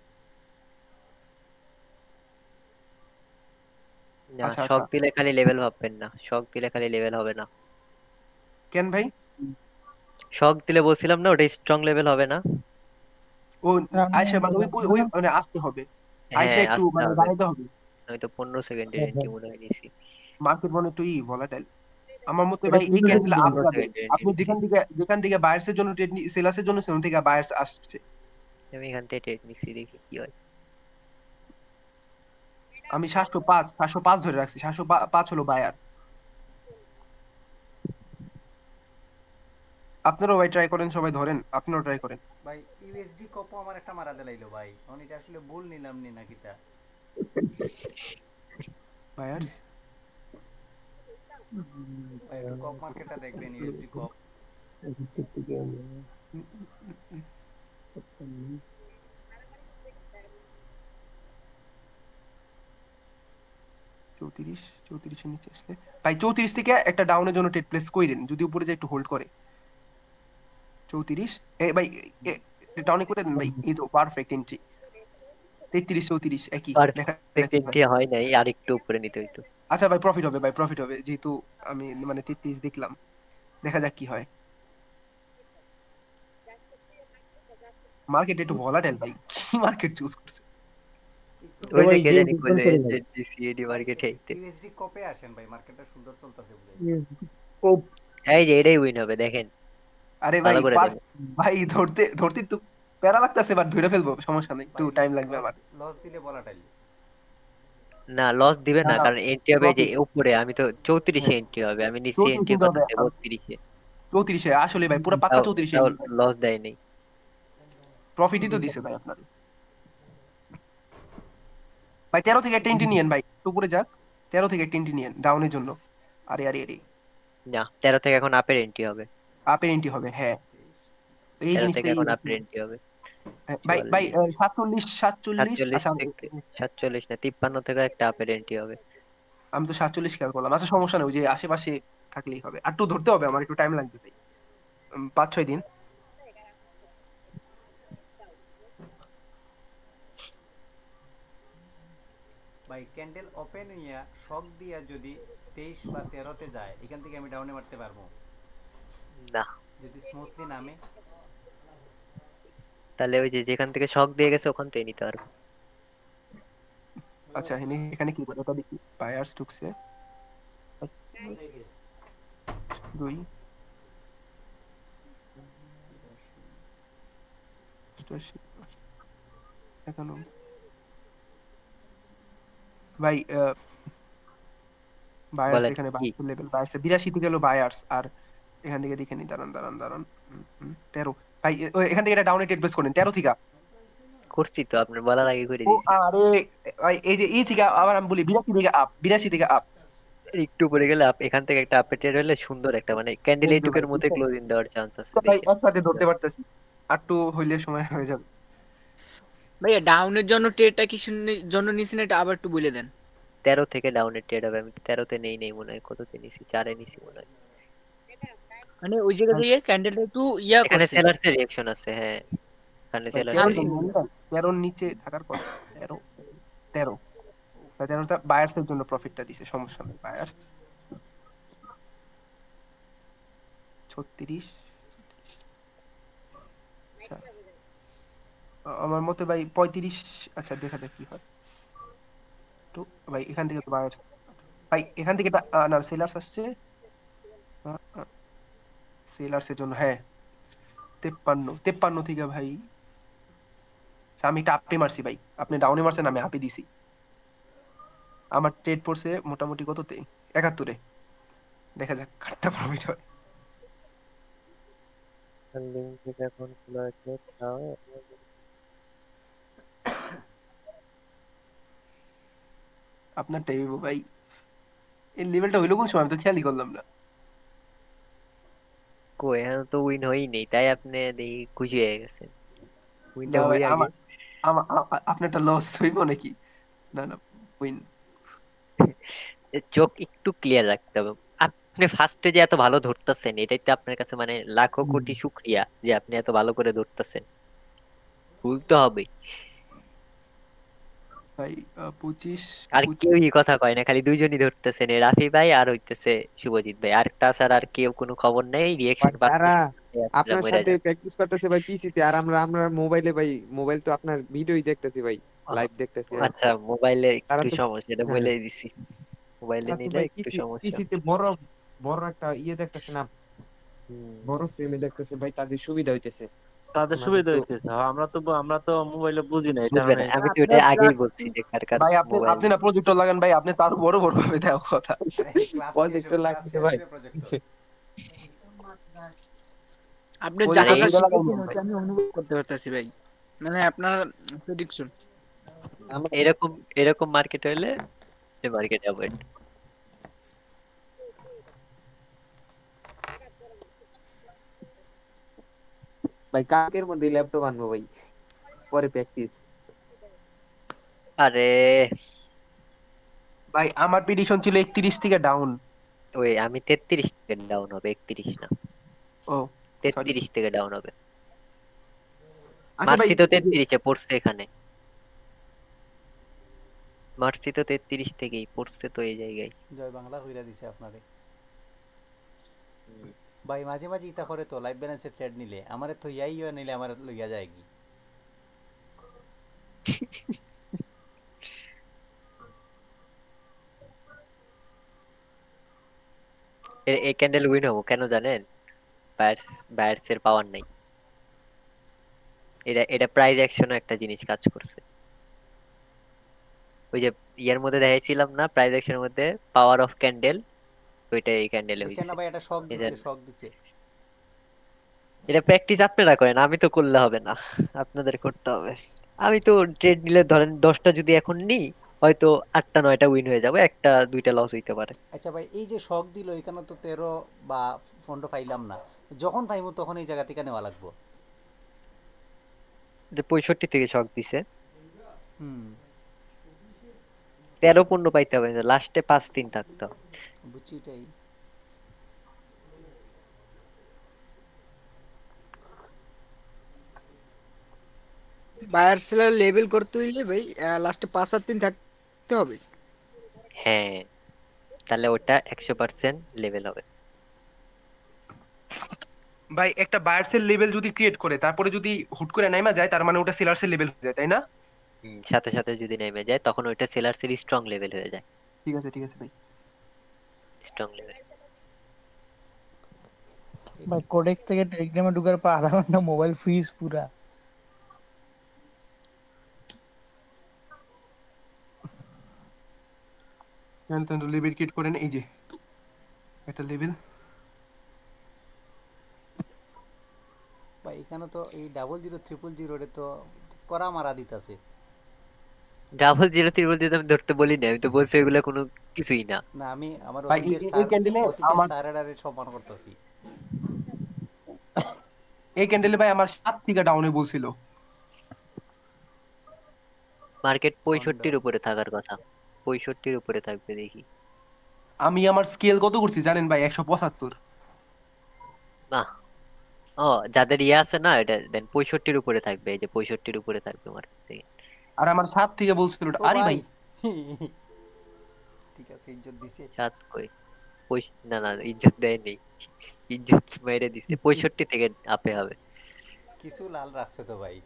না, আচ্ছা শক আচ্ছা, দিলে খালি লেভেল ভাববেন না, শক দিলে খালি লেভেল হবে না। কেন ভাই? শক দিলে বলছিলাম না ওটা স্ট্রং লেভেল হবে না। ও আয়শা মানে ওই মানে আসতে হবে, আয়শা হ্যাঁ একটু আসতে মানে হবে, বাড়াইতে হবে, নয়তো 15 সেকেন্ডের এন্ট্রি মনে হয় নিছি। মার্কেট মনে একটু ভলাটাইল আমার মতে ভাই। এই ক্যান্ডেল আপ যাবে, আপনি যেখান থেকে বায়ার্স এর জন্য ট্রেড সেলার্স এর জন্য সেখান থেকে বায়ার্স আসছে। আমি এখান থেকে ট্রেড নিছি, দেখি কি হয়। আমি 705 ধরে রাখছি, 705 হলো বায়ার। আপনারাও ভাই ট্রাই করেন, সবাই ধরেন, আপনারাও ট্রাই করেন ভাই। ইউএসডি কপও আমার একটা মারা দিলাইলো ভাই, অন এটা আসলে বল নিলাম নি নাকি তা বায়ার্স। ভাই একটু কপ মার্কেটটা দেখবেন, ইউএসডি কপ। চৌত্রিশের নিচে আসলে ভাই 34 থেকে একটা ডাউনের জন্য ট্রেড প্লেস কইরেন, যদি উপরে যায় একটু হোল্ড করে 34 ভাই ডাউনে করে দেন ভাই, এই তো পারফেক্ট এন্ট্রি। 33 34 একই দেখা এন্ট্রি হয় নাই, আর একটু উপরে নিতে হইতো। আচ্ছা ভাই প্রফিট হবে, ভাই প্রফিট হবে, যেহেতু আমি মানে 33 দেখলাম, দেখা যাক কি হয়। মার্কেট একটু ভলাটাইল ভাই, কি মার্কেট চুজ করছে? ওই যে কে জানি কইলো NZDCAD মার্কেট এইতে। ইউএসডি কপে আসেন ভাই, মার্কেটটা সুন্দর চলতেছে বুঝাই। ও এই যে এটাই উইন হবে, দেখেন আরে ভাই ভালো করে দেখেন। ভাই ধরতে ধরতে একটু প্যারা লাগতেছে, বাট ধরে ফেলবো, সমস্যা নেই, একটু টাইম লাগবে লস আমার। লস দিলে বলাটাই। না লস দিবে না না, না, কারণ এন্ট্রি হবে যে প্রফিট। উপরে, আমি তো 34-এ এন্ট্রি হবে, আমি নিশ্চয়ই 34 এন্ট্রি নিতে হবে, পাঠাতে 32-এ। 34-এ আসলে ভাই পুরো পাক্কা তাও 34-এ তাও ভাই, লস দেয় নেই। প্রফিটই তো দিছে ভাই আপনার। ভাই 13 থেকে একটা এন্ট্রি নিয়েন ভাই, একটু উপরে যাক, 13 থেকে একটা এন্ট্রি নিয়েন ডাউনের জন্য। আরে আরে আরে, না 13 থেকে এখন আপের এন্ট্রি হবে, আপের এন্ট্রি হবে, হ্যাঁ। তো এই 13 থেকে জিনিসটাই এখন আপের এন্ট্রি হবে। হ্যাঁ, ভাই ভাই 44, 47 47, 47 আচ্ছা থেকে 47 না 53 থেকে একটা আপের এন্ট্রি হবে। আমি তো 47 খেয়াল করলাম, আচ্ছা সমস্যা নেই, ওই যে আশেপাশে থাকলেই হবে, আর একটু ধরতে হবে, আমার একটু টাইম লাগবে ভাই, 5-6 দিন। ভাই ক্যান্ডেল ওপেন হইয়া শক দিয়া যদি 23 বা 13-তে যায়, এখান থেকে আমি ডাউনে মারতে পারবো না, যদি স্মুথলি নামে। তাহলে ওই যে যেখান থেকে শক দিয়ে গেছে ওখান থেকে নিতে পারবো। আচ্ছা এখানে কি বলে, ওটা দেখি, বায়ার্স ঢুকছে 2 এখানে ভাই বায়ার্স, বলেন এখানে কি? বায়ার্স লেভেল, বায়ার্স 82 থেকে গেল বায়ার্স, আর এখান থেকে দেখে নি, দাঁড়ান দাঁড়ান দাঁড়ান, 13 ভাই, এখান থেকে এটা ডাউনে টেট বেস করেন 13 থেকে। করছি তো, আপনার বলার আগে করে ও দিছি। আরে ভাই এই যে ই থেকে আবার আমি বলি 82 থেকে আপ, 82 থেকে আপ, একটু পরে গেলে এখান থেকে একটা আপডেট হলে সুন্দর একটা মানে ক্যান্ডেল এই তো ভাই এইটুকের মধ্যে ক্লোজিং দেওয়ার চান্স আছে, ভাই দেখেন। একসাথে ধরতে পারতেছি, আর একটু হইলে সময় হয়ে যাবে। ভাইয়া ডাউনের জন্য ট্রেডটা কি জন্য নিছেন এটা আবার একটু বলে দেন। 13 থেকে ডাউনের ট্রেড হবে, আমি 13-তে নেই মনে হয়, কততে নিছি, 4-এ নিছি মনে হয়। মানে ওই জায়গা থেকে ক্যান্ডেলটা একটু ইয়া এখানে করছে। সেলার্স এর রিঅ্যাকশন আছে, হ্যাঁ এখানে ভাই সেলার্স 13 এর তো reaction। বললাম, 13 নিচে থাকার কথা, 13 13 ভাই, 13টা বায়ার্স এর জন্য প্রফিটটা দিছে, সমস্যা নেই, বায়ার্স 36। আচ্ছা আমার মতে ভাই 35, আচ্ছা দেখা যাক কি হয়। তো ভাই এখান থেকে তো বায়ার্স, ভাই এখান থেকে না সেলার্স আসছে, সেলার্স এর জন্য, হ্যাঁ 53 থেকে ভাই, আচ্ছা, আমি একটা আপে মারছি ভাই, আপনি ডাউনে মারছেন, আমি আপে দিছি, আমার ট্রেড পড়ছে মোটামুটি কততে, 71-এ, দেখা যাক কাটটা প্রফিট হয়। লিংক থেকে এখন খোলা আছে, তাও আপনার টাইম ভাই, এই লেভেলটা হইলো কোন সময়, আমি তো খেয়ালই করলাম না। কই এখন তো উইন হয়ই নেই, তাই আপনি দেখি খুশি হয়ে গেছেন, উইনটা না ভাই হই আগে। আমার আমার আপনারটা লস হইব নাকি? না না, উইন। চোখ একটু ক্লিয়ার রাখতে হবে। আপনি ফার্স্টে যে এত ভালো ধরতেছেন, এটাই তো আপনার কাছে মানে লাখো কোটি শুকরিয়া যে আপনি এত ভালো করে ধরতেছেন, ভুল তো হবেই। ভাই 25 আর 25 কেউই কথা কয় না, খালি দুইজনই ধরতেছেন, এই রাফি ভাই আর হইতেছে শুভজিৎ ভাই, আর তাছাড়া আর কেউ কোনো খবর নেই, ভাই রিয়েকশন তারা পাচ্ছেন, আপনারা আপনার মরে সাথে যান। প্র্যাকটিস করতেছে ভাই পিসিতে, আর আমরা আমরা মোবাইলে ভাই, মোবাইল তো আপনার ভিডিওই দেখতেছি ভাই, লাইভ দেখতেছি আর আচ্ছা মোবাইলে তারা একটু তো সমস্যা, এটা হ্যাঁ, বলে দিছি, মোবাইলে তারা তো নিলে ভাই একটু সমস্যা। পিসিতে বড় বড় একটা দেখতেছে না, হুম। বড় ফ্রেমে দেখতেছে ভাই, তাদের সুবিধা হইতেছে। তাদের আমাদের সুবিধা তো হইতেছে, হ্যাঁ, আমরা তো মোবাইলে বুঝি না এটা, বুঝবে মানে না, আমি তো এটা আপনার আগেই বলছি যে কার কার ভাই আপনি মোবাইল। আপনি না প্রজেক্টর লাগান ভাই, আপনি তার বড় বড় ভাবে দেওয়া কথা। আরে ক্লাস শেষ প্রজেক্টর ক্লাস লাগছে শেষ ভাই। হলে প্রজেক্টর। আপনি যা প্রজেক্টর যা দুইটা লাগাই শিখেছেন নেন ভাই। ওটা আমি অনুভব করতে পারতেছি ভাই, মানে আপনার প্রেডিকশন। এরকম এরকম মার্কেট হইলে মার্কেট যাবো একটু। ভাই কালকের মধ্যে ল্যাপটপ আনবো ভাই, পরে প্র্যাকটিস। আরে ভাই আমার প্রেডিকশন ছিল 31 থেকে ডাউন। ওই আমি 33 থেকে ডাউন হবে, 31 না, ও সরি, 33 থেকে ডাউন হবে। আচ্ছা ভাই মার্সি তো 33-এ পড়ছে, এখানে মার্সি তো 33 থেকেই পড়ছে তো এই জায়গায়। জয় বাংলা কইরা দিছে আপনারে। ভাই মাঝে মাঝে ইতা করে তো লাইফ ব্যালেন্সে ট্রেড নিলে আমারে তো ইয়া নিলে আমার লইয়া যায় কি। এই ক্যান্ডেল উইন হবো কেন জানেন? বায়ার্স এর পাওয়ার নাই। এটা প্রাইজ অ্যাকশনও একটা জিনিস কাজ করছে। ওই যে ইয়ার মধ্যে দেখাইছিলাম না, প্রাইজ অ্যাকশনের মধ্যে পাওয়ার অফ ক্যান্ডেল, ওইটা এই ক্যান্ডেলে দিছে হইছে। না ভাই, এটা শক দিছে, শক দিছে। এটা প্র্যাকটিস আপনারা করেন, আমি তো করলে হবে না, আপনাদের করতে হবে। আমি তো ট্রেড নিলে ধরেন 10টা যদি এখন নিই, হয়তো 8টা 9টা উইন হয়ে যাবে, 1টা 2টা লস হইতে পারে। আচ্ছা ভাই, এই যে শক দিল এখানে তো 13 বা 15 পাইলাম না, যখন পাইমু তখন এই জায়গা থেকে নেওয়া লাগবো। যে 65 থেকে শক দিছে, হুম 13-15 পাইতে হবে না, লাস্টে 5-3 থাকতো। বুঝছি এটাই। বায়ার সেলার লেবেল করতে হইলে ভাই লাস্টে 5 আর 3 থাকতে হবে। হ্যাঁ, তাহলে ওটা 100% লেভেল হবে। ভাই একটা বায়ার্সের লেভেল যদি ক্রিয়েট করে তারপরে যদি হুট করে নাইমা যায়, তার মানে ওটা সেলার্সের লেভেল হয়ে যায়, তাই না? সাথে সাথে যদি নেমে যায় তখন ওইটা সেলার্সের স্ট্রং লেভেল হয়ে যায়। ঠিক আছে ভাই, স্ট্রং লেভেল। ভাই কোডেক থেকে টেলিগ্রামে ঢোকার পর আধা ঘন্টা মোবাইল ফ্রিজ পুরা। লেভেল ক্রিয়েট করেন, এই যে একটা লেভেল। ভাই এখানে তো এই 0000 এ তো করা মারা দিতাছে। 0000 আমি ধরতে বলি না, আমি তো বলছি এগুলো কোনো কিছুই না। না আমি আমার ভাই এই ক্যান্ডেলে আমার সারারে সম্মান করতেছি। এই ক্যান্ডেলে ভাই আমার 7 থেকে ডাউনে বলছিল। মার্কেট 65-র উপরে থাকার কথা, 65-র উপরে থাকবে দেখি। আমি আমার স্কেল কত করছি জানেন ভাই? 175। না, ও যাদের ইয়ে আছে না, এটা দেন 65-র উপরে থাকবে, এই যে 65-র উপরে থাকবে মার্কেট থেকে। আর আমার 7 থেকে বলছিল। আরে ভাই ঠিক আছে, ইজ্জত দিছে। 7 কই? না না, ইজ্জত দেয়নি, ইজ্জত মেরে দিছে। 65 থেকে আপে হবে। কিছু লাল রাখছে তো ভাই।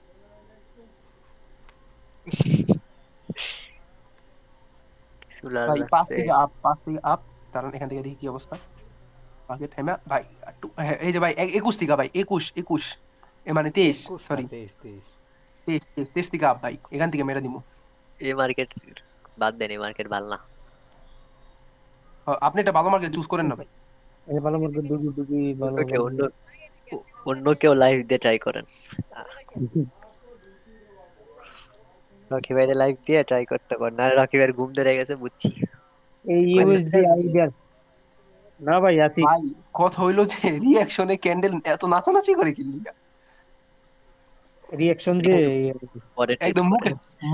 সুলার ভাই 5 রাখছে। থেকে আপ কারণ এখান থেকে দেখি কি অবস্থা। মার্কেট টাইমে ভাই এই যে ভাই 21 থেকে ভাই 21 এ মানে 23, সরি 23 থেকে আপ ভাই, এখান থেকে মেরা দিমু। এই মার্কেট বাদ দেন, এই মার্কেট ভালো না। আপনি একটা ভালো মার্কেট চুজ করেন না ভাই। এই ভালো মার্কেট ডুবি ভালো অন্য কেউ লাইভ দিয়ে ট্রাই করেন। রকি ভাইয়ের লাইভ দিয়ে ট্রাই করতে কর, না রকি ভাইয়ের ঘুম ধরে গেছে বুঝছি। এই ইউএসডি আইডিয়াস না ভাই আসি। ভাই কথা হইলো যে রিঅ্যাকশনে ক্যান্ডেল এত নাচানাচি করে কি লিগা? রিঅ্যাকশন যে একদম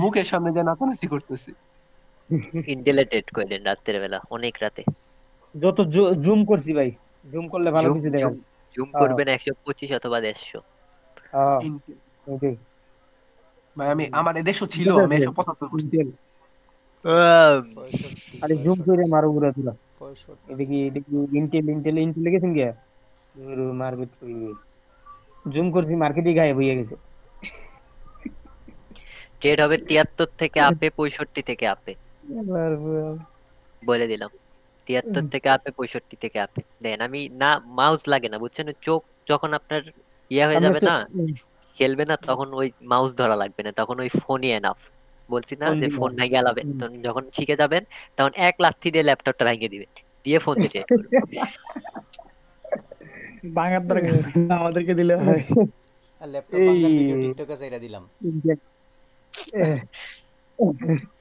মুখের সামনে যে নাচানাচি করতেছে। ইন্টেলে ট্রেড করেন রাতের বেলা, অনেক রাতে। যত জুম করছি ভাই, জুম করলে ভালো কিছু দেখা যায়। জুম করবেন 125 অথবা 150। হ্যাঁ ওকে ভাই আমি আমার এদেশও ছিল, আমি 175 করছি। আরে জুম করে মারো পুরো তুলা। এদিকে ইন্টেল গেছেন কি মার্কেট জুম করছি, মার্কেটই গায়েব হয়ে গেছে। ট্রেড হবে 73 থেকে আপে, 65 থেকে আপে, বলে দিলাম। 73 থেকে আপে, 65 থেকে আপে। দেন আমি না, মাউস লাগে না বুঝছেন, চোখ যখন আপনার ইয়া হয়ে যাবে না, খেলবে না, তখন ওই মাউস ধরা লাগবে না, তখন ওই ফোনই এনাফ। বলছি না যে ফোন ভেঙে গেলাবে, যখন শিখে যাবেন তখন এক লাথি দিয়ে ল্যাপটপটা ভেঙে দিবেন, দিয়ে ফোন দিয়ে ট্রেড করবেন। বাঙার দরকার আমাদেরকে দিলে হয়। ল্যাপটপ ভাঙার ভিডিও টিকটকে ছাইরা দিলাম।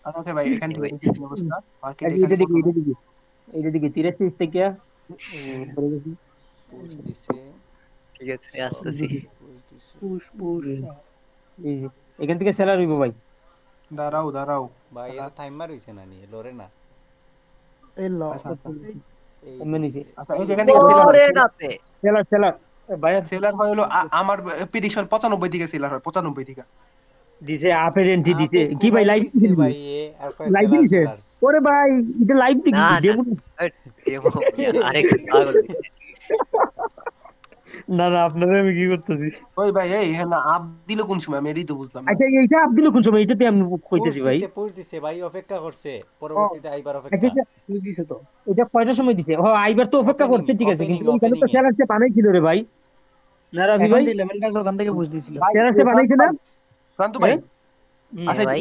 আচ্ছা ভাই এখান থেকে কি অবস্থা? মার্কেট এইটা দিকে 83 থেকে পড়ে গেছে। পুশ দিছে, ঠিক আছে আসছি। পুশ এখান থেকে সেলার হইব ভাই। দাঁড়াও ভাই এর টাইমার হইছে না নি লরে না। এই ল আচ্ছা এই যেখান থেকে সেলার ভাই সেলার হয় হলো আমার প্রেডিকশন 95 দিকে সেলার হয়, 95 দিকে দিছে আপের এন্ট্রি দিছে। কি ভাই লাইভ দিছে ভাই আর কয় লাইভ দিছে? ওরে ভাই এটা লাইভ দিছি, না ডেমো ডেমো আরেক পাগল। না না আপনারা আমি কি করতেছি? ওই ভাই এই হ্যাঁ না আপ দিল কোন সময় আমি এটাই তো বুঝলাম না। আচ্ছা এইটা আব্দুল কোন সময় এটাতে আমি কইতেছি ভাই। পুশ দিছে ভাই, অপেক্ষা করছে, ও পরবর্তীতে আইবার আচ্ছা অপেক্ষা। এটা দিছে তো। এটা কয়টার সময় দিছে? ও আইবার তো অপেক্ষা করতে ঠিক আছে, কিন্তু ওইখানে তো স্যালারসে বানাইছিল রে ভাই। না রাফি এখন ভাই, তো 11 ডাক ওখান থেকে পুশ দিছিল। ভাই স্যালারসে বানাইছে না? প্রান্ত ভাই হুম। আচ্ছা ভাই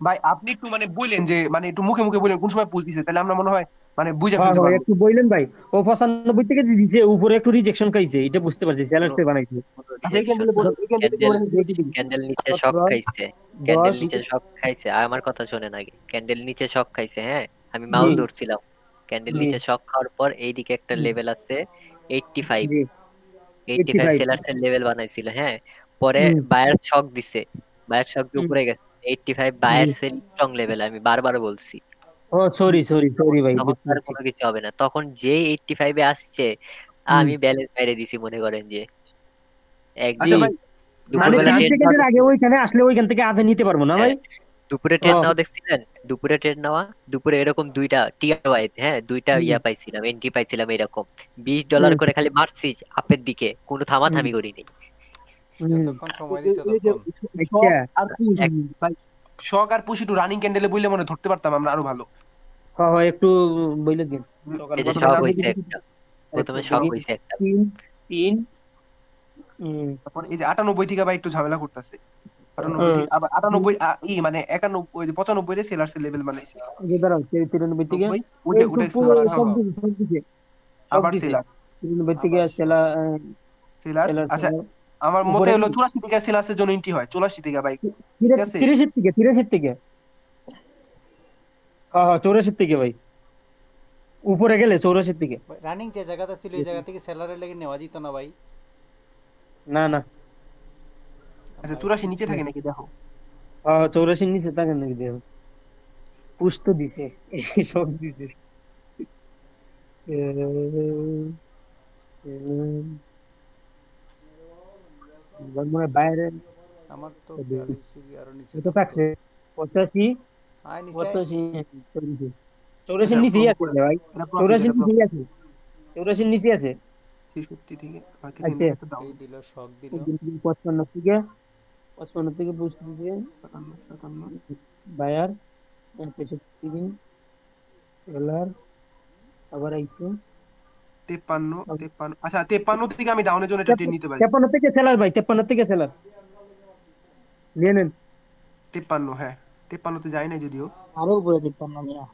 ভাই আপনি একটু মানে বললেন যে মানে একটু মুখে মুখে বললেন কোন সময় পুষ দিছে, তাহলে আমরা মনে হয় মানে বুঝে হ্যাঁ ফেলতে হ্যাঁ পারবো। একটু বললেন ভাই, ও 95 থেকে দিছে, উপরে একটু রিজেকশন খাইছে, এটা বুঝতে পারছি, স্যালারসে বানাইছে। আচ্ছা এই ক্যান্ডেলে বলে এই ক্যান্ডেলে ক্যান্ডেল মানে দিয়ে দিবি। ক্যান্ডেল নিচে শক খাইছে, 10 ক্যান্ডেল নিচে শক খাইছে। আর আমার কথা শোনেন আগে, ক্যান্ডেল নিচে শক খাইছে, হ্যাঁ আমি মাউস ধরছিলাম, ক্যান্ডেল জি নিচে শক খাওয়ার পর এইদিকে একটা লেভেল আছে 85, জি 85 85 সেলার্সের লেভেল বানাইছিল, হ্যাঁ পরে হুম বায়ার শক দিছে, বায়ার শক দিয়ে হুম উপরে গেছে 85 জি। বায়ার সেল স্ট্রং লেভেল, আমি বারবার বলছি। ও সরি সরি সরি ভাই, তখন বুঝতে আর পারছি। কোনো কিছু হবে না, তখন যে 85 এ আসছে হুম আমি ব্যালেন্স মেরে দিছি, মনে করেন যে জি, আচ্ছা একদিন ভাই মানে দুপুরবেলা 30 ট্রেন নেওয়া সেকেন্ডের আগে দেখছিলেন, ওইখানে আসলে ওইখান থেকে আধে নিতে পারবো না ভাই। হ্যাঁ দুপুরে ও ট্রেন নেওয়া দেখছিলেন, দুপুরে ট্রেন নেওয়া, দুপুরে এরকম দুইটা টিআরওয়াই, হ্যাঁ দুইটা হুম ইয়া পাইছিলাম, এন্ট্রি পাইছিলাম এরকম $20 হুম করে, খালি মারছি আপের দিকে, কোনো হুম থামাথামি করিনি। হুম যতক্ষণ সময় দিছে এই যে ততক্ষণ। আচ্ছা শক আর পুশ এক ভাই, শক আর পুশ একটু রানিং ক্যান্ডেলে বললে মনে হয় ধরতে পারতাম আমরা আরো ভালো। হ্যাঁ হ্যাঁ একটু বইলে দিন। সকাল এই যে প্রথমে শক রাউন্ডে হইছে দিতে একটা, আরেকটু প্রথমে শক তিন হইছে একটা, তিন তিন তারপর এই যে 98 থেকে ভাই একটু ঝামেলা করতেছে, 98 হুম থেকে আবার 98 মানে 91 যে 95 রে সেলার্সের লেভেল বানাইছে, যে দাঁড়াও 93 থেকে 90 এই ওটা তো সেলার্স সব রাখো। দিছে সব দিছে সব আবার দিছে। সেলার 93 থেকে আবার শক। সেলার্স সেলার আচ্ছা আমার মতে উপরে হলো 84 থেকে সেলার্সের জন্য এন্ট্রি হয়, 84 থেকে ভাই ঠিক আছে। 83 থেকে 83 থেকে হ্যাঁ হ্যাঁ 84 থেকে ভাই, উপরে গেলে 84 থেকে। রানিং যে জায়গাটা ছিল এই জায়গা থেকে সেলারের লেগে নেওয়া যেত না ভাই? না না আচ্ছা 84 নিচে থাকে নাকি দেখো। হ্যাঁ 84 নিচে থাকে নাকি দেখো, পুশ তো দিছে সব দিছে। মানে বাইরে আমার তো খেয়াল হচ্ছে কি আরো নিচে কত থাকতো। থাকছে 85 আয় নিচে আয়। 85 84 এটা নিচেই আছে রে ভাই, এটা প্রফিট 84 এটা নিচেই প্রফিট আছে, 84 নিচে আছে। 66 থেকে বাকি আচ্ছা 3 থেকে ডাউন এই দিল, শক দিল। 55 থেকে পুশ দিছে 57 বায়ার 65 দিন ডলার আবার আইছে 53 আচ্ছা 53 থেকে আমি ডাউনের জন্য এটা ট্রেন নিতে পারি। 53 থেকে সেলার ভাই, 53 থেকে সেলার নিয়ে নেন। 53 হ্যাঁ 53 তে যাই নাই যদিও। আরো উপরে দেখতাম না মিয়া।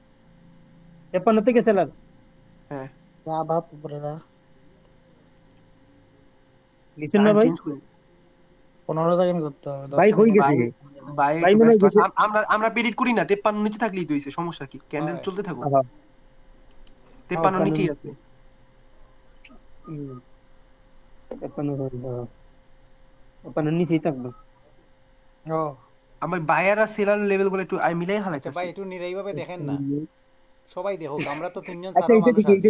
53 থেকে সেলার হ্যাঁ যা বাপ উপরে দা লিসেন না ভাই, চেঞ্জ করে 15 সেকেন্ড করতে হবে, 10 ভাই হয়ে সেকেন্ড। গেছে ভাই ভাই একটু মনে ব্যস্ত হয় আছি। আমরা প্রেডিক্ট করি না 53 নিচে থাকলেই তো হইছে, সমস্যা কি ক্যান্ডেল চলতে থাকুক। 53 নিচেই আছে। 53 নিচেই থাকবে। ও আমার বায়ার আর সেলার লেভেল বলে একটু আমি মিলাই আচ্ছা হালাইতেছি। ভাই একটু নিরাইভাবে দেখেন না, সবাই দেখুক, আমরা তো তিনজন আচ্ছা ছাড়া এইটা মানুষ দিকে আছি।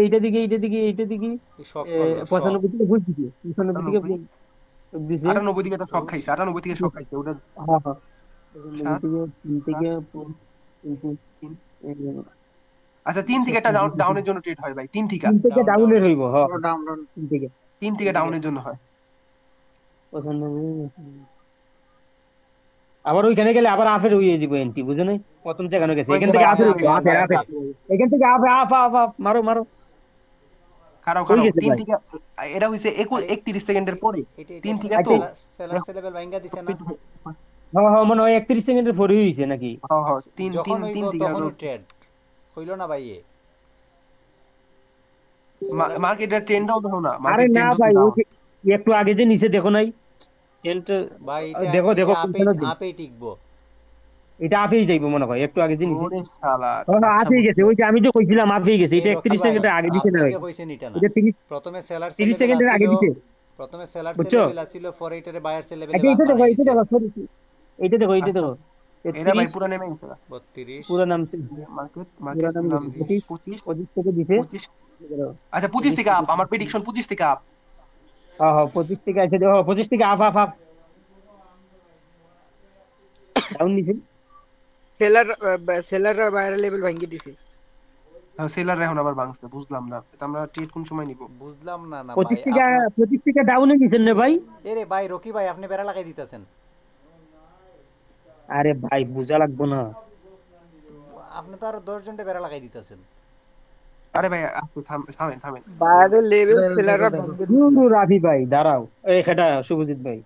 এইটা দিকে এইটা দিকে এই শক করলো, শক। 95 থেকে ভুল দিছে, 95 থেকে ভুল দিছে। 98 থেকে একটা শক খাইছে, 98 থেকে শক খাইছে ওটা হ্যাঁ হ্যাঁ 7 তিন থেকে আচ্ছা 3 থেকে একটা ডাউনের জন্য ট্রেড হয় ভাই, 3 থেকে তিন থেকে ডাউনের হইব। হ্যাঁ ডাউন ডাউন 3 থেকে ডাউনের জন্য হয়। 95 আবার ওইখানে গেলে আবার আফের হয়ে যাবে এন্টি, বুঝো নাই প্রথম জায়গানো গেছে, এখান থেকে আফের হইব, আফের এখান থেকে আফ মারো মারো খারাপ হয়ে খারাপ গেছে 3 ভাই। থেকে এটা হইছে 31 সেকেন্ডের পরে 3 থেকে তো সেলার লেভেল ভাঙা দিছে না? হ্যাঁ হ্যাঁ মনে হয় 31 সেকেন্ডের পরে হইছে নাকি? হ্যাঁ হ্যাঁ 3 যখন 3 হইব থেকে তখনই ট্রেড হইল না ভাই। মার্কেটের ট্রেন্ডটাও দেখো না, আরে মার্কেট না ট্রেন্ড ভাই তো ওই যে একটু আগে যে নিচে দেখো নাই টেন্ট, ভাই এটা দেখো দেখো আপেই টিকবো। এটা আফেই যাইবো মনে হয়, একটু আগে যে নিচে ওরে শালা আফেই গেছে, ওই যে আমি যে কইছিলাম আফেই গেছে, এটা 31 সেকেন্ডের আগে দিছে না ভাই, এটা 30 প্রথমে সেলার 30 সেকেন্ডের আগে দিছে। প্রথমে সেলার বুঝছো? লেভেল আছিল, পরে এটারে বায়ার লেভেলে আচ্ছা এইটা দেখো সরি এইটা দেখো এটা ভাই পুরো নেমে গেছে 32 পুরো নাম মার্কেট পুরো নাম নাম 25 25 থেকে দিছে। 25 আচ্ছা 25 থেকে আপ, আমার প্রেডিকশন 25 থেকে আপ। হ্যাঁ হ্যাঁ 25 থেকে আছে, দেখো 25 থেকে আপ আপ আপ ডাউন নিছে। সেলার বাইরের লেভেল ভাঙিয়ে দিছে। সেলার এখন আবার ভাঙছে, বুঝলাম না এটা আমরা ট্রেড কোন সময় নিব? বুঝলাম না না ভাই 25 টাকা ডাউনে নিছেন না ভাই? এরে ভাই রকি ভাই আপনি বেড়া লাগাই দিতেছেন। আরে ভাই বুঝা লাগবো না, আপনি তো আরো 10 জনটা বেড়া লাগাই দিতেছেন। আরে ভাই আপনি থামেন থামেন। বাইরের লেভেল সেলাররা রাফি ভাই দাঁড়াও, এই খেটা শুভজিৎ ভাই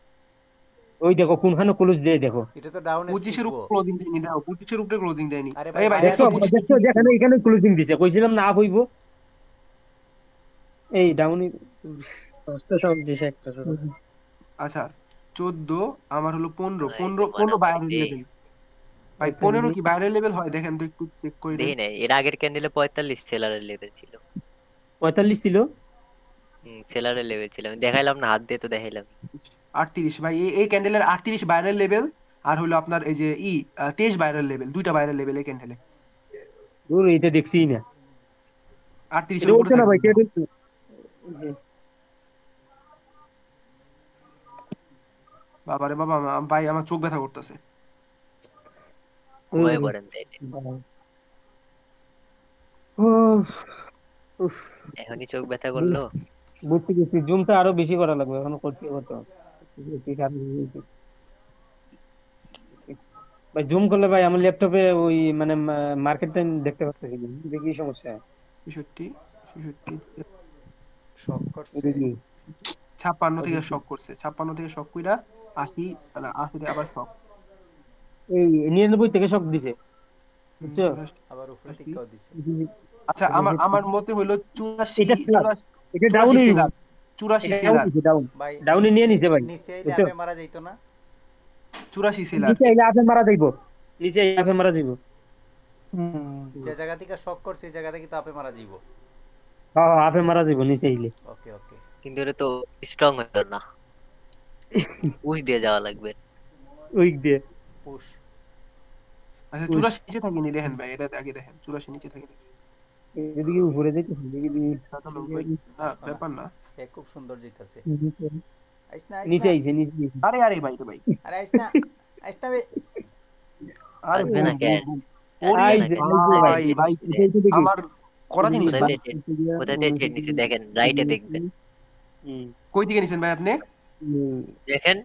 ওই দেখো কোনখানে ক্লোজ দিয়ে দেখো, এটা তো ডাউনে 25 এর উপরে ক্লোজিং দেয়নি, দাও 25 এর উপরে ক্লোজিং দেয়নি। আরে এই ভাই দেখো দেখো যেখানে এখানে ক্লোজিং দিছে, কইছিলাম না আপ হইবো। এই ডাউনে সাউন্ড দিছে একটা। আচ্ছা 14 আমার হলো 15 বাইরের লেভেল। ভাই 15 কি বাইরের লেভেল হয়? দেখেন তো একটু চেক করে দেখি নাই, এর আগের ক্যান্ডেলে 45 সেলারের লেভেল ছিল। 45 ছিল? সেলারের লেভেল ছিল, আমি দেখাইলাম না, হাত দিয়ে তো দেখাইলাম। 38 ভাই, এই ক্যান্ডেলের 38 বাইরের লেভেল, আর হলো আপনার এই যে 23 বাইরের লেভেল, দুইটা বাইরের লেভেল এই ক্যান্ডেলে। দূর এটা দেখছিই না। 38 এর উপরে না ভাই, কে দেখছি? বাবারে বাবা, ভাই আমার চোখ ব্যথা করতেছে। ঘুমায় পড়েন তাইলে। এখনই চোখ ব্যথা করলো। বুঝছি বুঝছি, জুমটা আরো বেশি করা লাগবে, এখনো করছি কত ভাই। জুম করলে ভাই আমার ল্যাপটপে ওই মানে মার্কেট টাইম দেখতে পাচ্ছি, দেখি সমস্যা। 66 শক করছে, 56 থেকে শক করছে, 56 থেকে শক কইরা 80 না 80 আবার শক, এই 99 থেকে শক দিছে, বুঝছো? আবার উপরে টিকাও দিছে। আচ্ছা আমার মতে হলো 84 এটা ডাউনে 84 সেলার ভাই ডাউনে নিয়ে নিছে ভাই। নিচে আইলে আপে মারা যাইতো না? 84 সেলার নিচে আইলে আপে মারা যাইবো, নিচে আইলে আপে মারা যাইবো। যে জায়গা থেকে শক করছে এই জায়গা থেকে তো আপে মারা যাইবো। হ্যাঁ আপে মারা যাইবো নিচে আইলে। ওকে ওকে, কিন্তু এটা তো স্ট্রং হলো না, পুশ দিয়ে যাওয়া লাগবে। উইক দিয়ে পুশ। আচ্ছা 84 নিচে থাকেনি, দেখেন ভাই এটা আগে দেখেন, 84 নিচে থাকে এদিকে উপরে যাইতে, এদিকে না ব্যাপার না, এ খুব সুন্দর যাইতাছে। আইসনা নিচে আইছে, নিচে আরে আরে ভাই তো ভাই, আরে আইসনা আইসনা বে, আরে আসবে না কেন? ভাই ভাই আমার করা জিনিস কোথায় থেকে ট্রেড নিছে দেখেন, রাইটে দেখবেন। কই থেকে নিছেন ভাই আপনি? দেখেন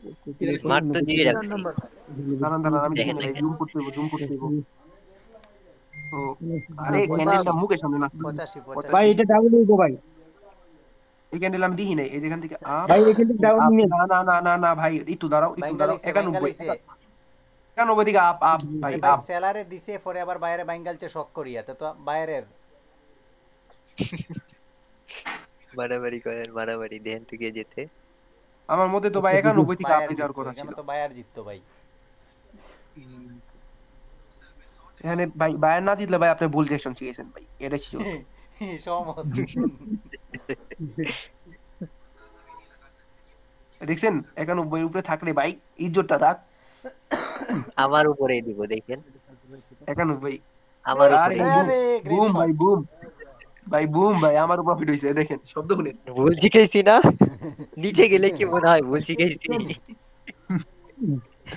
স্মার্ট তো দিয়ে রাখছি। দাঁড়ান আমি দেখেন ভাই, জুম করতে হইব। ও আরে ক্যান্ডেলটা মুখের সামনে না 85 ভাই, এটা ডাউন হইবো ভাই। এই ক্যান্ডেল আমি দেখি নাই, এই যেখান থেকে ভাই এখান থেকে ডাউন নিয়ে না ভাই একটু দাঁড়াও 91 দিকে আপ ভাই ভাই আপ সেলারে দিছে, পরে আবার বাইরে বাইঙ্গালছে শক করিয়া, তো বাইরের মারামারি করেন, মারামারি দেন থেকে যেতে। আমার মতে তো ভাই 91 থেকে আপনি যাওয়ার কথা ছিল। এখানে তো বায়ার জিততো ভাই। এখানে ভাই বায়ার না জিতলে ভাই আপনি ভুল ডিরেকশন শিখেছেন ভাই, এটা ছিল সহমত। দেখছেন 91 এর উপরে থাকলে ভাই ইজ্জতটা রাখ। আমার উপরেই দিব দেখেন, 91 আমার উপরে বুম ভাই বুম ভাই বুম ভাই, আমার প্রফিট হইছে দেখেন, শব্দ শুনেন। ভুল শিখাইছি না, নিচে গেলে কি মনে হয় ভুল শিখাইছি।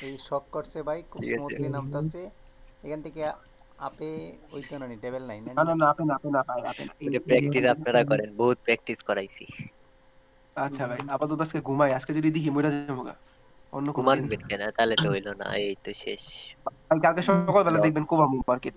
এই শক করছে ভাই, খুব স্মুথলি নামতাছে এখান থেকে। আপে ওইতো না টেবিল নাই না না আপে না ভাই, আপে না, এটা প্র্যাকটিস আপনারা করেন, বহুত প্র্যাকটিস করাইছি। আচ্ছা ভাই আপাতত আজকে ঘুমাই, আজকে যদি দেখি মইরা যাবো অন্য ঘুমানবেন কেন? তাহলে তো হইলো না, এই তো শেষ। কালকে সকালবেলা দেখবেন কোবা মার্কেট।